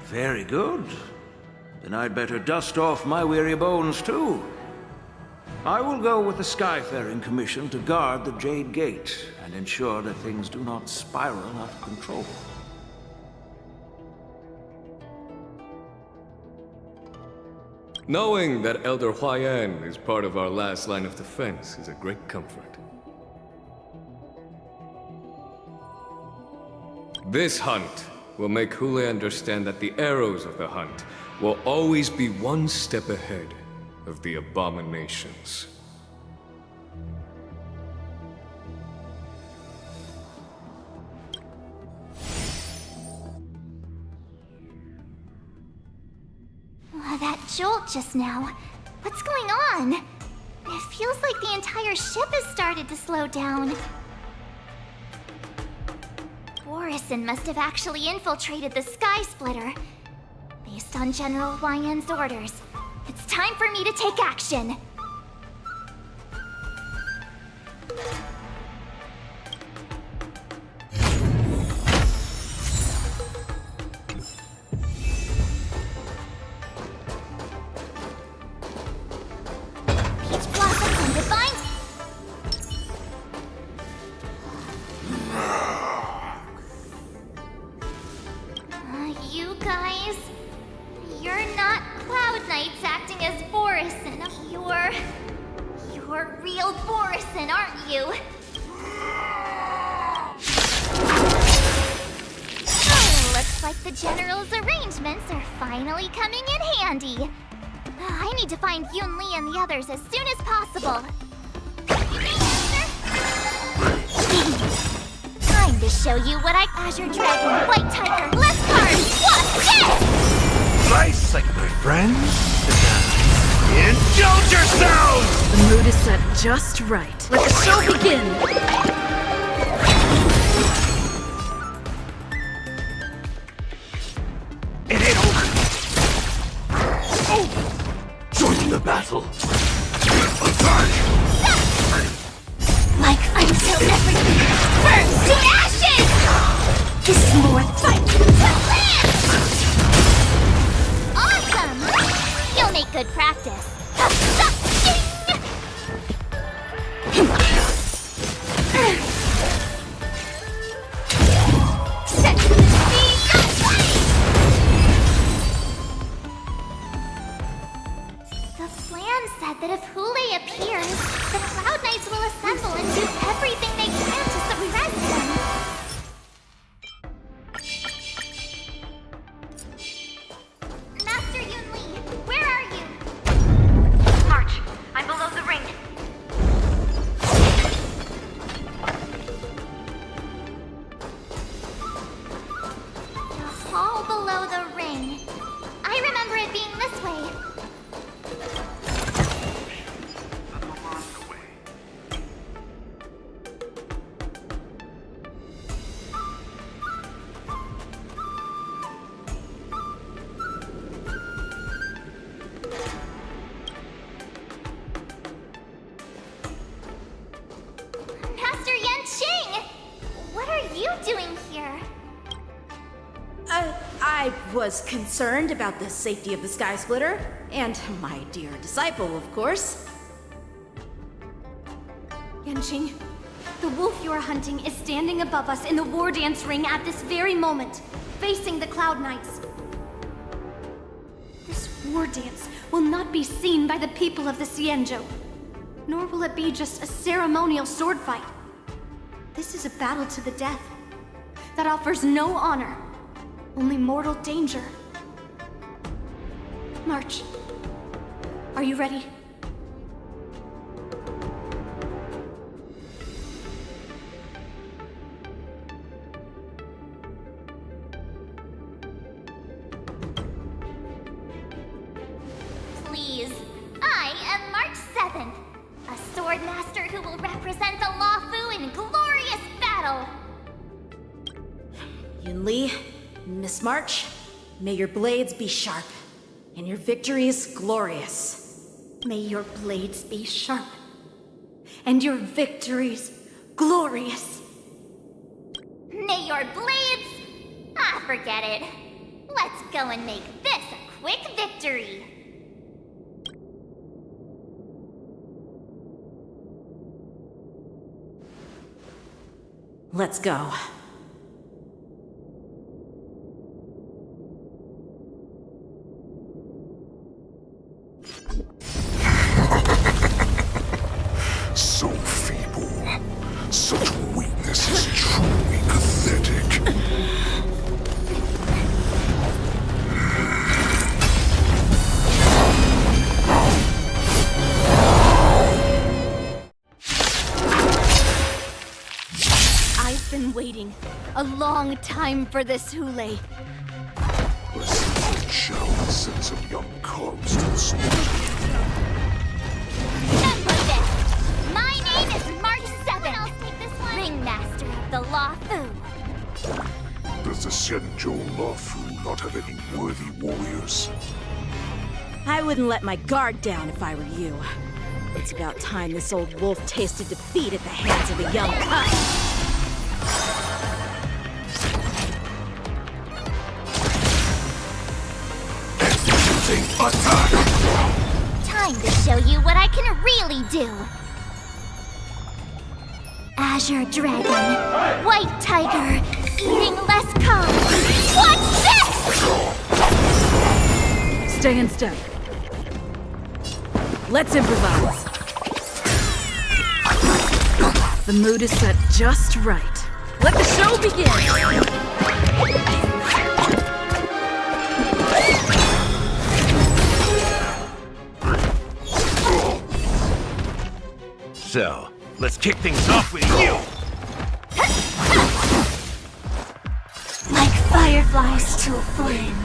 Very good. Then I'd better dust off my weary bones, too. I will go with the Skyfaring Commission to guard the Jade Gate and ensure that things do not spiral out of control. Knowing that Elder Huayan is part of our last line of defense is a great comfort. This hunt will make Hule understand that the arrows of the hunt will always be one step ahead of the abominations. That jolt just now. What's going on? It feels like the entire ship has started to slow down. Borison must have actually infiltrated the Sky Splitter. Based on General Huayan's orders, it's time for me to take action. You guys, you're not Cloud Knights acting as Borison. You're real Borison, aren't you? Oh, looks like the General's arrangements are finally coming in handy. I need to find Yunli and the others as soon as possible. Time to show you what Azure Dragon, White Tiger, left card, what's this? Nice, like my friends. Indulge yourselves! The mood is set just right. Let the show begin! It ain't over. Oh! Join the battle. Attack! Like until everything burns to ashes! This is more fight! Awesome! You'll make good practice. The plan said that if Hule appears, the Cloud Knights will assemble and do everything they can to suppress him. Master Yunli, where are you? March, I'm below the ring. The hall below the ring. I remember it being this way. Master Yanqing! What are you doing here? I was concerned about the safety of the Sky Splitter, and my dear disciple, of course. Yanqing, the wolf you are hunting is standing above us in the war dance ring at this very moment, facing the Cloud Knights. This war dance will not be seen by the people of the Xianzhou, nor will it be just a ceremonial sword fight. This is a battle to the death that offers no honor, only mortal danger. March, are you ready? Please. I am March 7th, a sword master who will represent the Luofu in glorious battle. Yunli, Miss March, may your blades be sharp, and your victories glorious. May your blades be sharp, and your victories glorious. May your blades... forget it. Let's go and make this a quick victory. Let's go. So feeble. Such weakness is truly pathetic. I've been waiting a long time for this, Hule. Listen, shall send some young cubs to the slaughter. Remember this. My name is March 7. I'll take this one. Ringmaster of the Luofu. Does the Xianzhou Luofu not have any worthy warriors? I wouldn't let my guard down if I were you. It's about time this old wolf tasted defeat at the hands of a young cub. Attack! Time to show you what I can really do. Azure Dragon, White Tiger, eating less calm. Watch this! Stay in step. Let's improvise. The mood is set just right. Let the show begin! So, let's kick things off with you! Like fireflies to a flame,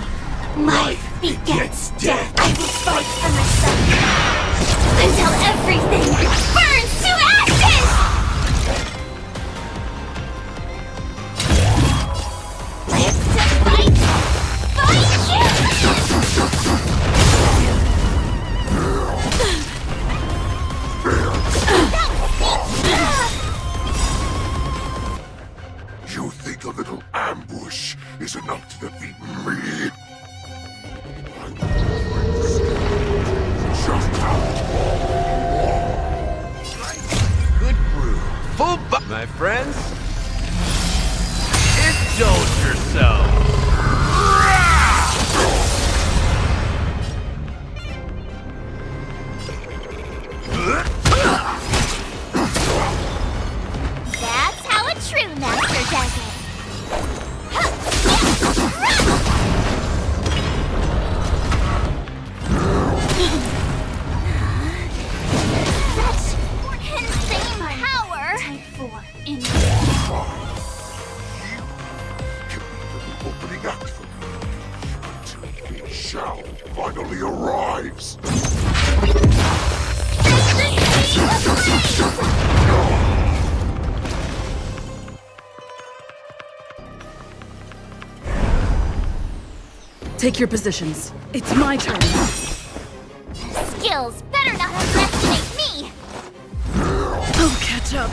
life begets death. I will fight for myself until everything burns to ashes! Live to fight! Fight you! You think a little ambush is enough to defeat me? Good brew. Full my friends. Indulge yourself. That's how a true master does it. Such insane power. Type 4 in Opening act for me until Big Shao finally arrives. Take your positions. It's my turn. Skills better not underestimate me. I'll catch up.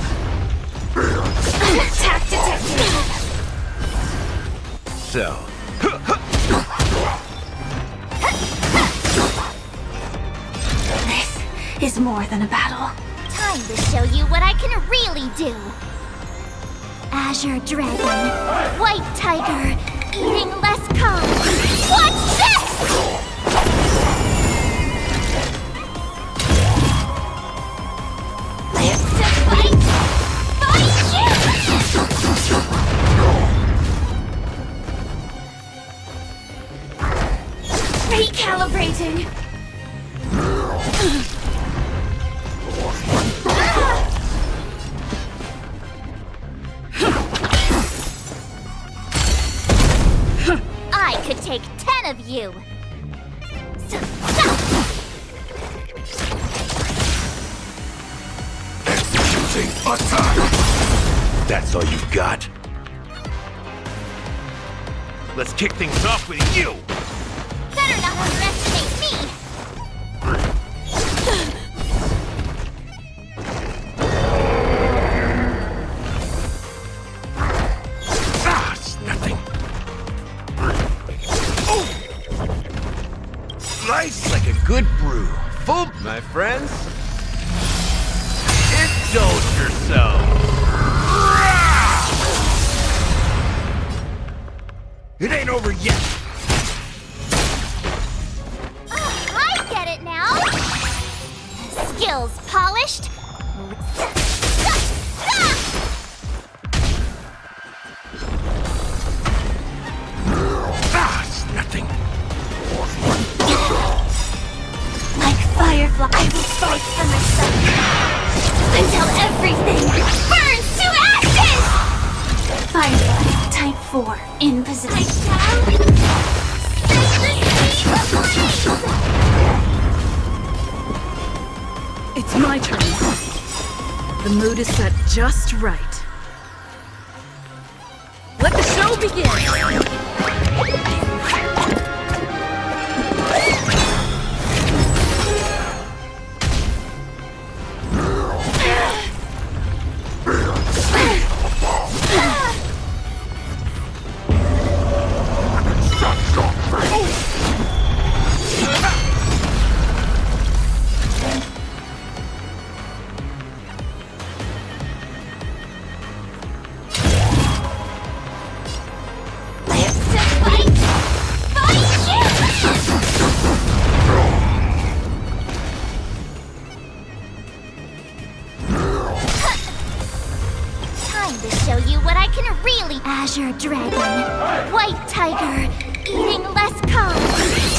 Attack detected. So, This is more than a battle. Time to show you what I can really do. Azure Dragon, White Tiger, eating less calm. Watch this! Live to fight! Fight you! Recalibrating. I could take 10 of you. So stop! Attack! that's all you've got? Let's kick things off with you! Better not underestimate me. It's nothing. My friends, indulge yourself. It ain't over yet! I get it now! Skills polished. It's nothing. Like Firefly, I will fight for myself until everything burns to ashes! Firefly, type 4, in position. I shall set the sea ablaze! It's my turn. The mood is set just right. Let the show begin! Time to show you what I can really. Azure Dragon, White Tiger, eating less carbs.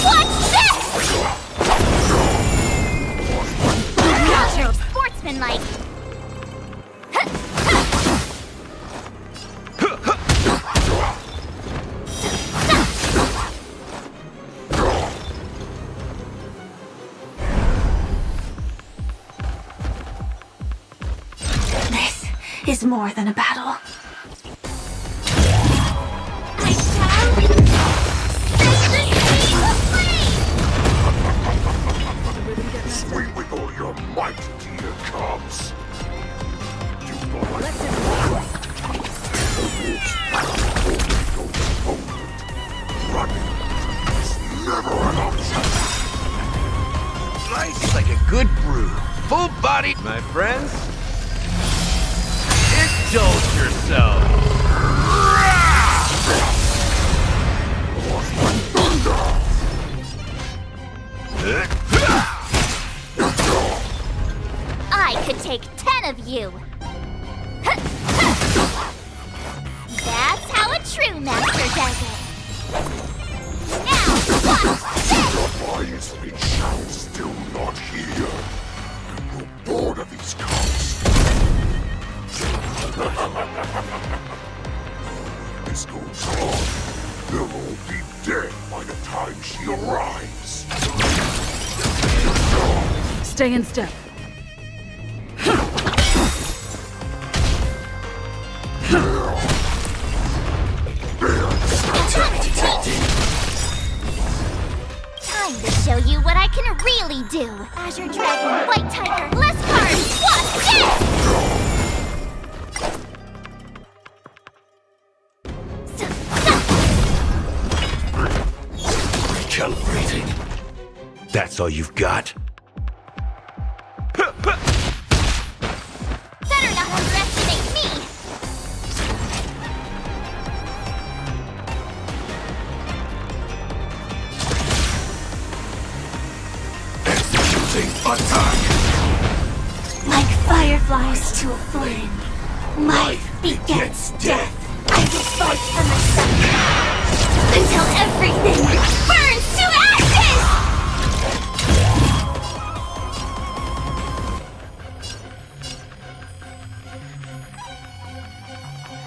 Watch this! Natural sportsmanlike. This is more than a battle. I shall set the sea ablaze! Swing with all your might, dear cubs. Running is never an option. Slice like a good brew. Full body. My friends, indulge yourself. I could take 10 of you. That's how a true master does it. Now, watch this! Why is Lin Shao still not here? I'm bored of these cubs. This goes on. They'll all be dead by the time she arrives. Stay in step. Time to show you what I can really do. Azure Dragon, White Tiger, less cards. Watch Recalibrating. That's all you've got? Better not underestimate me. Executing attack! Like fireflies to a flame, life begets death. I will fight for myself until everything burns to ashes!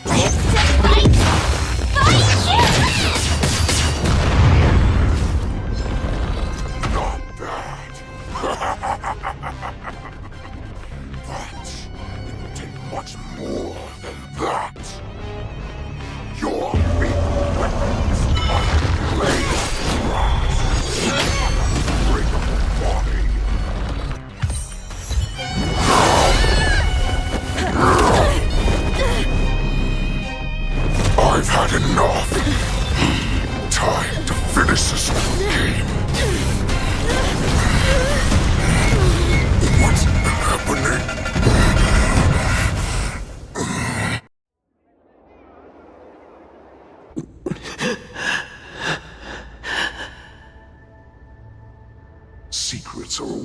Live to fight! Fight you! Not bad. But it will take much more than that. Your big weapons are blade.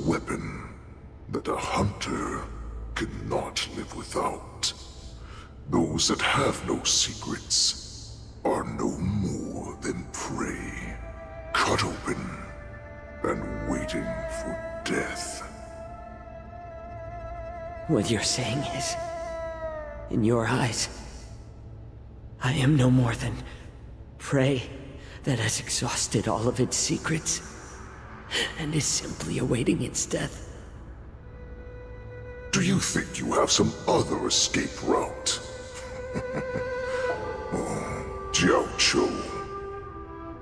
weapon that a hunter cannot live without. Those that have no secrets are no more than prey, cut open and waiting for death. What you're saying is, in your eyes, I am no more than prey that has exhausted all of its secrets and is simply awaiting its death. Do you think you have some other escape route? Oh, Jiao Cho,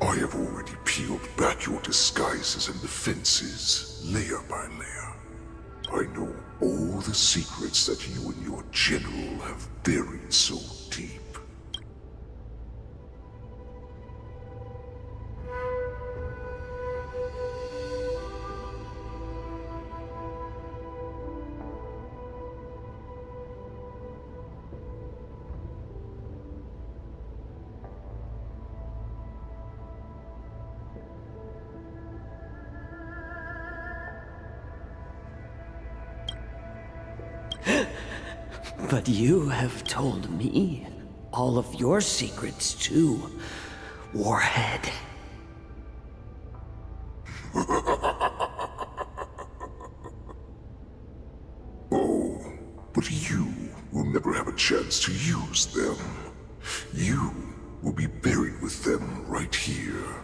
I have already peeled back your disguises and defenses, layer by layer. I know all the secrets that you and your general have buried so deep. But you have told me all of your secrets too, Warhead. Oh, but you will never have a chance to use them. You will be buried with them right here,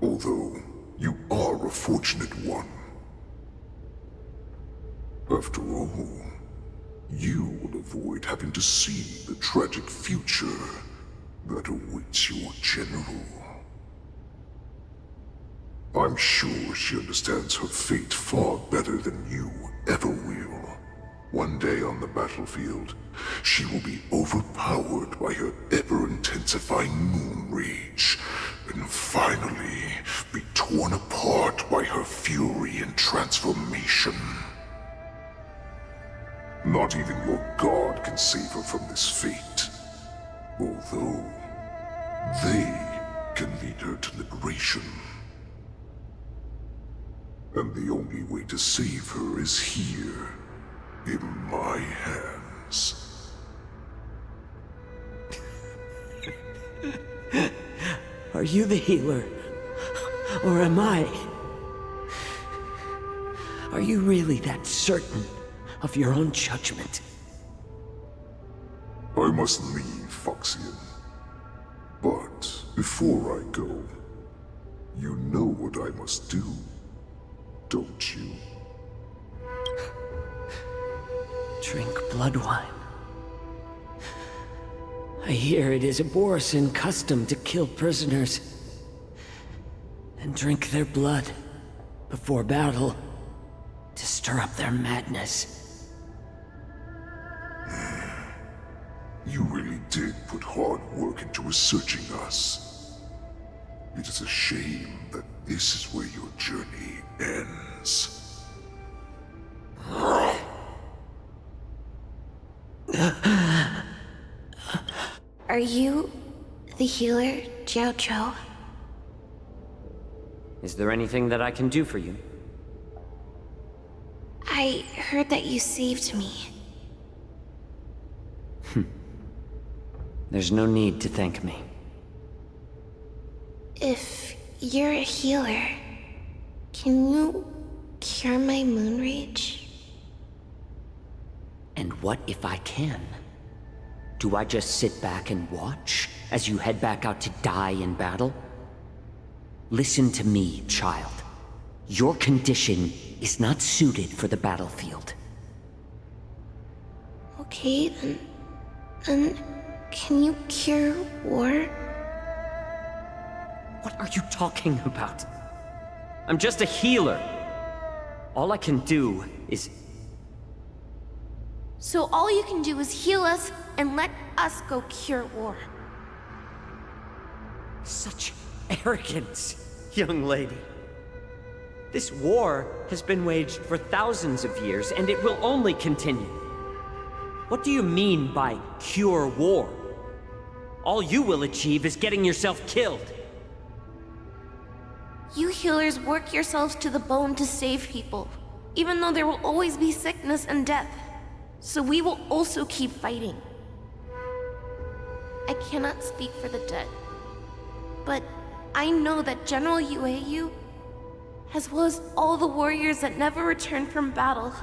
although you are a fortunate one. After all, you will avoid having to see the tragic future that awaits your general. I'm sure she understands her fate far better than you ever will. One day on the battlefield, she will be overpowered by her ever-intensifying moon rage, and finally be torn apart by her fury and transformation. Not even your god can save her from this fate, although they can lead her to liberation. And the only way to save her is here, in my hands. Are you the healer? Or am I? Are you really that certain of your own judgment? I must leave, Foxian. But before I go, you know what I must do, don't you? Drink blood wine. I hear it is a Borisin custom to kill prisoners and drink their blood before battle to stir up their madness. You really did put hard work into researching us. It is a shame that this is where your journey ends. Are you the healer, Jiao Cho? Is there anything that I can do for you? I heard that you saved me. There's no need to thank me. If you're a healer, can you cure my moon rage? And what if I can? Do I just sit back and watch as you head back out to die in battle? Listen to me, child. Your condition is not suited for the battlefield. Okay, then can you cure war? What are you talking about? I'm just a healer. All I can do is... So all you can do is heal us and let us go cure war. Such arrogance, young lady. This war has been waged for thousands of years, and it will only continue. What do you mean by cure war? All you will achieve is getting yourself killed. You healers work yourselves to the bone to save people. even though there will always be sickness and death. So we will also keep fighting. I cannot speak for the dead, but I know that General Yueyu, as well as all the warriors that never returned from battle,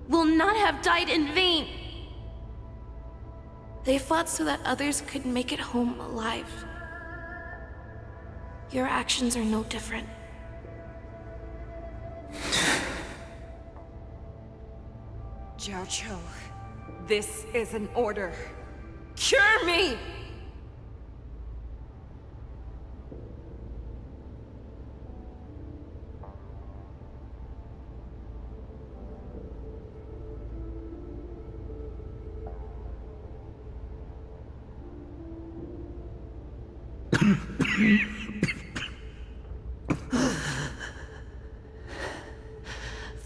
will not have died in vain. They fought so that others could make it home alive. Your actions are no different. Zhao Cho, this is an order. Cure me!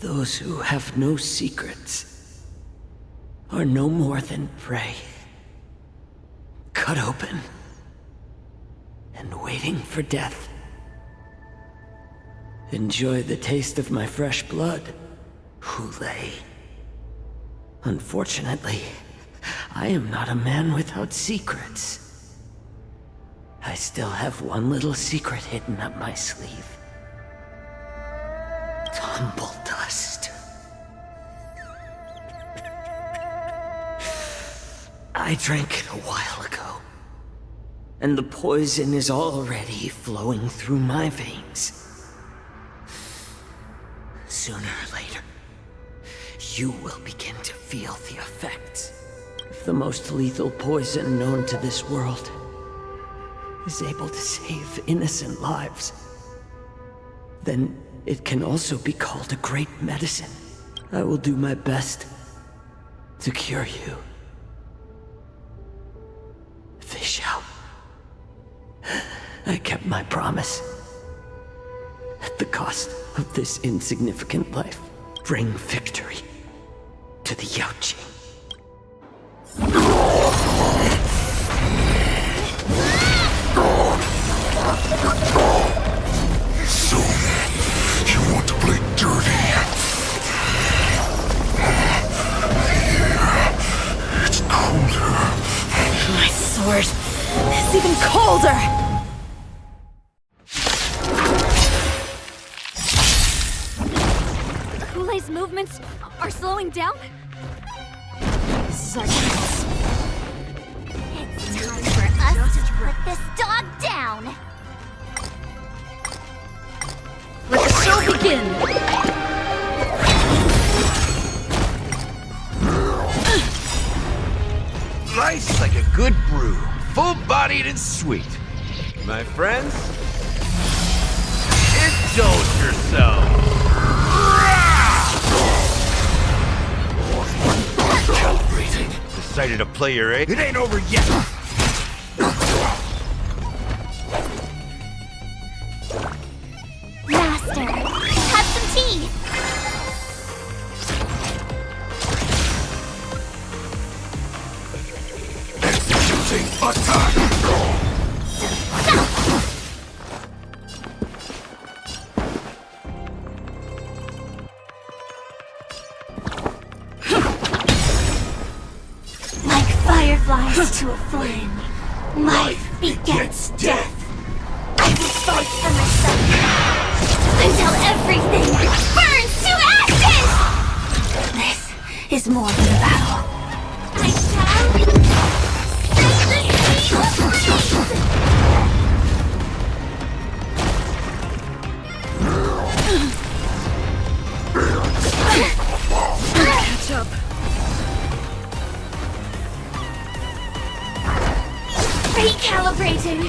Those who have no secrets are no more than prey. Cut open and waiting for death. Enjoy the taste of my fresh blood, Hule. Unfortunately, I am not a man without secrets. I still have one little secret hidden up my sleeve. Tumble dust. I drank it a while ago, and the poison is already flowing through my veins. Sooner or later, you will begin to feel the effects. If the most lethal poison known to this world is able to save innocent lives, then it can also be called a great medicine. I will do my best to cure you. Fish out. I kept my promise. At the cost of this insignificant life, bring victory to the Yaoqing. So, you want to play dirty? Here, it's colder. My sword is even colder! Hule's movements are slowing down? It's time for us to put this dog down! Let the show begin! Nice like a good brew. Full-bodied and sweet. My friends, indulge yourselves. Calibrating. Decided to play your A? It ain't over yet. Master, have some tea! Executing attack! Like fireflies to a flame, life begets death. I will fight for myself until everything burns to ashes! This is more than a battle. I shall set the sea ablaze! Catch up. Recalibrating.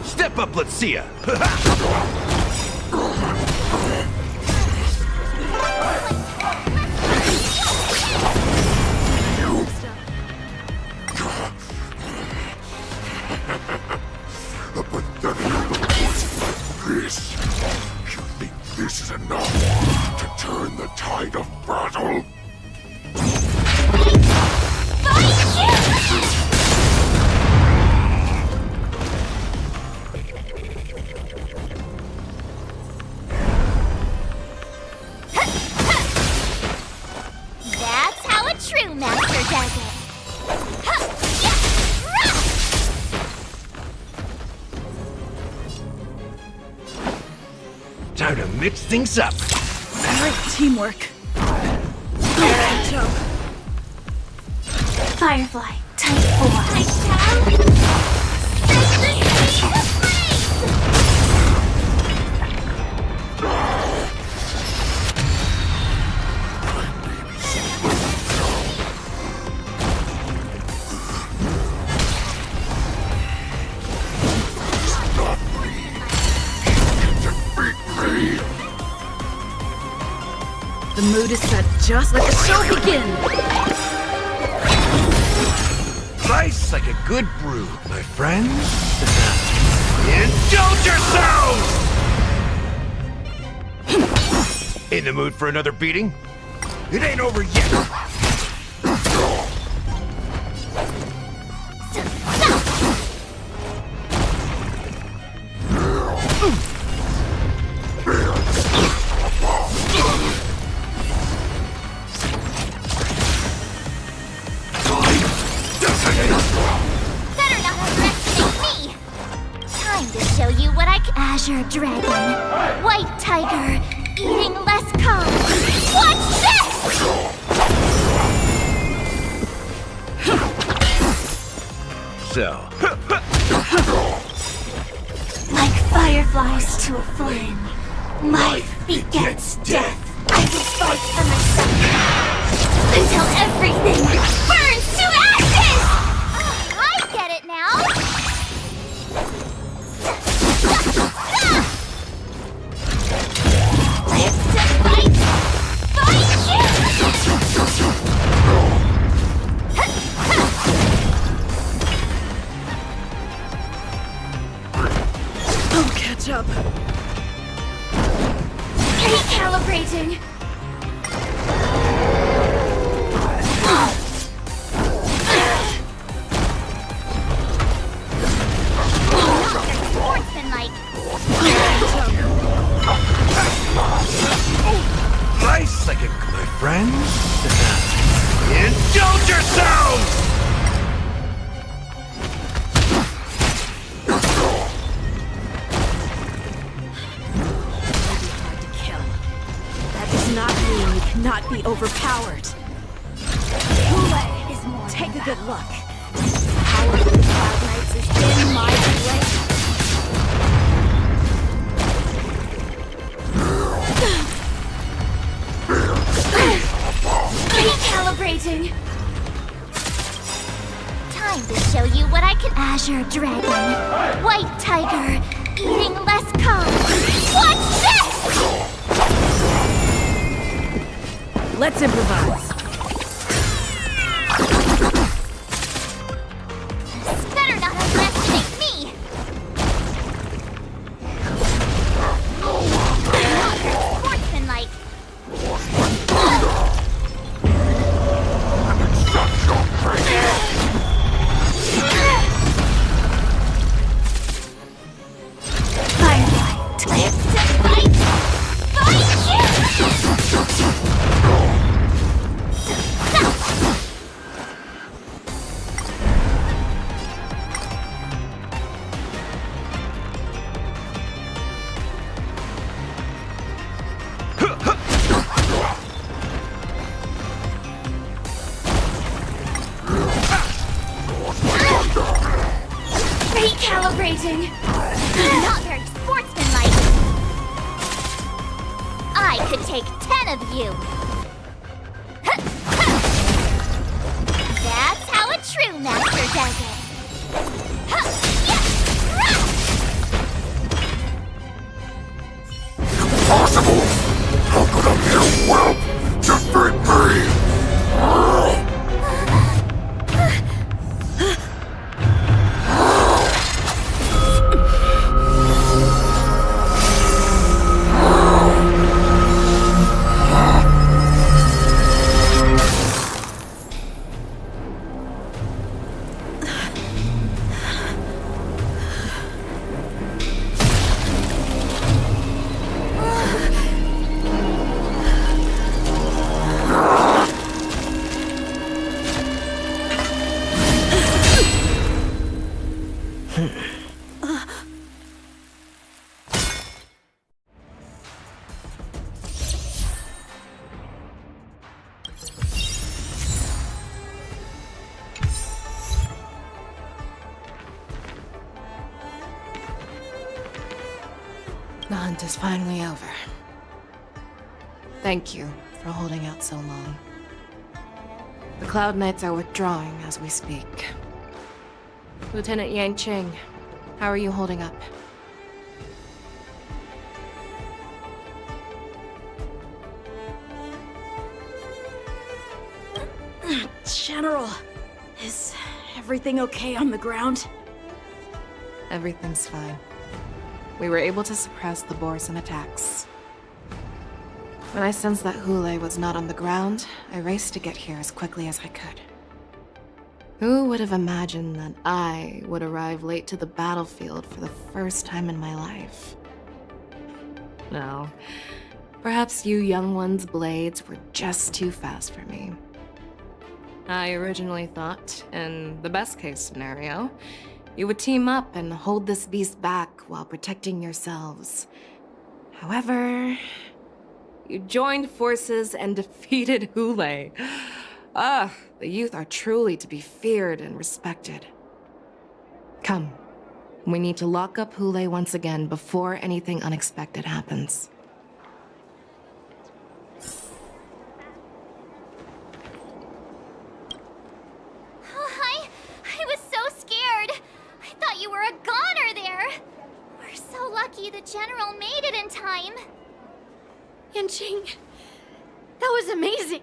Step up, let's see ya. This is enough to turn the tide of battle. That's how a true master does it. Time to mix things up. Great teamwork. Good job. Firefly, type 4. I shall set the sea The mood is set. Just let the show begin. Nice like a good brew, my friends. Indulge yourselves! In the mood for another beating? It ain't over yet. Better not underestimate me! Time to show you what I can. Azure Dragon, White Tiger, eating less carbs. Watch this! So, Like fireflies to a flame, life begets death. I will fight for myself until everything burns to ashes! I get it now! Live to fight! Fight I'll catch up. Recalibrating! Sportsmanlike. nice like a my friends. Indulge yourselves! That does not mean you cannot be overpowered. Is more Take a good look. The power of the Cloud Knights is in my blade. Recalibrating. Time to show you what I can. Azure Dragon, White Tiger, eating less carbs. Watch this! Let's improvise. Better not underestimate me! Sportsmanlike. Firefly, live to fight! Fight Recalibrating! Not very sportsmanlike. I could take 10 of you. That's how a true master does it. Impossible! How could a mere whelp defeat me? The hunt is finally over. Thank you for holding out so long. The Cloud Knights are withdrawing as we speak. Lieutenant Yang Cheng, how are you holding up? General, is everything okay on the ground? Everything's fine. We were able to suppress the Borson attacks. When I sensed that Hule was not on the ground, I raced to get here as quickly as I could. Who would have imagined that I would arrive late to the battlefield for the first time in my life? No. Perhaps you young ones' blades were just too fast for me. I originally thought, in the best-case scenario, you would team up and hold this beast back while protecting yourselves. However, you joined forces and defeated Hule. The youth are truly to be feared and respected. Come, we need to lock up Hule once again before anything unexpected happens. I was so scared. I thought you were a goner there. We're so lucky the General made it in time. Yanqing, that was amazing.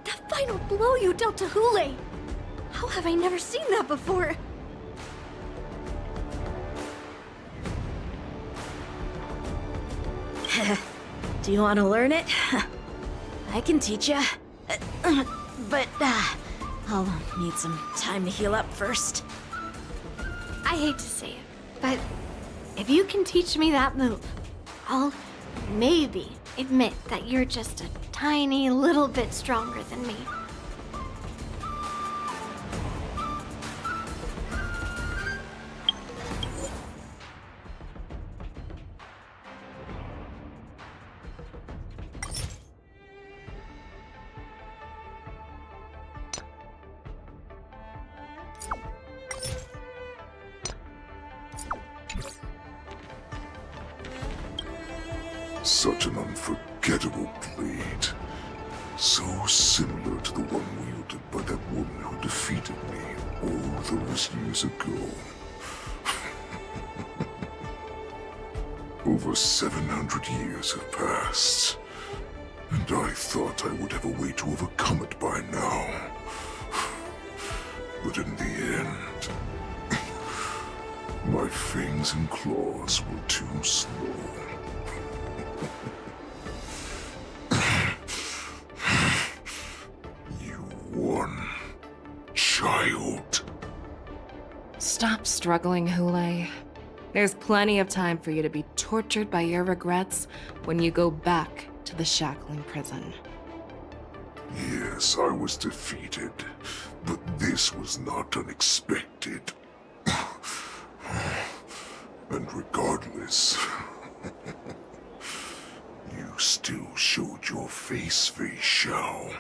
That final blow you dealt to Hule. How have I never seen that before? Do you want to learn it? I can teach ya. But, I'll need some time to heal up first. I hate to say it, but if you can teach me that move, I'll maybe admit that you're just a tiny little bit stronger than me. Such an unforgettable blade. So similar to the one wielded by that woman who defeated me all those years ago. Over 700 years have passed, and I thought I would have a way to overcome it by now. But in the end, my fangs and claws were too slow. Child. Stop struggling, Hule. There's plenty of time for you to be tortured by your regrets when you go back to the shackling prison. Yes, I was defeated, but this was not unexpected. And regardless, you still showed your face, Fei Xiao.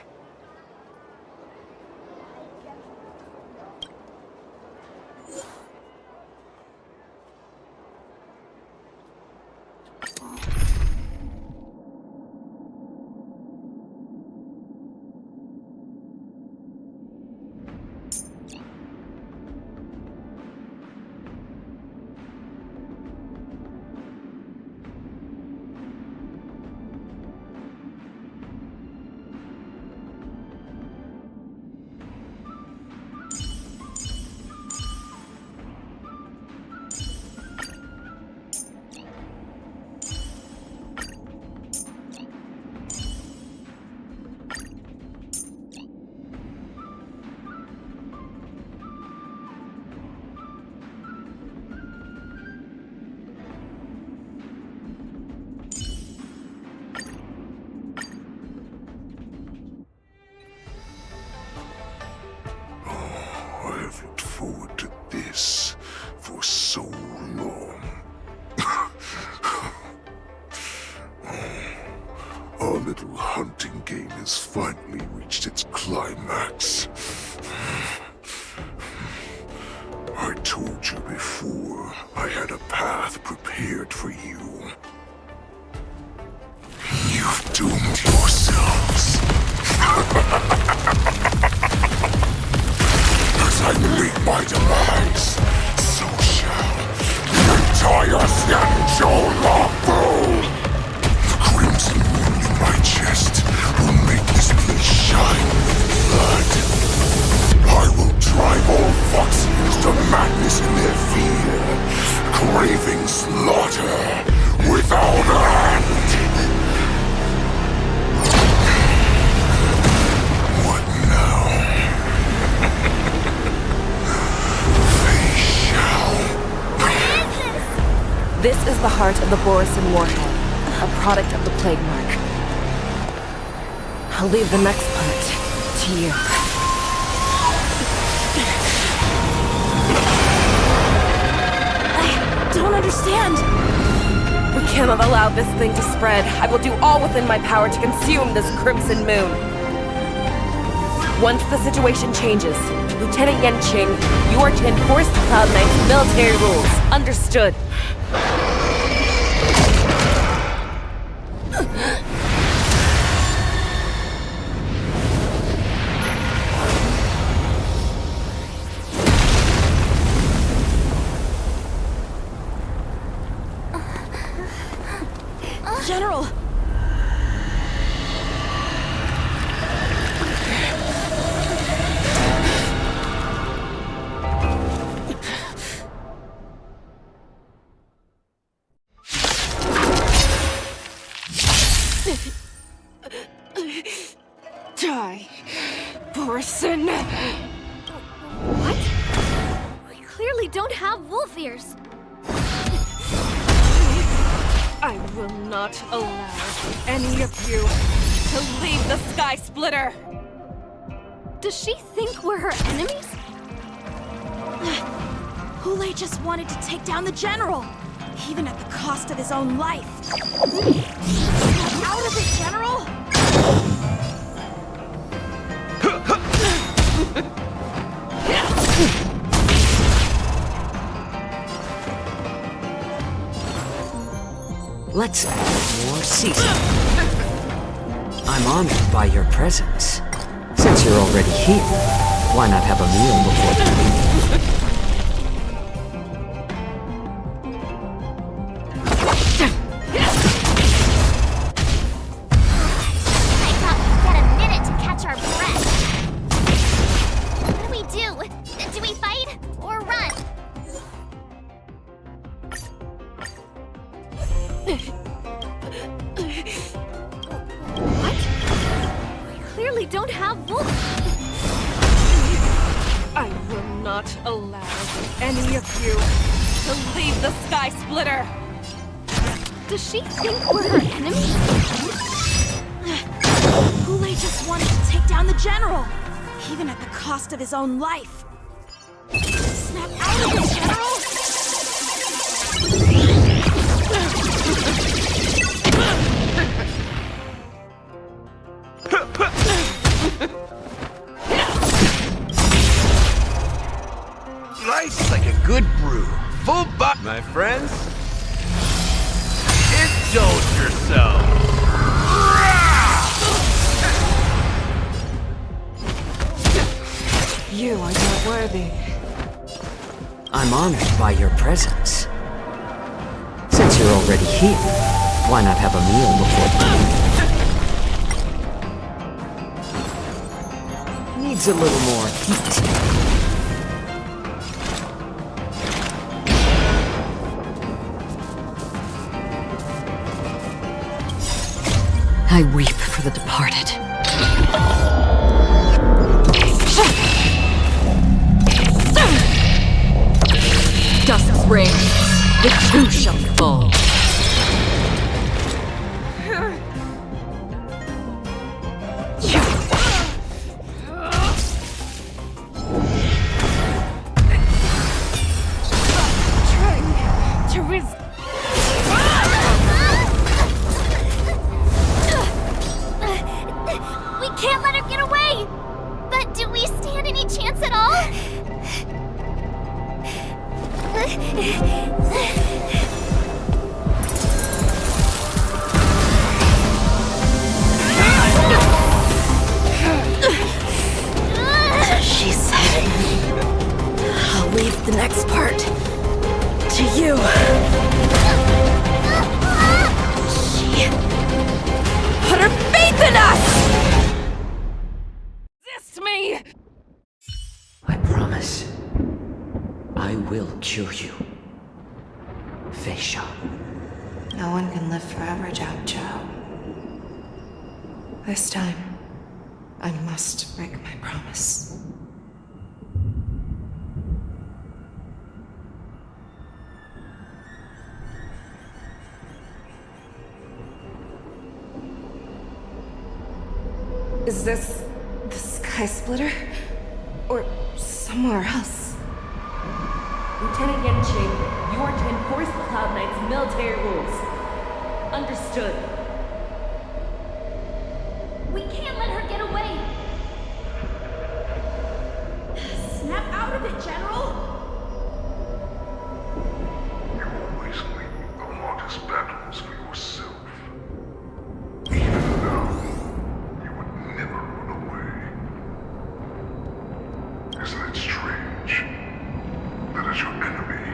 I've looked forward to this for so long. Our little hunting game has finally reached its climax. I told you before, I had a path prepared for you. You've doomed yourselves. As I meet my demise, so shall the entire Xianzhou Longbow. The crimson wound in my chest will make this place shine with blood. I will drive all Foxians to madness in their fear, craving slaughter without end. What now? They shall. This is the heart of the Borisin warhead, a product of the plague mark. I'll leave the next part to you. I don't understand. We cannot allow this thing to spread. I will do all within my power to consume this crimson moon. Once the situation changes, Lieutenant Yanqing, you are to enforce the Cloud Knight's military rules. Understood. General! Die, Borisin! What? We clearly don't have wolf ears. I will not allow any of you to leave the Sky Splitter! Does she think we're her enemies? Hule just wanted to take down the General, even at the cost of his own life. Out of it, General! Let's add more seasoning. I'm honored by your presence. Since you're already here, why not have a meal before the meeting? I thought we'd get a minute to catch our breath. What do we do? Do we fight or run? What? We clearly don't have wolf. I will not allow any of you to leave the Sky Splitter! Does she think we're her enemies? Hule just wanted to take down the General, even at the cost of his own life. Snap out of it, General! Nice like a good brew. Full bot, my friends. Indulge yourself. You are not worthy. I'm honored by your presence. Since you're already here, why not have a meal before the meeting? Needs a little more heat. I weep for the departed. Dusk reigns, the two shall fall. Trying to resist. We can't let her get away! But do we stand any chance at all? kill you. Feisha. No one can live forever, Jiao Zhou. This time, I must break my promise. Is this the Sky Splitter? Or somewhere else? Lieutenant Yanqing, you are to enforce the Cloud Knight's military rules. Understood. We can't let her get away! Snap out of it, General! You always leave the hardest battles for yourself. Even now, you would never run away. Isn't it strange that as your enemy,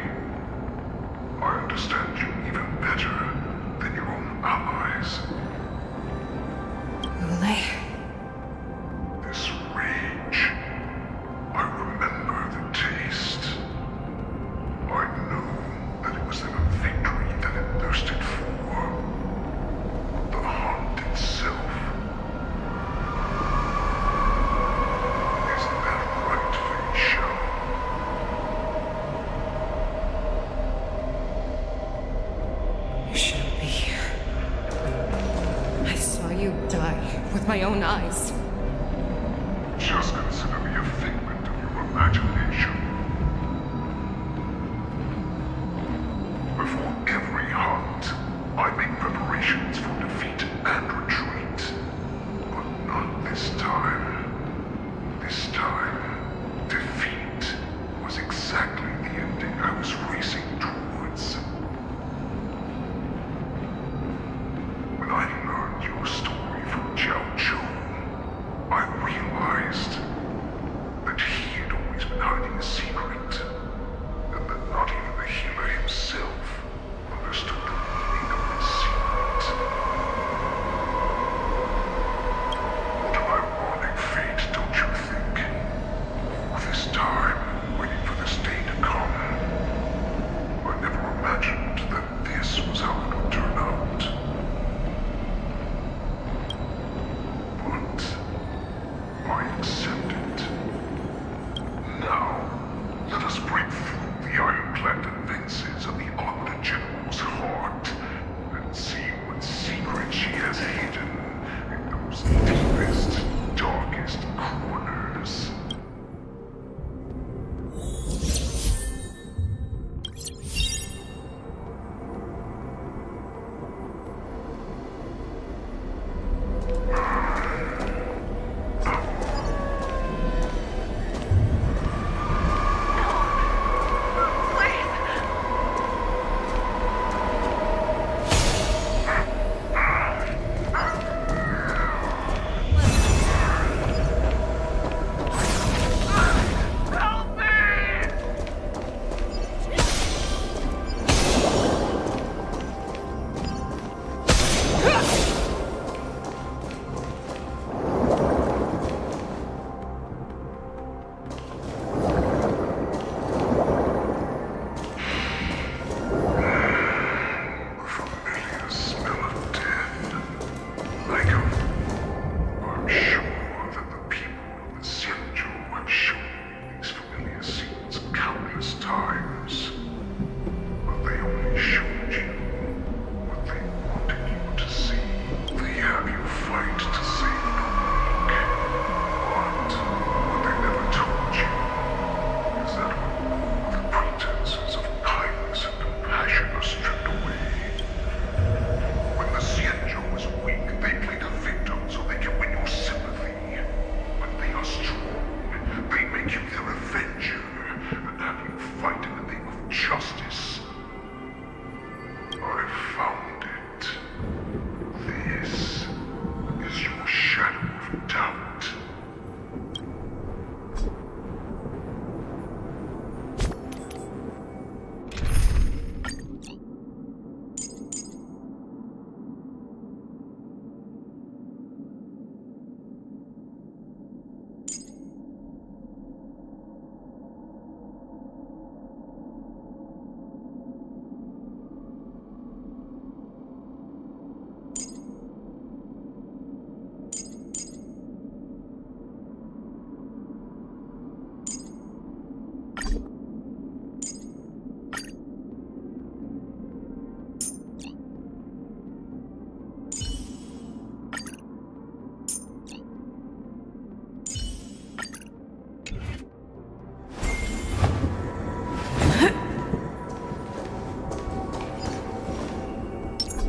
I understand you even better than your own allies? Hule? This rage, I remember the taste. I know that it was never victory that it thirsted for, but the hunt itself. Isn't that right, Feisha? You shouldn't be here. I saw you die with my own eyes. Just consider me a figment of your imagination. Before every hunt, I make preparations for defeat and retreat. But not this time. This time, defeat was exactly the ending I was racing towards. When I learned your story from Jiao Zhou,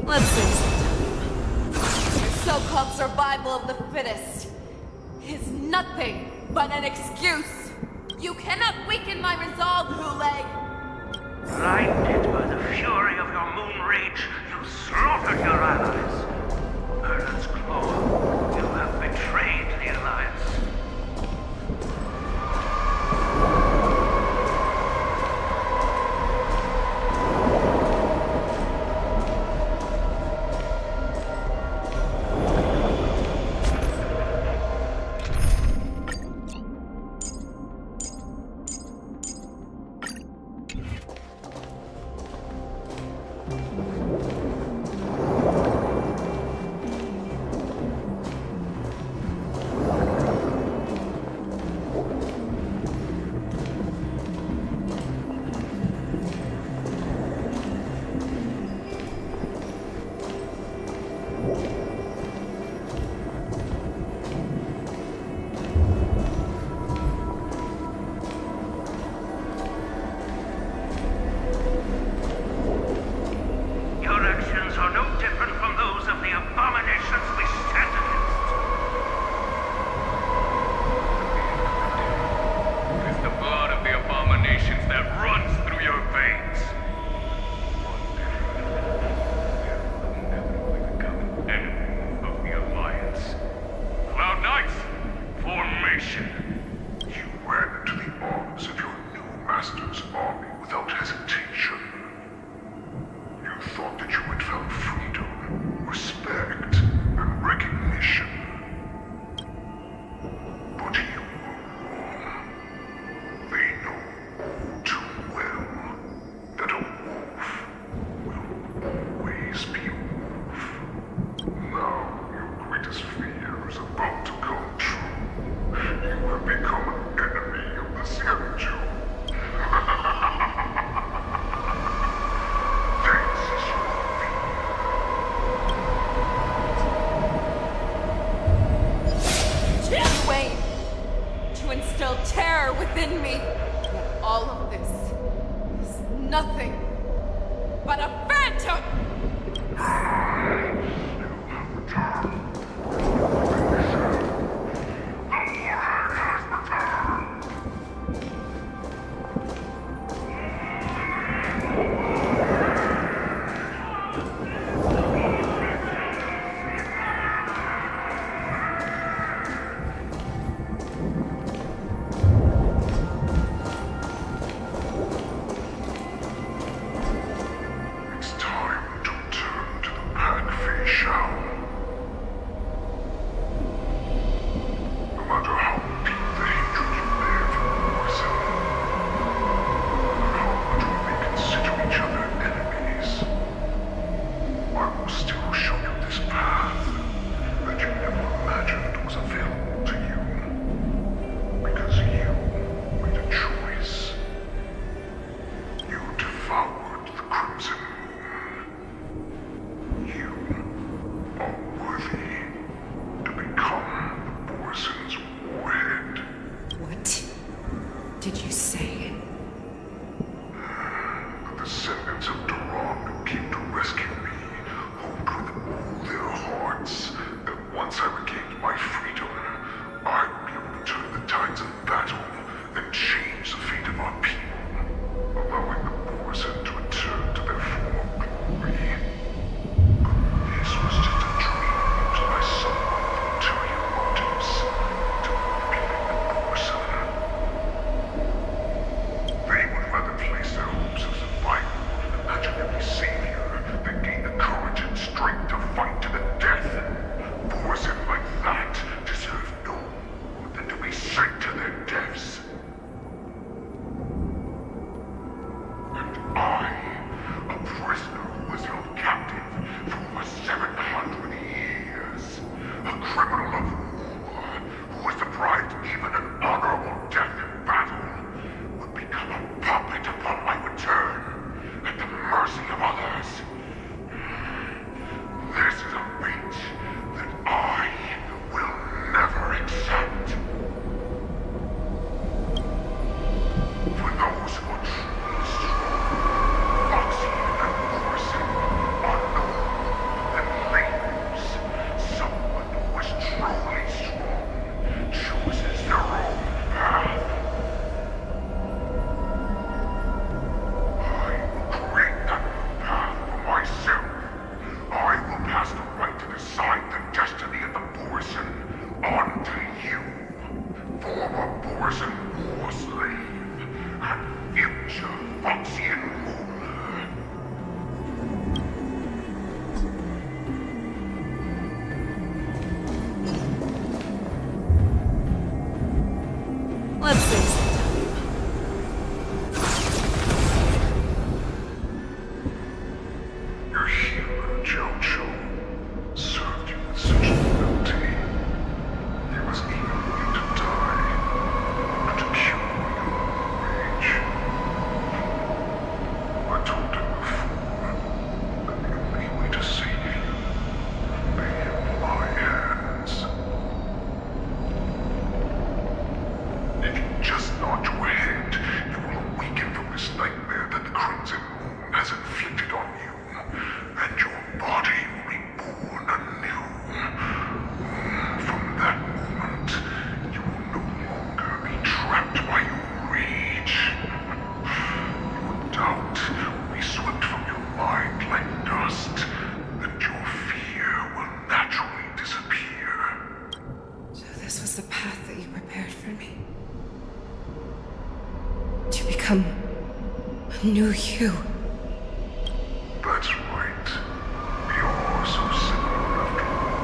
Let's save some time. Your so-called survival of the fittest is nothing but an excuse. You cannot weaken my resolve, Hule. Blinded by the fury of your moon rage, you slaughtered your allies. Erlen's Claw, you have betrayed the Alliance. Zhao Cho served you with such loyalty. He was even willing to die to cure your rage. I told him before that the only way to save you lay in my hands. If you just nod your head, you will awaken from this nightmare that the Crimson Moon has inflicted on you, and your body will be born anew. From that moment, you will no longer be trapped by your rage. Your doubt will be swept from your mind like dust, and your fear will naturally disappear. So this was the path that you prepared for me. To become a new you. That's right. We are so similar after all.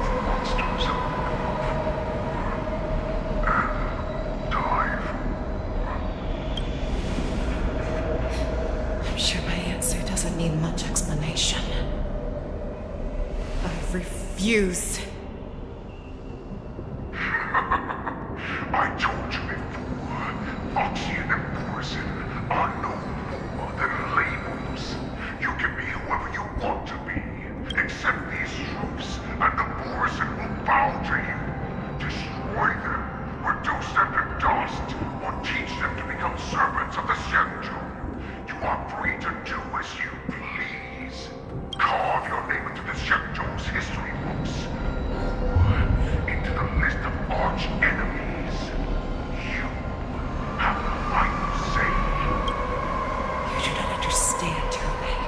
Both monsters have lived for and die I'm sure my answer doesn't need much explanation. I refuse. I told you before, Foxian and Borisin are no more than labels. You can be whoever you want to be. Accept these truths, and the Borisin will bow to you. Destroy them, reduce them to dust, or teach them to become servants of the Xianzhou. You are free to do as you please. Carve your name into the Xianzhou's history books, or into the list of arch enemies. You have the final say. You do not understand, Trailblaze.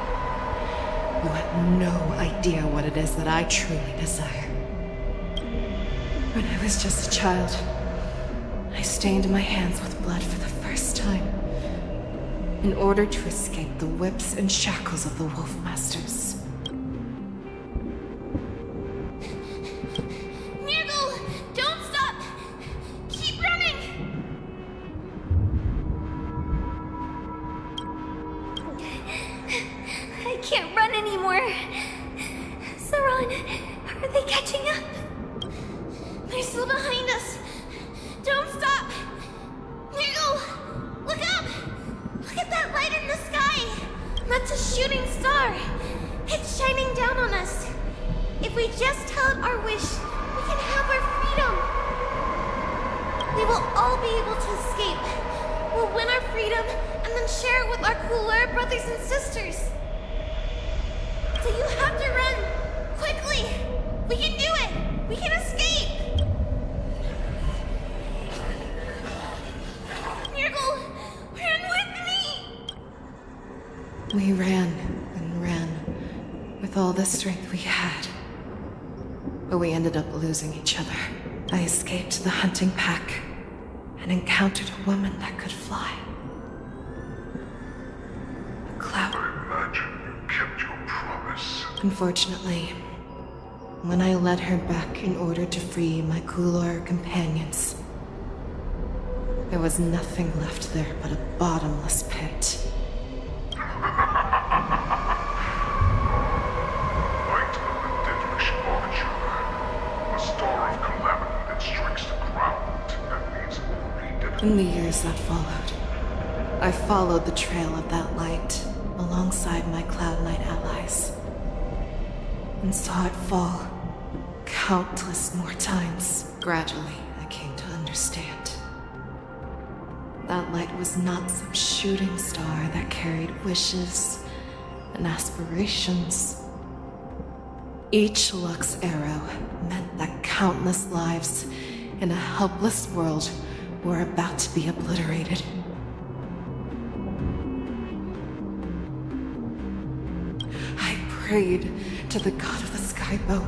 You have no idea what it is that I truly desire. When I was just a child, I stained my hands with blood for the first time, in order to escape the whips and shackles of the Wolf Masters. Nirgal, don't stop! Keep running! I can't run anymore. Saran, are they catching up? They're still behind us. Don't stop! Nirgal, look up! Look at that light in the sky! That's a shooting star. It's shining down on us. If we just tell it our wish, we can have our freedom. We will all be able to escape. We'll win our freedom and then share it with our cooler brothers and sisters. So you have to run. Quickly! We can do it! We can escape! Nirgal, run with me! We ran and ran with all the strength we had. But we ended up losing each other. I escaped the hunting pack and encountered a woman that could fly. A cloud. I imagine you kept your promise. Unfortunately, when I led her back in order to free my Kulor companions, there was nothing left there but a bottomless pit. Light of the devilish archer. A star of calamity that strikes the ground and leaves only dead. In the years that followed, I followed the trail of that light alongside my Cloud Knight allies, and saw it fall countless more times. Gradually, I came to understand. That light was not some shooting star that carried wishes and aspirations. Each Lux arrow meant that countless lives in a helpless world were about to be obliterated. I prayed to the god of the skybow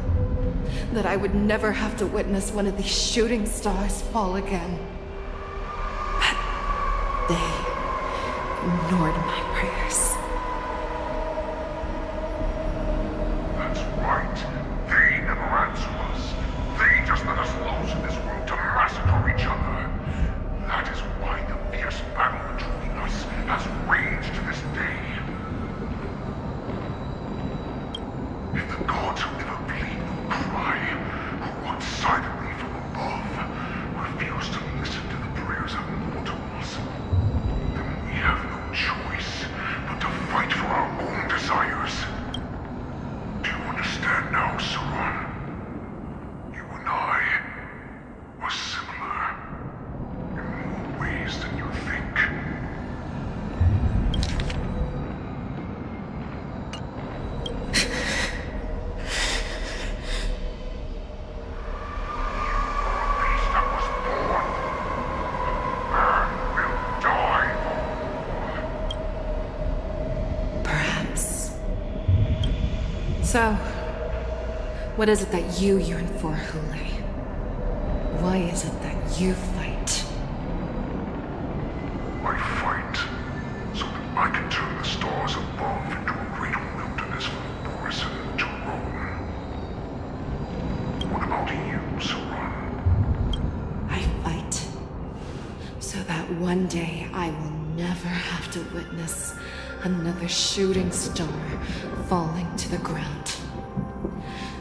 that I would never have to witness one of these shooting stars fall again. But they ignored my prayers. That's right. They never answer us. They just let us loose in this world to massacre each other. That is why the fierce battle between us has raged to this day. So, what is it that you yearn for, Hule? Why is it that you fight? I fight so that I can turn the stars above into a great wilderness for Borison to roam. What about you, Saran? I fight so that one day I will never have to witness another shooting star falling to the ground.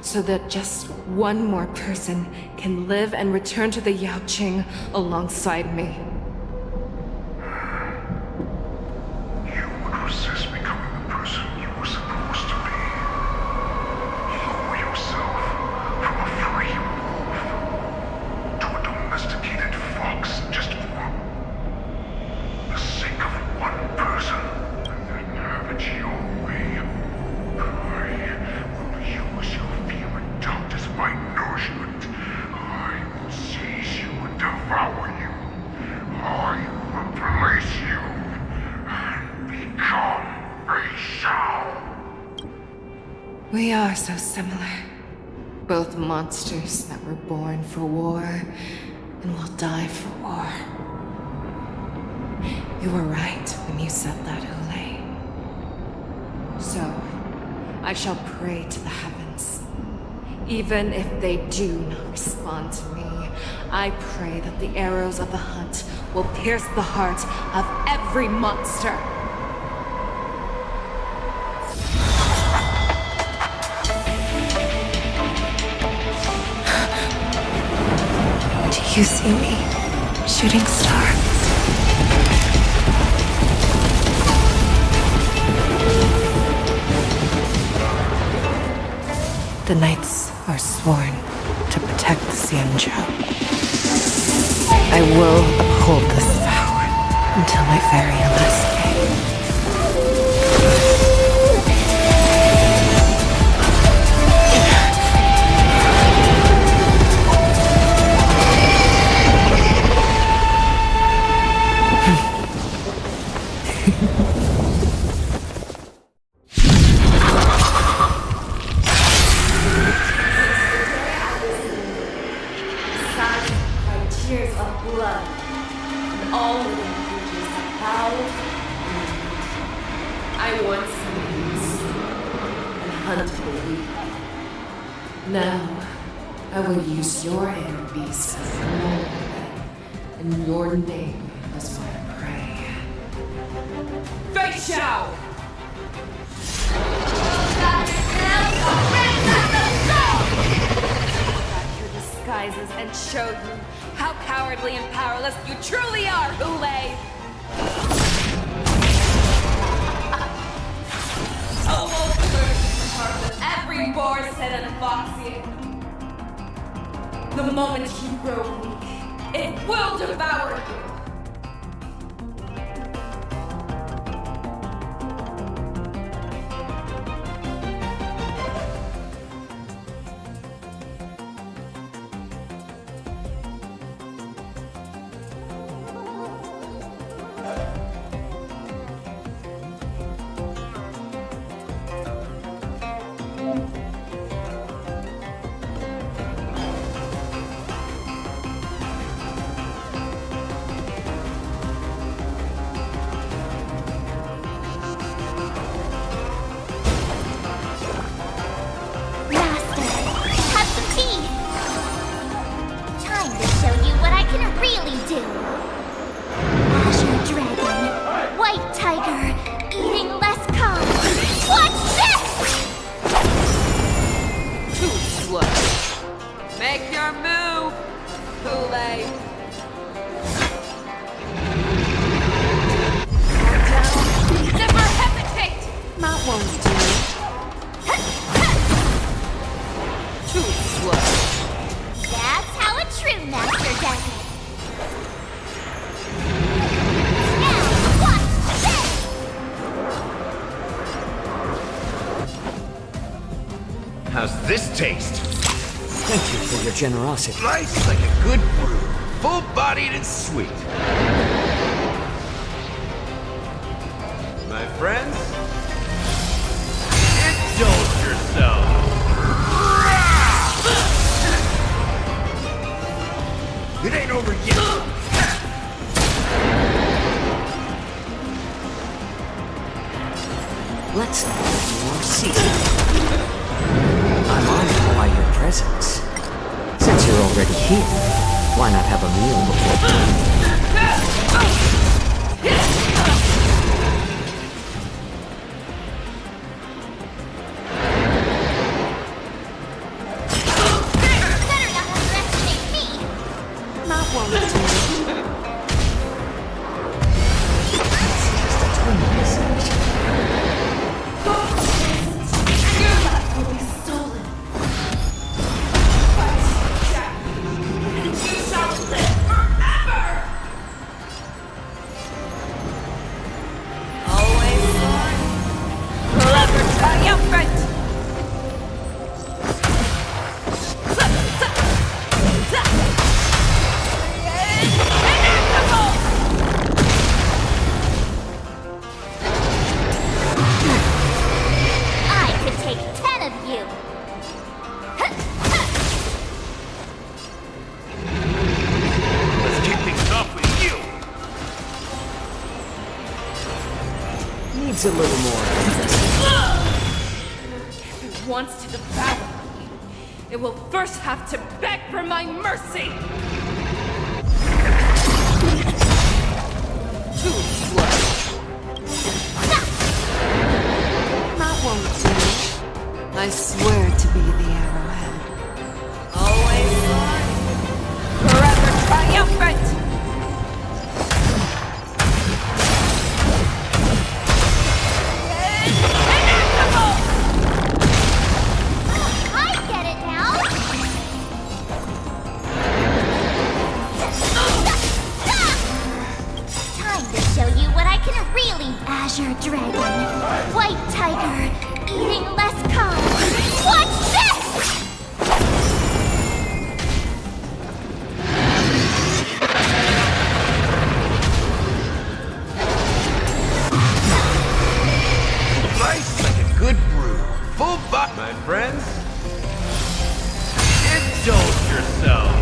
So that just one more person can live and return to the Yaoqing alongside me. You would resist becoming the person you were supposed to be. Lower yourself from a free wolf to a domesticated fox just for the sake of one person, and then have it your way. I will use your vehement doubt as my nourishment. I will seize you and devour you. I will replace you and become a Shao. We are so similar. Both monsters that were born for war and will die for war. You were right when you said that, Hule. So, I shall pray to the heavens. Even if they do not respond to me, I pray that the arrows of the hunt will pierce the heart of every monster. Do you see me, shooting star? The knights are sworn to protect the Xianzhou. I will uphold this vow until my very last day. Tears of blood, and all living creatures have bowed. I once used and hunted the weak. Now, I will use your inner beast as my weapon, and your name as my prey. Fei Xiao! Disguises and show you how cowardly and powerless you truly are, Hule! A wolf emerges from the heart of every Borison and Foxian. The moment you grow weak, it will devour you! Make your move, Hule! Never hesitate! That won't do. Too slow. That's how a true master does it. Now, watch this! How's this taste? Thank you for your generosity. Sliced like a good brew, full-bodied and sweet. My friends, indulge yourselves. Let's see. I'm honored by your presence. Since you're already here, why not have a meal before? Needs a little more. If it wants to devour me, it will first have to beg for my mercy! Too slow. That won't do. I swear to be the arrowhead. Always on. Forever triumphant! Azure Dragon, White Tiger, eating less carbs. Watch this! Nice like a good brew. Full bot, my friends. Indulge yourself.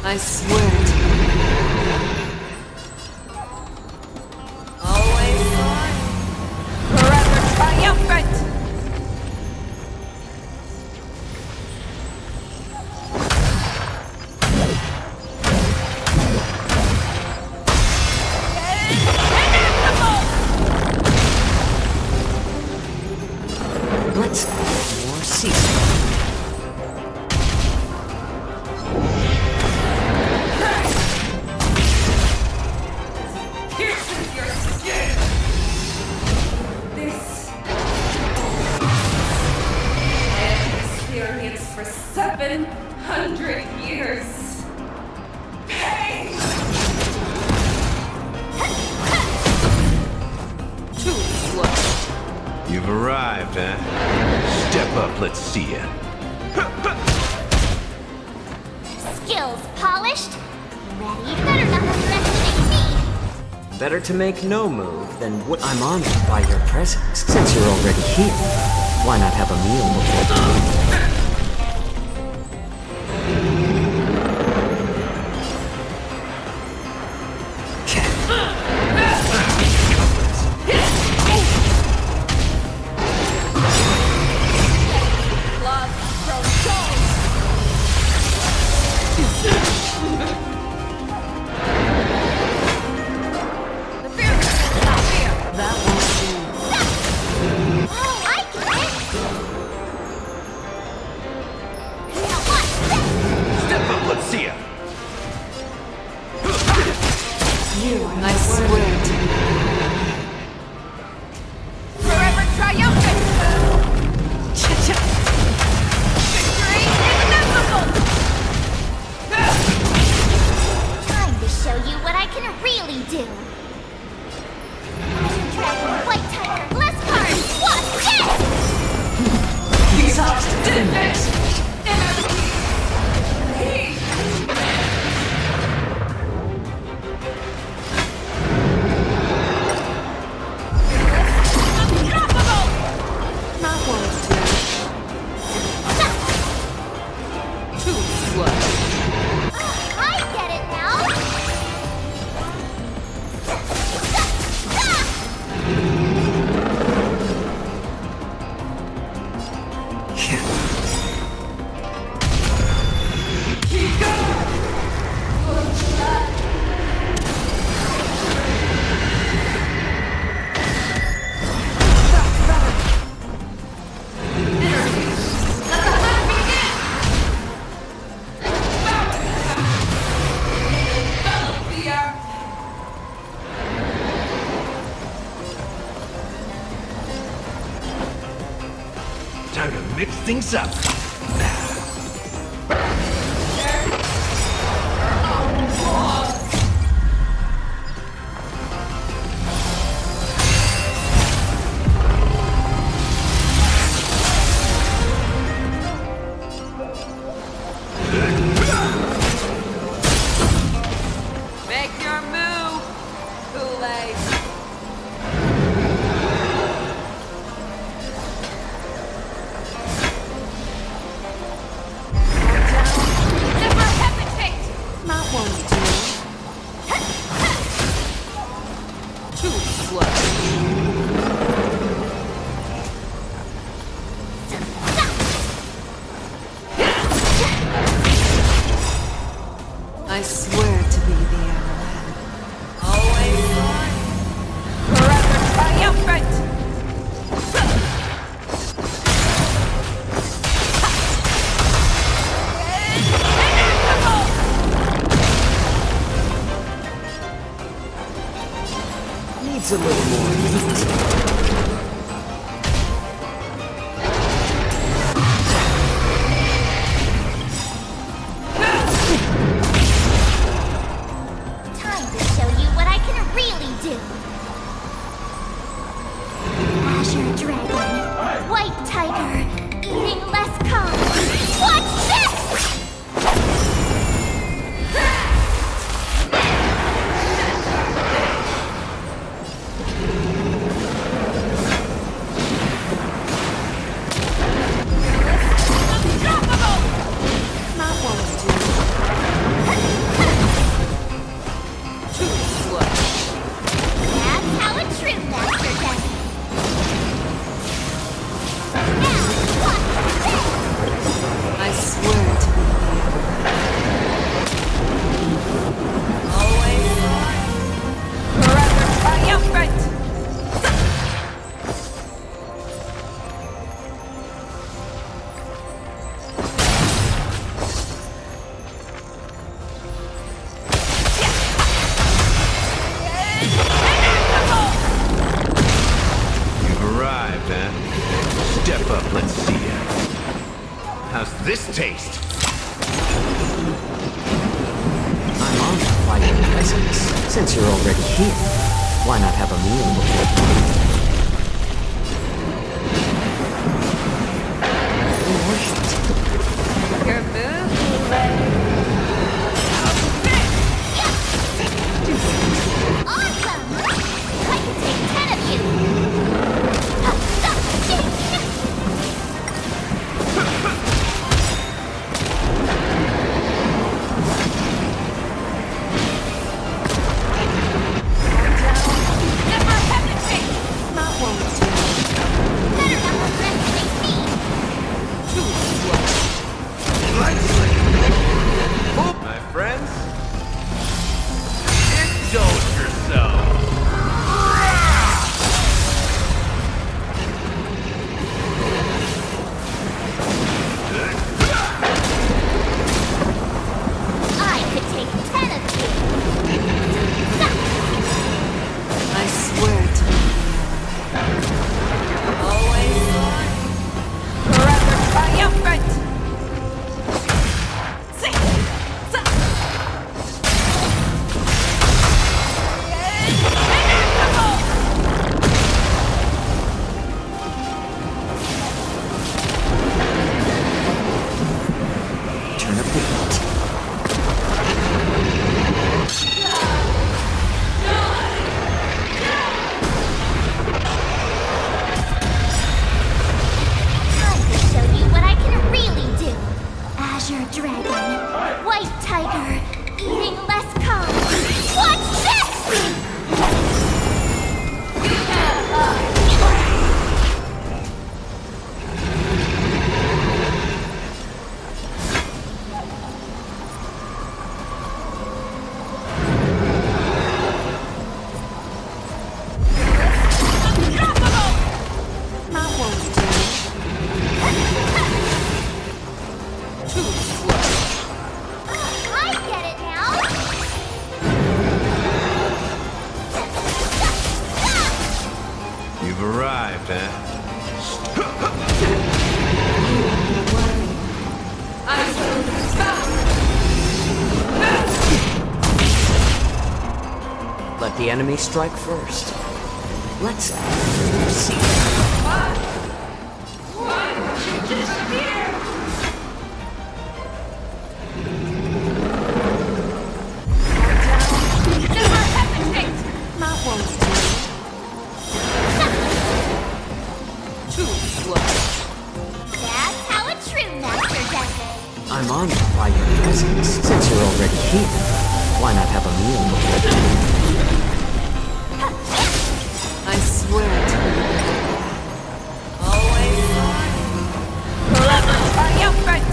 I swear to Always on. Forever triumphant! Let's have more seasoning. For 700 years. Pain! Too slow. You've arrived, huh? Step up, let's see ya. Skills polished. Ready? Better not underestimate me. Better to make no move than what I'm honored by your presence. Since you're already here, why not have a meal before? I swear to Forever triumphant! Victory inevitable! Time to show you what I can really do. Iron Dragon, White Tiger, less cards! Watch this! Exhausted. Time to mix things up. Make your move, Kool-Aid. Never hesitate! Not one to do. Too slow. I swear to be the arrowhead. Always on. Forever triumphant! Needs a little more heat. Time to show you what I can really do. Azure Dragon, White Tiger, eating less cards. Watch this! Not one to do. Too slow. That's how a true master does it. Now, watch this! I swear to be the arrowhead. Always on. Forever triumphant! You've arrived, eh? Step up, let's see ya. How's this taste? I'm honored by your presence. Since you're already here, why not have a meal before? Your move, Kool-Aid. Awesome! I can take 10 of you! Never hesitate! Arrived, eh? Let the enemy strike first. Let's see. That's how a true master does it. I'm honored by your presence. Since you're already here, why not have a meal before? I swear to you. Always on. Clever triumphant!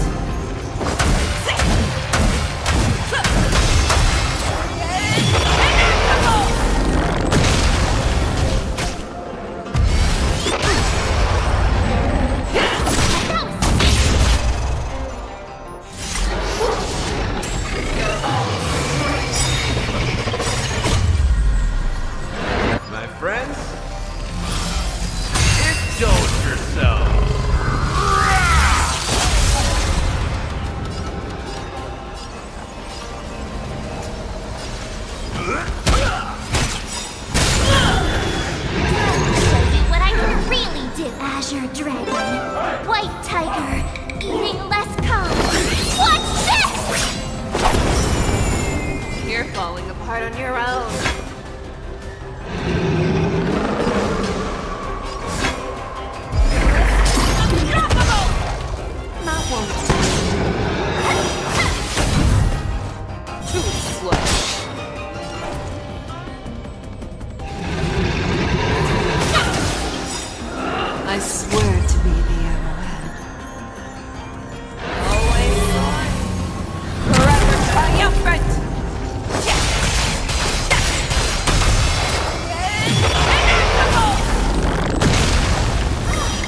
My friends, indulge yourself. Show you what I can really do. Azure Dragon, White Tiger, eating less calm. Watch this! You're falling apart on your own. That won't do. Too slow. I swear to be the arrowhead. Always on. Forever triumphant!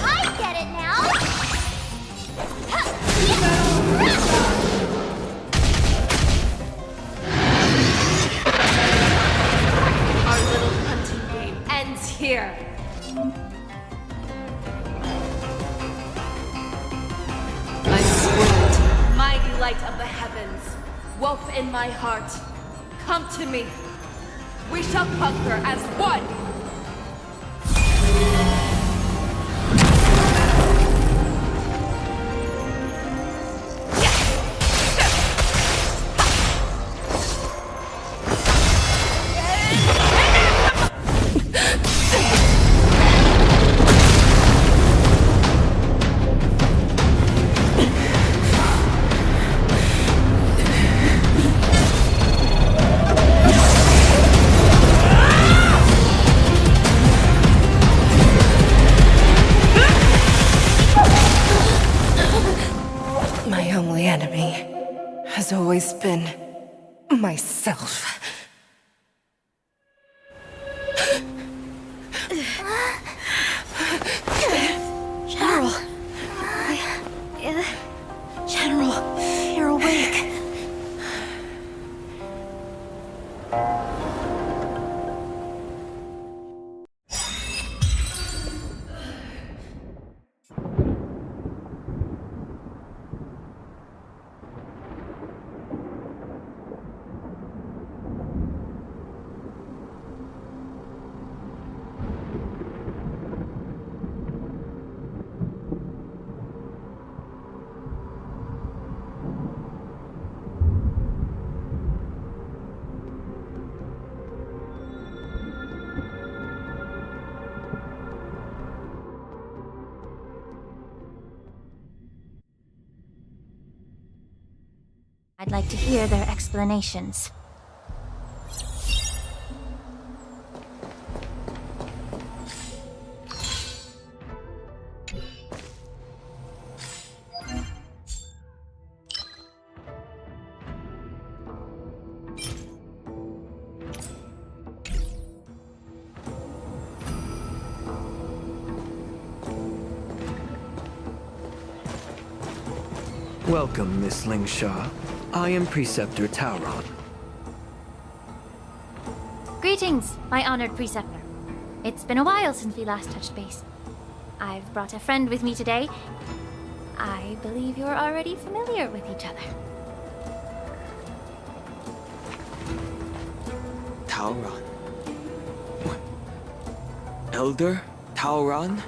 I get it now! Our little hunting game ends here. I swear to Mighty light of the heavens, wolf in my heart, come to me. We shall conquer as one. my only enemy has always been myself. General. General, you're awake. I'd like to hear their explanations. Welcome, Miss Lingshaw. I am Preceptor Tauron. Greetings, my honored preceptor. It's been a while since we last touched base. I've brought a friend with me today. I believe you're already familiar with each other. Tauron. Elder Tauron?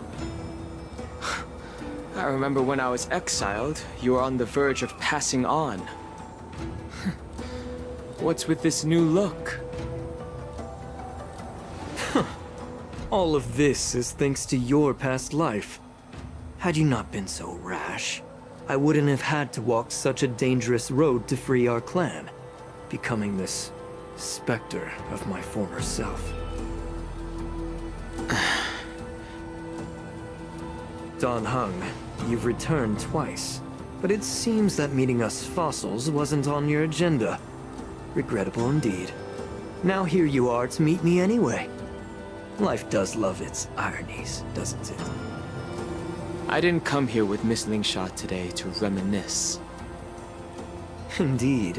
I remember when I was exiled, you were on the verge of passing on. What's with this new look? All of this is thanks to your past life. Had you not been so rash, I wouldn't have had to walk such a dangerous road to free our clan, becoming this specter of my former self. Dan Heng, you've returned twice, but it seems that meeting us fossils wasn't on your agenda. Regrettable indeed. Now here you are to meet me anyway. Life does love its ironies, doesn't it? I didn't come here with Miss Lingsha today to reminisce. Indeed.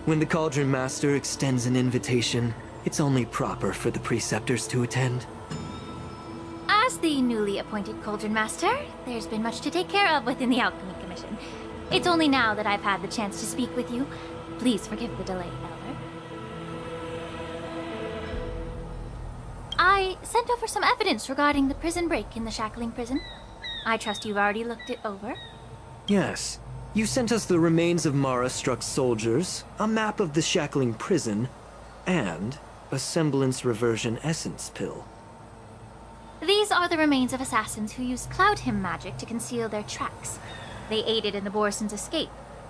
When the Cauldron Master extends an invitation, it's only proper for the Preceptors to attend. As the newly appointed Cauldron Master, there's been much to take care of within the Alchemy Commission. It's only now that I've had the chance to speak with you. Please forgive the delay, Elder. I sent over some evidence regarding the prison break in the Shackling prison. I trust you've already looked it over. Yes. You sent us the remains of Mara-struck soldiers, a map of the Shackling prison, and a semblance reversion essence pill. These are the remains of assassins who used Cloud Hymn magic to conceal their tracks. They aided in the Borison's escape,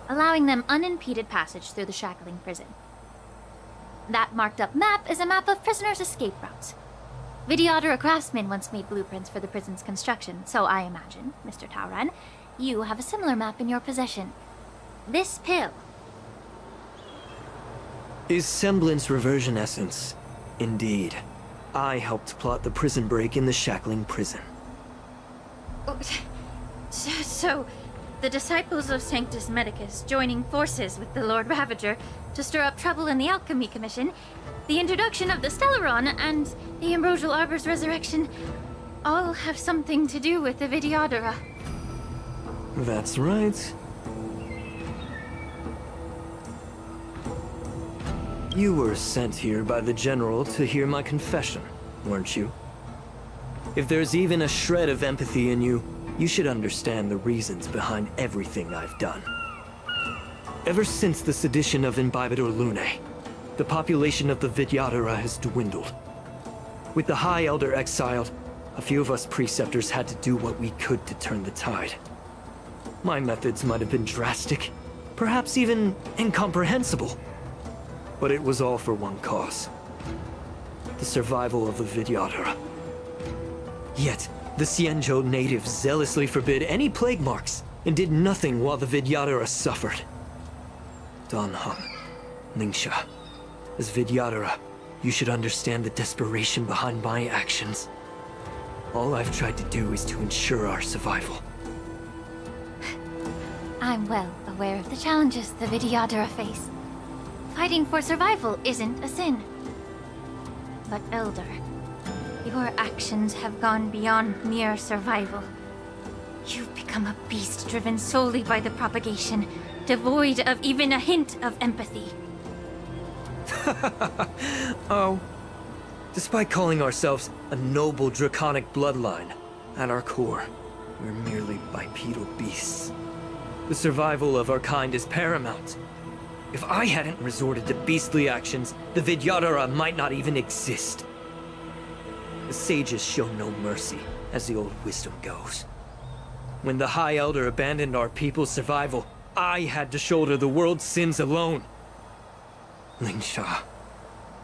allowing them unimpeded passage through the Shackling prison. That marked-up map is a map of prisoners' escape routes. Vidyadhara craftsmen once made blueprints for the prison's construction, so I imagine, Mr. Tauron, you have a similar map in your possession. This pill. Is semblance reversion essence. Indeed. I helped plot the prison break in the Shackling prison. So, the disciples of Sanctus Medicus joining forces with the Lord Ravager to stir up trouble in the Alchemy Commission, the introduction of the Stellaron, and the Ambrosial Arbor's resurrection all have something to do with the Vidyadhara. That's right. You were sent here by the General to hear my confession, weren't you? If there's even a shred of empathy in you, you should understand the reasons behind everything I've done. Ever since the sedition of Imbibitor Lunae, the population of the Vidyadhara has dwindled. With the High Elder exiled, a few of us Preceptors had to do what we could to turn the tide. My methods might have been drastic, perhaps even incomprehensible. But it was all for one cause. The survival of the Vidyadhara. Yet, the Xianzhou natives zealously forbid any plague marks, and did nothing while the Vidyadhara suffered. Dan Heng, Lingsha, as Vidyadhara, you should understand the desperation behind my actions. All I've tried to do is to ensure our survival. I'm well aware of the challenges the Vidyadhara face. Fighting for survival isn't a sin. But Elder, your actions have gone beyond mere survival. You've become a beast driven solely by the propagation, devoid of even a hint of empathy. Oh. Despite calling ourselves a noble draconic bloodline, at our core, we're merely bipedal beasts. The survival of our kind is paramount. If I hadn't resorted to beastly actions, the Vidyadhara might not even exist. The sages show no mercy, as the old wisdom goes. When the High Elder abandoned our people's survival, I had to shoulder the world's sins alone. Lingsha,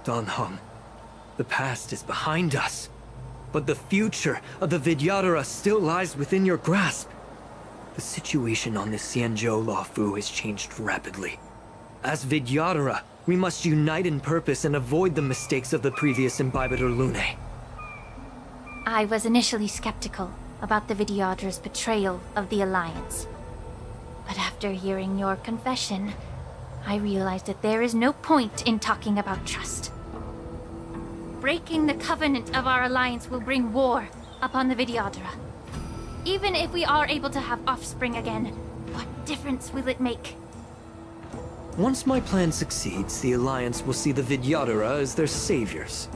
Dan Heng, the past is behind us, but the future of the Vidyadhara still lies within your grasp. The situation on the Xianzhou Luofu has changed rapidly. As Vidyadhara, we must unite in purpose and avoid the mistakes of the previous Imbibitor Lunae. I was initially skeptical about the Vidyadhara's betrayal of the Alliance. But after hearing your confession, I realized that there is no point in talking about trust. Breaking the covenant of our alliance will bring war upon the Vidyadhara. Even if we are able to have offspring again, what difference will it make? Once my plan succeeds, the Alliance will see the Vidyadhara as their saviors,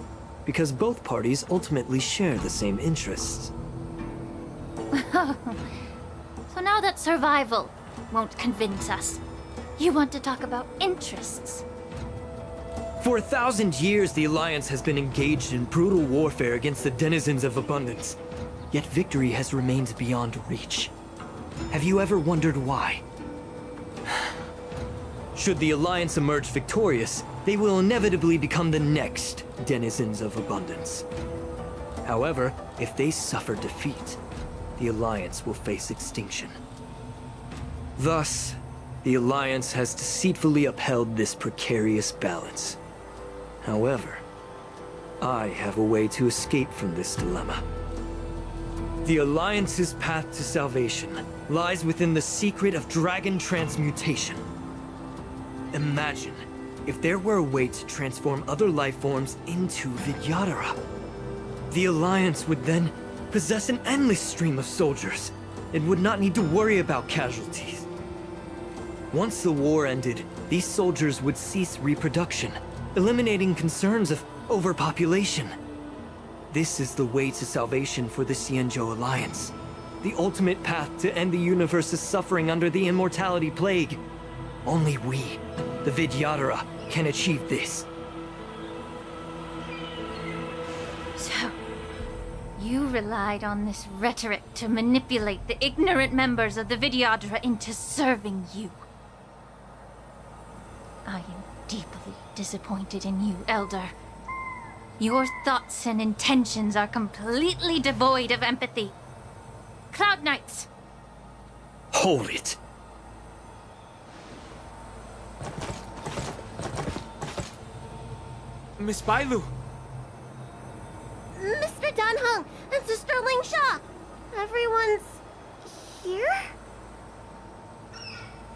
because both parties ultimately share the same interests. So now that survival won't convince us, you want to talk about interests? For 1,000 years, the Alliance has been engaged in brutal warfare against the denizens of abundance. Yet victory has remained beyond reach. Have you ever wondered why? Should the Alliance emerge victorious, they will inevitably become the next denizens of abundance. However, if they suffer defeat, the Alliance will face extinction. Thus, the Alliance has deceitfully upheld this precarious balance. However, I have a way to escape from this dilemma. The Alliance's path to salvation lies within the secret of dragon transmutation. Imagine if there were a way to transform other life forms into Vidyadhara. The Alliance would then possess an endless stream of soldiers and would not need to worry about casualties. Once the war ended, these soldiers would cease reproduction, eliminating concerns of overpopulation. This is the way to salvation for the Xianzhou Alliance. The ultimate path to end the universe's suffering under the immortality plague. Only we, the Vidyadhara, can achieve this. So, you relied on this rhetoric to manipulate the ignorant members of the Vidyadhara into serving you. I am deeply disappointed in you, Elder. Your thoughts and intentions are completely devoid of empathy. Cloud Knights! Hold it! Miss Bailu! Mr. Danheng and Sister Lingsha! Everyone's here?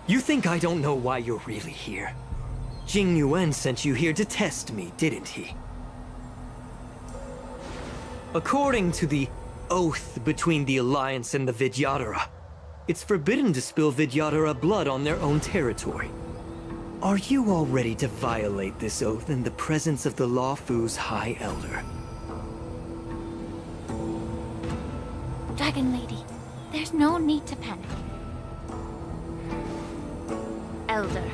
You think I don't know why you're really here? Jing Yuan sent you here to test me, didn't he? According to the oath between the Alliance and the Vidyadhara, it's forbidden to spill Vidyadhara blood on their own territory. Are you all ready to violate this oath in the presence of the Luofu's High Elder? Dragon Lady, there's no need to panic. Elder,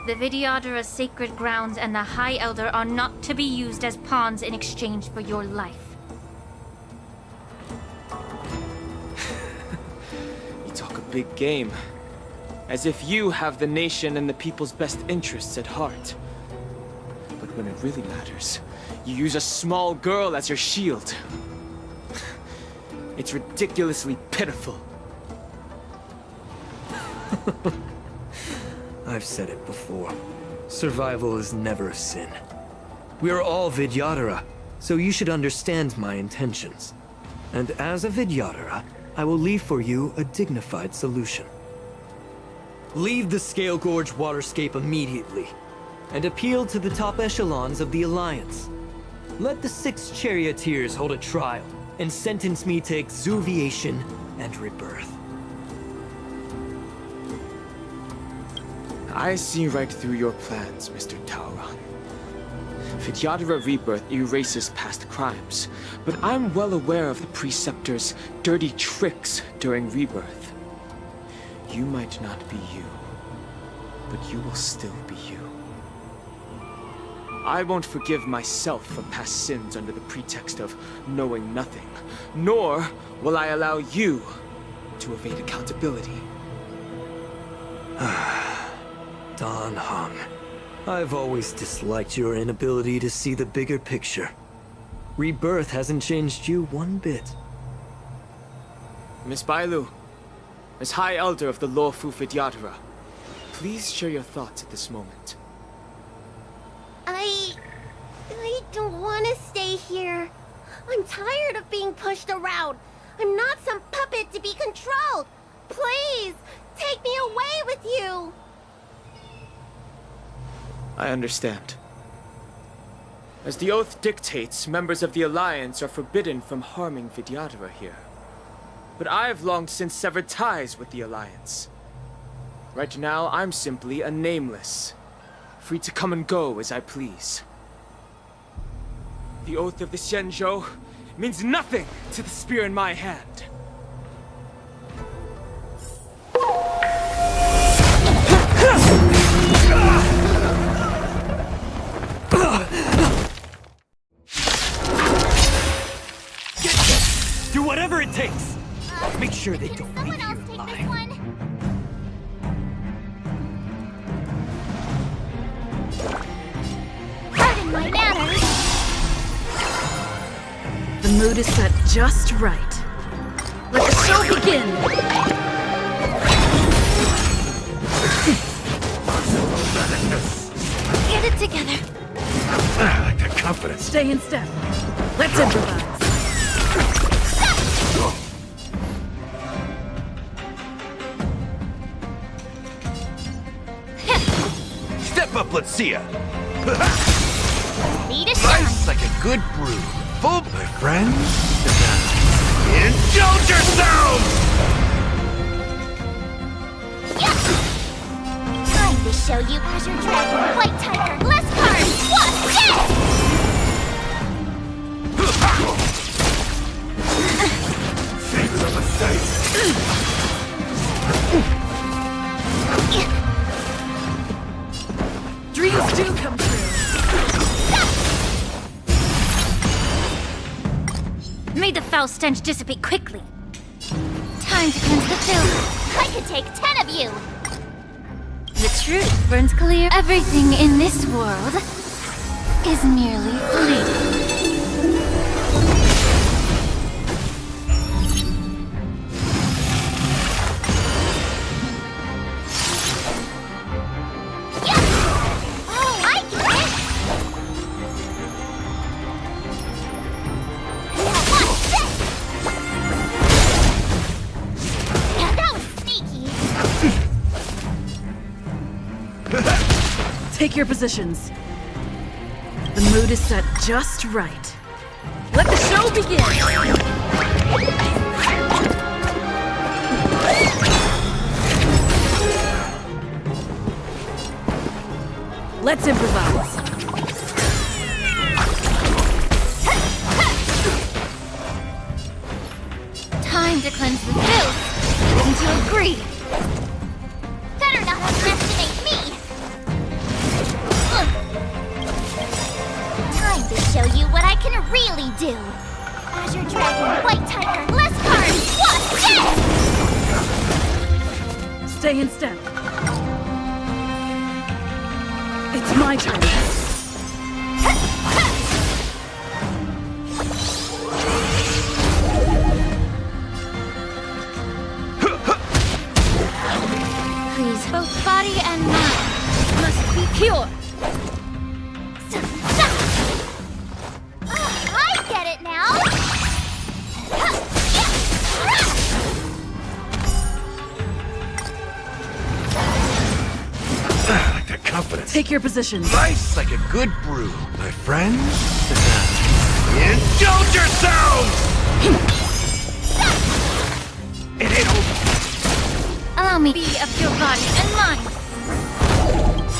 the Vidyadhara's sacred grounds and the High Elder are not to be used as pawns in exchange for your life. You talk a big game. As if you have the nation and the people's best interests at heart. But when it really matters, you use a small girl as your shield. It's ridiculously pitiful. I've said it before. Survival is never a sin. We are all Vidyadhara, so you should understand my intentions. And as a Vidyadhara, I will leave for you a dignified solution. Leave the Scale Gorge waterscape immediately, and appeal to the top echelons of the Alliance. Let the 6 charioteers hold a trial, and sentence me to exuviation and rebirth. I see right through your plans, Mr. Tauron. Vidyadhara rebirth erases past crimes, but I'm well aware of the Preceptor's dirty tricks during rebirth. You might not be you, but you will still be you. I won't forgive myself for past sins under the pretext of knowing nothing, nor will I allow you to evade accountability. Dan Heng, I've always disliked your inability to see the bigger picture. Rebirth hasn't changed you one bit. Miss Bailu, as High Elder of the Luofu Vidyadhara, please share your thoughts at this moment. I don't want to stay here. I'm tired of being pushed around. I'm not some puppet to be controlled. Please, take me away with you. I understand. As the oath dictates, members of the Alliance are forbidden from harming Vidyadhara here. but I've long since severed ties with the Alliance. Right now, I'm simply a nameless, free to come and go as I please. The oath of the Xianzhou means nothing to the spear in my hand. Do whatever it takes! Make sure they don't leave you alive. Pardon my manners. The mood is set just right. Let the show begin! Get it together. I like that confidence. Stay in step. Let's improvise. Step up, let's see ya. Need a shot. Nice like a good brew. Full, my friends. Indulge yourselves! Time to show you Azure Dragon, White Tiger, less cards. What? Yes! Things of a sight. Dreams do come true. May the foul stench dissipate quickly. Time to cleanse the filth. I could take 10 of you. The truth burns clear. Everything in this world is merely fleeting. Take your positions. The mood is set just right. Let the show begin! Let's improvise. Time to cleanse the filth. Wouldn't you agree? Better not underestimate me. Time to show you what I can really do. Azure Dragon, White Tiger, less cards. What? Yes! Stay in step. It's my turn. Please, both body and mind must be pure. I get it now. I like that confidence. Take your positions. Nice like a good brew, my friends. Indulge yourselves! It ain't over. Allow me to be of your body and mind.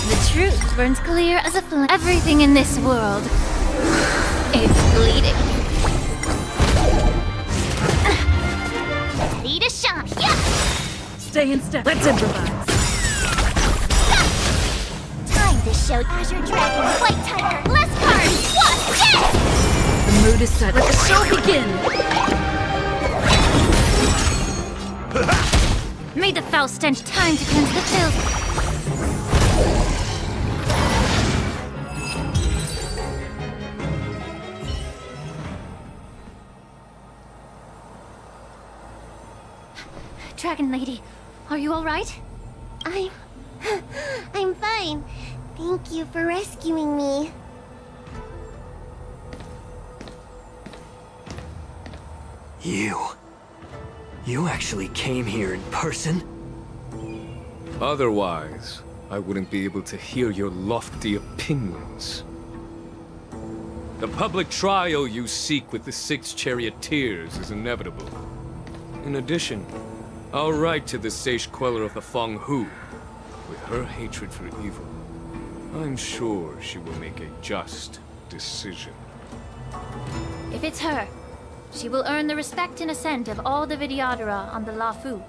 The truth burns clear as a flame. Everything in this world is bleeding. Ready to shine. Yeah! Stay in step. Let's improvise. Time to show Azure Dragon, White Tiger, less cards. What? Yes! The mood is set. Let the show begin! May the foul stench time to cleanse the filth. Dragon Lady, are you all right? I'm fine. Thank you for rescuing me. You actually came here in person? Otherwise, I wouldn't be able to hear your lofty opinions. The public trial you seek with the 6 charioteers is inevitable. In addition, I'll write to the sage queller of the Feng Hu. With her hatred for evil, I'm sure she will make a just decision. If it's her, she will earn the respect and assent of all the Vidyadhara on the Luofu.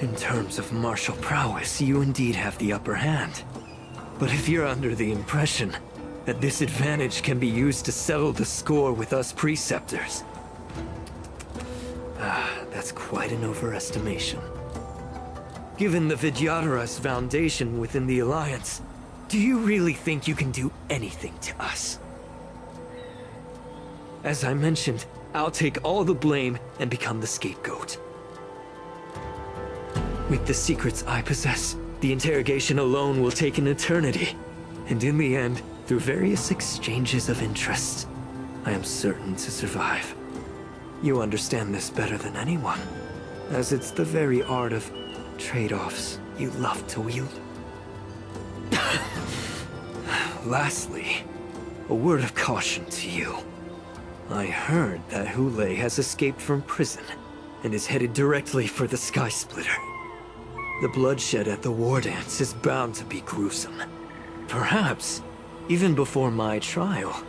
In terms of martial prowess, you indeed have the upper hand. But if you're under the impression that this advantage can be used to settle the score with us preceptors, that's quite an overestimation. Given the Vidyadhara's foundation within the Alliance, do you really think you can do anything to us? As I mentioned, I'll take all the blame and become the scapegoat. With the secrets I possess, the interrogation alone will take an eternity. And in the end, through various exchanges of interest, I am certain to survive. You understand this better than anyone, as it's the very art of trade-offs you love to wield. Lastly, a word of caution to you. I heard that Hule has escaped from prison and is headed directly for the Sky Splitter. The bloodshed at the war dance is bound to be gruesome. Perhaps, even before my trial,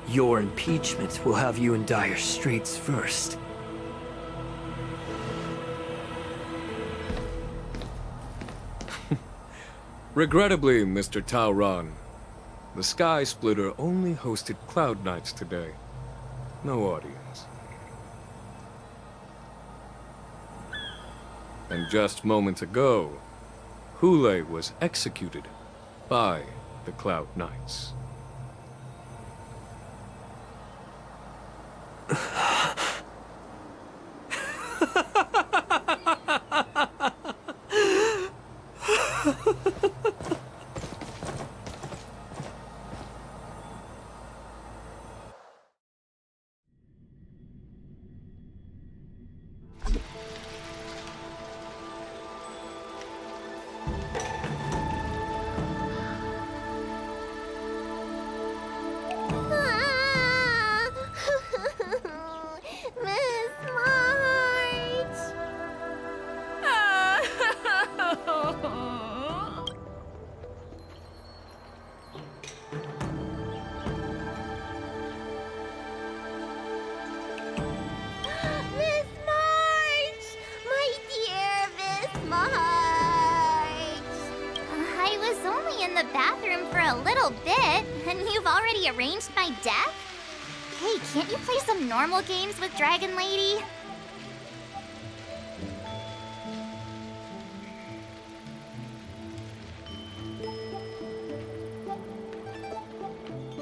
your impeachment will have you in dire straits first. Regrettably, Mr. Taoran, the Sky Splitter only hosted Cloud Knights today. No audience. And just moments ago, Hule was executed by the Cloud Knights. Miss March! Miss March! My dear Miss March! I was only in the bathroom for a little bit, and you've already arranged my death? Hey, can't you play some normal games with Dragon Lady?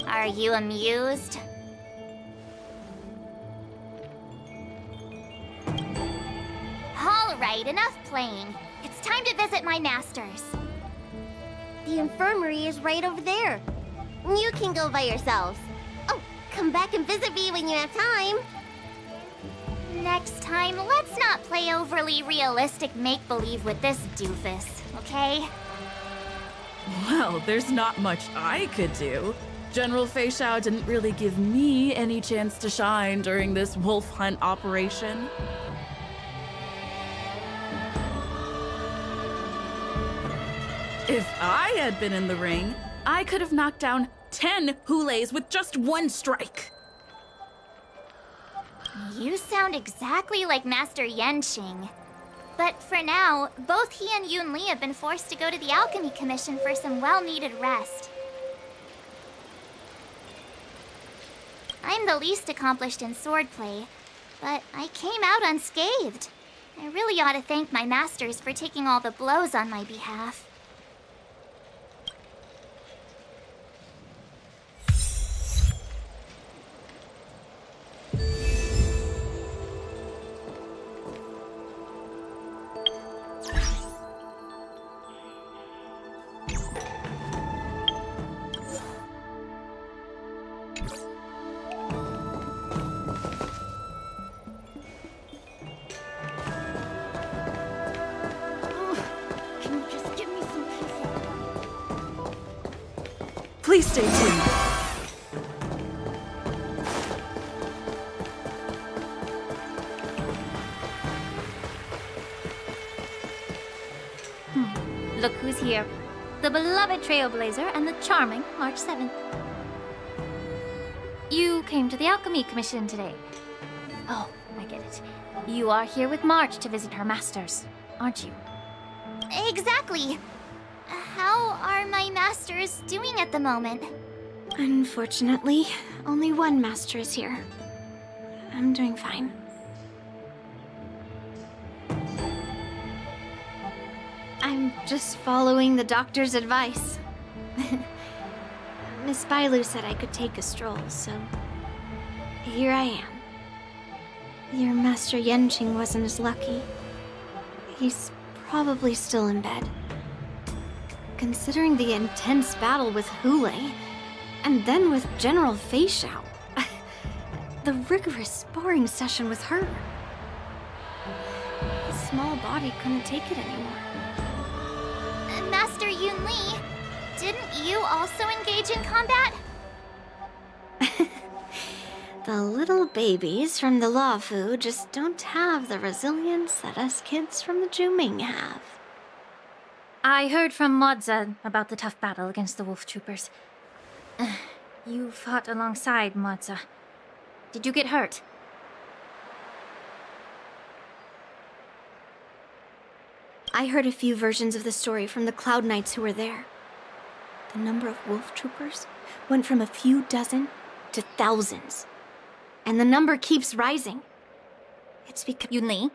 Are you amused? All right, enough playing. It's time to visit my masters. The infirmary is right over there. You can go by yourselves. Oh, come back and visit me when you have time. Next time, let's not play overly realistic make-believe with this doofus, okay? Well, there's not much I could do. General Fei Shao didn't really give me any chance to shine during this wolf hunt operation. If I had been in the ring, I could have knocked down 10 Hules with just one strike. You sound exactly like Master Yenqing. But for now, both he and Yun Li have been forced to go to the Alchemy Commission for some well-needed rest. I'm the least accomplished in swordplay, but I came out unscathed. I really ought to thank my masters for taking all the blows on my behalf. Please stay tuned. here. The beloved Trailblazer and the charming March 7th. You came to the Alchemy Commission today. Oh, I get it. You are here with March to visit her masters, aren't you? Exactly. How are my masters doing at the moment? Unfortunately, only one master is here. I'm doing fine. I'm just following the doctor's advice. Miss Bailu said I could take a stroll, so here I am. Your Master Yenqing wasn't as lucky. He's probably still in bed. Considering the intense battle with Hulei, and then with General Fei Xiao, the rigorous sparring session with her. His small body couldn't take it anymore. Master Yun Li, didn't you also engage in combat? The little babies from the Luofu just don't have the resilience that us kids from the Zhuming have. I heard from Modza about the tough battle against the wolf troopers. You fought alongside Modza. Did you get hurt? I heard a few versions of the story from the Cloud Knights who were there. The number of wolf troopers went from a few dozen to thousands. And the number keeps rising. It's because... Yun Li,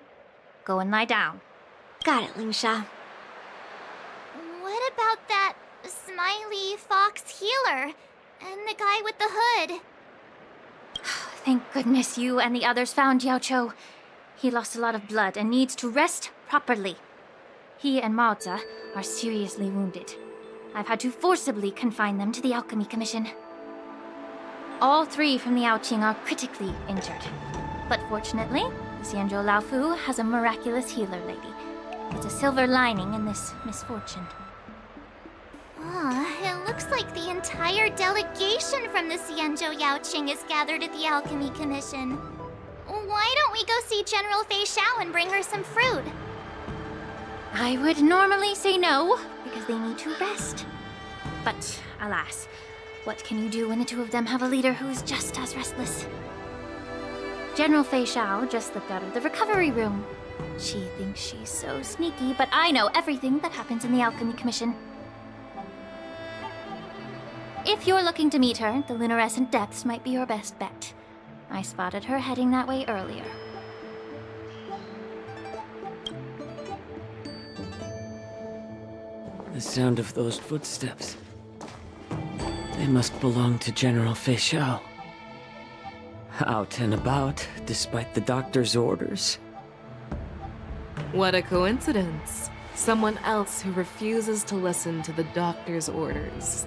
go and lie down. Got it, Lingsha. What about that smiley fox healer and the guy with the hood? Thank goodness you and the others found Yao Cho. He lost a lot of blood and needs to rest properly. He and Maoza are seriously wounded. I've had to forcibly confine them to the Alchemy Commission. All three from the Yaoqing are critically injured. But fortunately, Xianzhou Laofu has a miraculous healer lady. It's a silver lining in this misfortune. It looks like the entire delegation from the Xianzhou Yaoqing is gathered at the Alchemy Commission. Why don't we go see General Fei Xiao and bring her some fruit? I would normally say no, because they need to rest. But alas, what can you do when the two of them have a leader who's just as restless? General Fei Xiao just slipped out of the recovery room. She thinks she's so sneaky, but I know everything that happens in the Alchemy Commission. If you're looking to meet her, the luminescent depths might be your best bet. I spotted her heading that way earlier. The sound of those footsteps. They must belong to General Fei Xiao. Out and about, despite the doctor's orders. What a coincidence. Someone else who refuses to listen to the doctor's orders.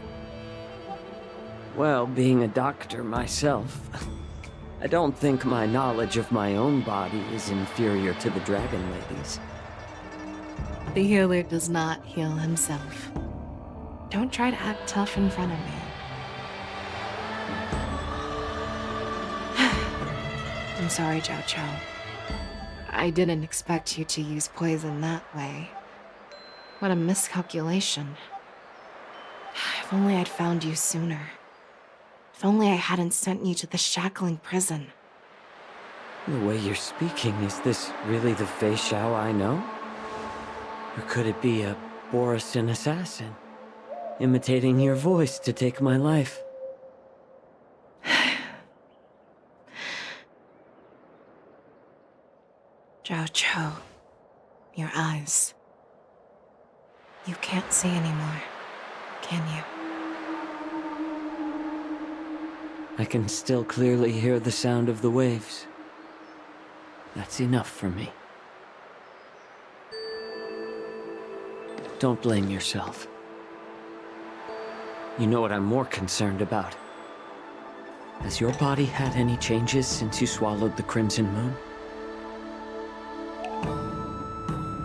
Well, being a doctor myself, I don't think my knowledge of my own body is inferior to the Dragon Lady's. The healer does not heal himself. Don't try to act tough in front of me. I'm sorry, Zhao Cho. I didn't expect you to use poison that way. What a miscalculation. If only I'd found you sooner. If only I hadn't sent you to the shackling prison. The way you're speaking, is this really the Fei Xiao I know? Or could it be a Borisin assassin, imitating your voice to take my life? Zhao Cho, your eyes. You can't see anymore, can you? I can still clearly hear the sound of the waves. That's enough for me. Don't blame yourself. You know what I'm more concerned about? Has your body had any changes since you swallowed the Crimson Moon?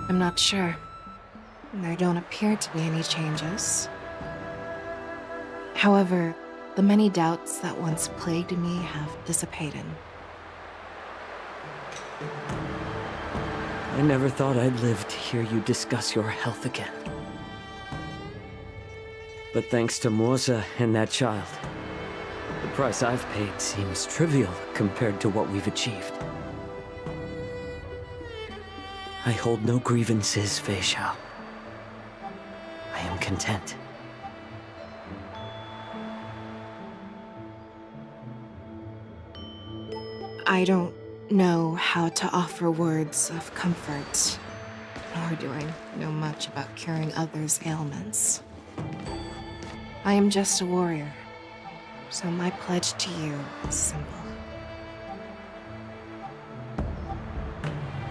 I'm not sure. There don't appear to be any changes. However, the many doubts that once plagued me have dissipated. I never thought I'd live to hear you discuss your health again. But thanks to Morza and that child, the price I've paid seems trivial compared to what we've achieved. I hold no grievances, Fei Xiao. I am content. I don't know how to offer words of comfort, nor do I know much about curing others' ailments. I am just a warrior, so my pledge to you is simple.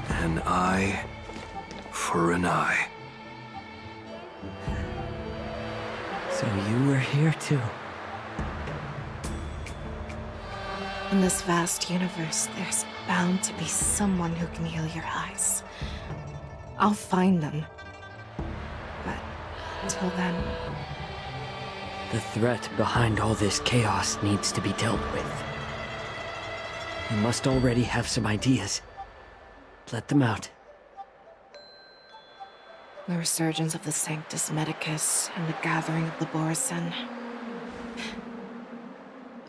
An eye for an eye. So you were here too. In this vast universe, there's bound to be someone who can heal your eyes. I'll find them. But until then... The threat behind all this chaos needs to be dealt with. You must already have some ideas. Let them out. The resurgence of the Sanctus Medicus and the gathering of the Borisin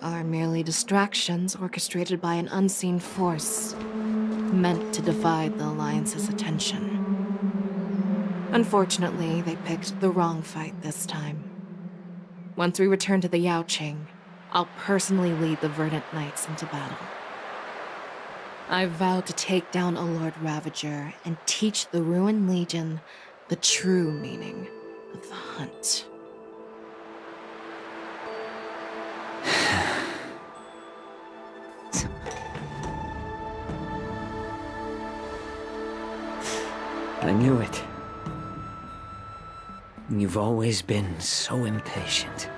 are merely distractions orchestrated by an unseen force, meant to divide the Alliance's attention. Unfortunately, they picked the wrong fight this time. Once we return to the Yaoqing, I'll personally lead the Verdant Knights into battle. I vow to take down a Lord Ravager and teach the Ruined Legion the true meaning of the hunt. I knew it. You've always been so impatient.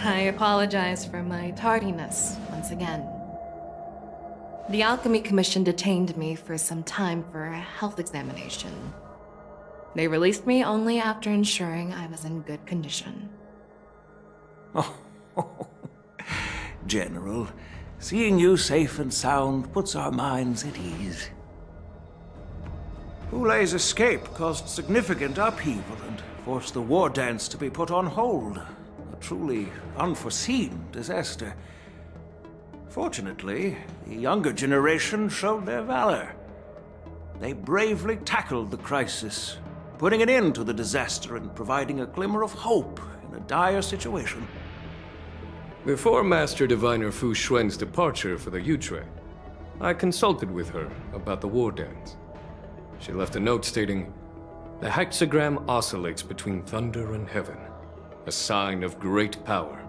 I apologize for my tardiness once again. The Alchemy Commission detained me for some time for a health examination. They released me only after ensuring I was in good condition. Oh, General, seeing you safe and sound puts our minds at ease. Hulei's escape caused significant upheaval and forced the war dance to be put on hold. A truly unforeseen disaster. Fortunately, the younger generation showed their valor. They bravely tackled the crisis, putting an end to the disaster and providing a glimmer of hope in a dire situation. Before Master Diviner Fu Xuan's departure for the Yutre, I consulted with her about the war dance. She left a note stating, "The hexagram oscillates between thunder and heaven, a sign of great power,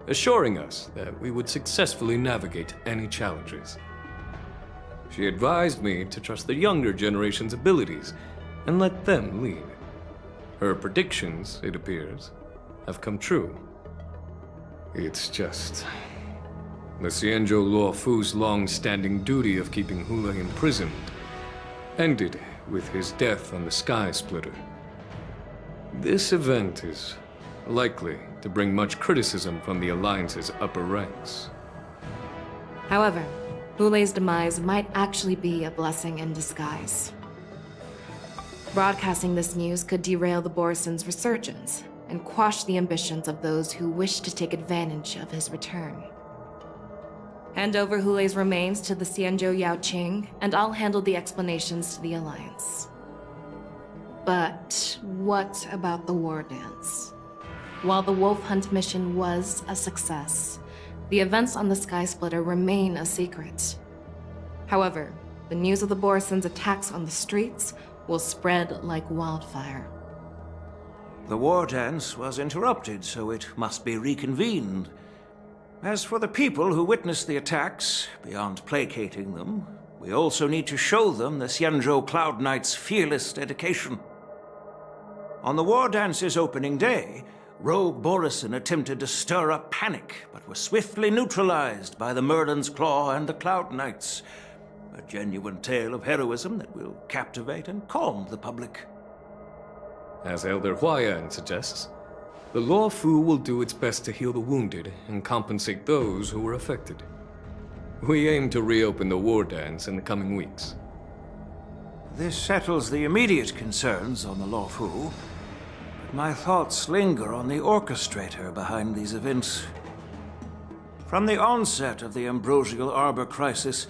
assuring us that we would successfully navigate any challenges." She advised me to trust the younger generation's abilities and let them lead. Her predictions, it appears, have come true. It's just... the Xianzhou Luofu's long-standing duty of keeping Hulei imprisoned ended with his death on the Sky Splitter. This event is likely to bring much criticism from the Alliance's upper ranks. However, Hulei's demise might actually be a blessing in disguise. Broadcasting this news could derail the Borisin's resurgence and quash the ambitions of those who wish to take advantage of his return. Hand over Hulei's remains to the Xianzhou Yaoqing, and I'll handle the explanations to the Alliance. But what about the war dance? While the Wolf Hunt mission was a success, the events on the Sky Splitter remain a secret. However, the news of the Borisin's attacks on the streets will spread like wildfire. The war dance was interrupted, so it must be reconvened. As for the people who witnessed the attacks, beyond placating them, we also need to show them the Xianzhou Cloud Knight's fearless dedication. On the war dance's opening day, rogue Borisin attempted to stir up panic, but were swiftly neutralized by the Merlin's Claw and the Cloud Knights. A genuine tale of heroism that will captivate and calm the public. As Elder Huayan suggests, The Law Fu will do its best to heal the wounded and compensate those who were affected. We aim to reopen the war dance in the coming weeks. This settles the immediate concerns on the Law Fu, but my thoughts linger on the orchestrator behind these events. From the onset of the Ambrosial Arbor crisis,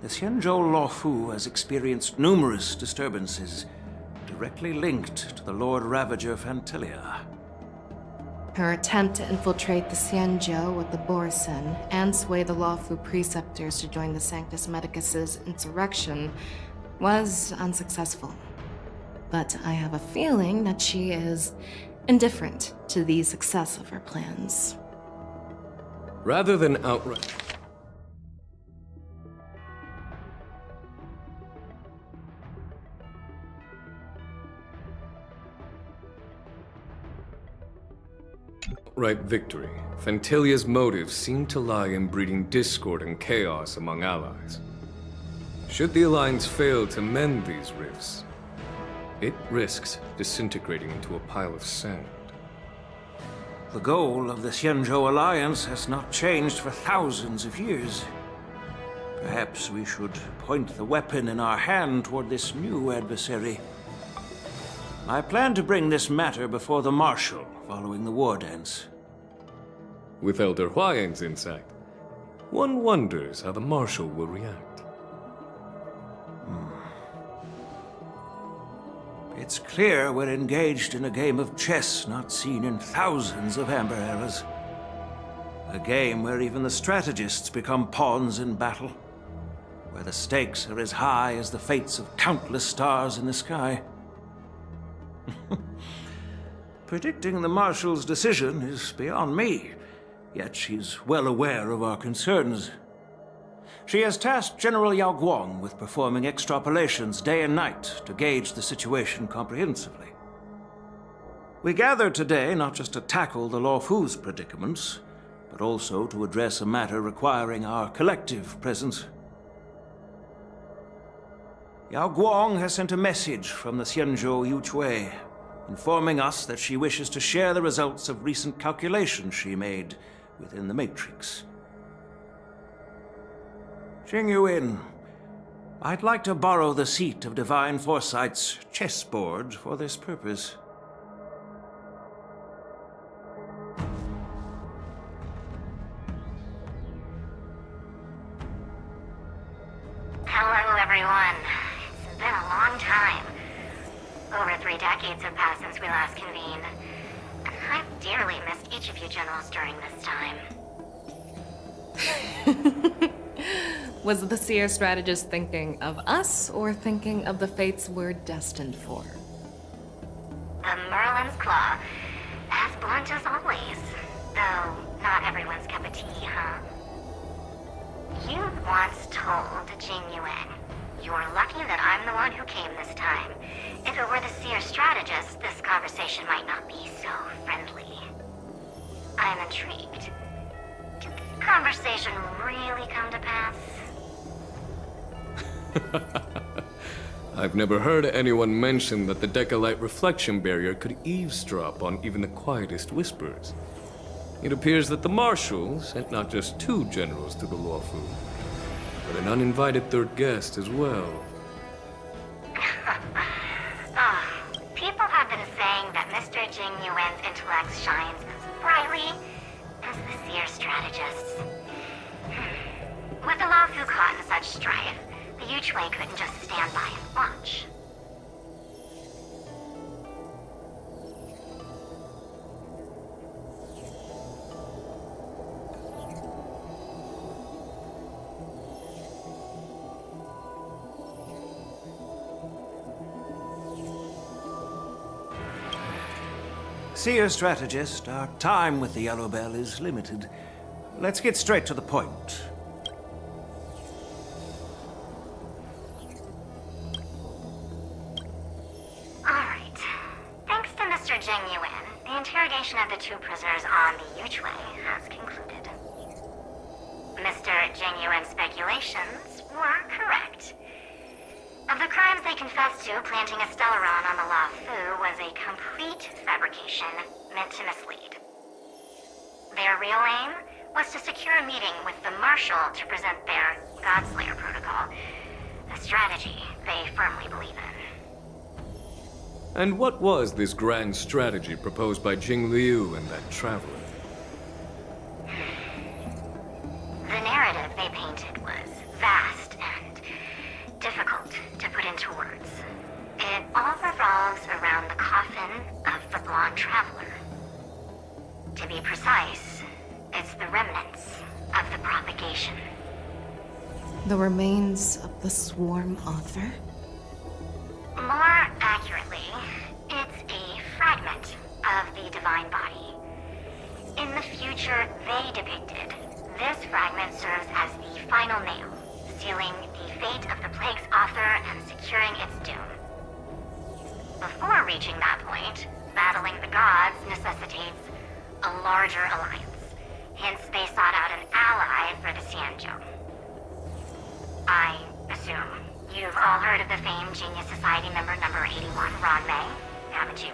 the Xianzhou Law Fu has experienced numerous disturbances, directly linked to the Lord Ravager Fantilia. Her attempt to infiltrate the Xianzhou with the Borsen and sway the Lawfu preceptors to join the Sanctus Medicus's insurrection was unsuccessful. But I have a feeling that she is indifferent to the success of her plans. Rather than outright... victory, Fantilia's motives seem to lie in breeding discord and chaos among allies. Should the Alliance fail to mend these rifts, it risks disintegrating into a pile of sand. The goal of the Xianzhou Alliance has not changed for thousands of years. Perhaps we should point the weapon in our hand toward this new adversary. I plan to bring this matter before the Marshal following the war dance. With Elder Huayan's insight, one wonders how the Marshal will react. It's clear we're engaged in a game of chess not seen in thousands of Amber eras. A game where even the strategists become pawns in battle, where the stakes are as high as the fates of countless stars in the sky. Predicting the Marshal's decision is beyond me, yet she's well aware of our concerns. She has tasked General Yao Guang with performing extrapolations day and night to gauge the situation comprehensively. We gathered today not just to tackle the Law Fu's predicaments, but also to address a matter requiring our collective presence. Yao Guang has sent a message from the Xianzhou Yuchui, informing us that she wishes to share the results of recent calculations she made within the Matrix. Jing Yuan, I'd like to borrow the seat of Divine Foresight's chessboard for this purpose. Hello, everyone. It's been a long time. Over 3 decades have passed since we last convened. I've dearly missed each of you generals during this time. Was the Seer strategist thinking of us, or thinking of the fates we're destined for? The Merlin's Claw. As blunt as always. Though, not everyone's cup of tea, huh? You once told Jing Yuan, "You're lucky that I'm the one who came this time. If it were the Seer strategist, this conversation might not be so friendly." I'm intrigued. Did this conversation really come to pass? I've never heard anyone mention that the Decalite reflection barrier could eavesdrop on even the quietest whispers. It appears that the Marshal sent not just 2 generals to the Law Fu, but an uninvited 3rd guest as well. People have been saying that Mr. Jing Yuan's intellect shines as brightly as the Seer strategist's. With the Law Fu caught in such strife, the Yuchui couldn't just stand by and watch. Seer strategist, our time with the Yellow Bell is limited. Let's get straight to the point. Alright. Thanks to Mr. Jing Yuan, the interrogation of the 2 prisoners on the Yuchui has concluded. Mr. Jing Yuan's speculations were correct. Of the crimes they confessed to, planting a Stellaron on the Law Fu was a complete fabrication, meant to mislead. Their real aim was to secure a meeting with the Marshal to present their Godslayer protocol, a strategy they firmly believe in. And what was this grand strategy proposed by Jing Liu and that traveler? The narrative they painted was vast and difficult to put into words. It all revolves around the coffin of the blonde traveler. To be precise, it's the remnants of the propagation. The remains of the swarm author? More accurately, it's a fragment of the divine body. In the future they depicted, this fragment serves as the final nail, sealing the fate of the plague's author and securing its doom. Before reaching that point, battling the gods necessitates a larger alliance. Hence, they sought out an ally for the Xianzhou. I assume you've all heard of the famed Genius Society member number 81, Ron Mei, haven't you?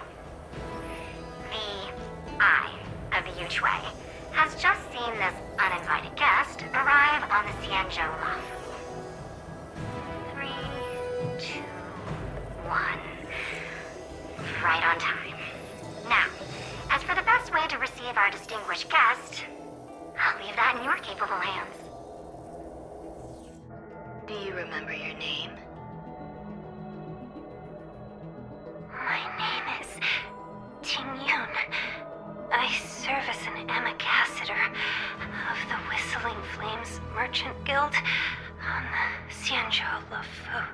The Eye of the Yuchui has just seen this uninvited guest arrive on the Xianzhou Lafu. 3, 2, 1. Right on time. Now, as for the best way to receive our distinguished guest, I'll leave that in your capable hands. Do you remember your name? My name is Ting-Yun. I serve as an ambassador of the Whistling Flames Merchant Guild on the Xianzhou Lafu.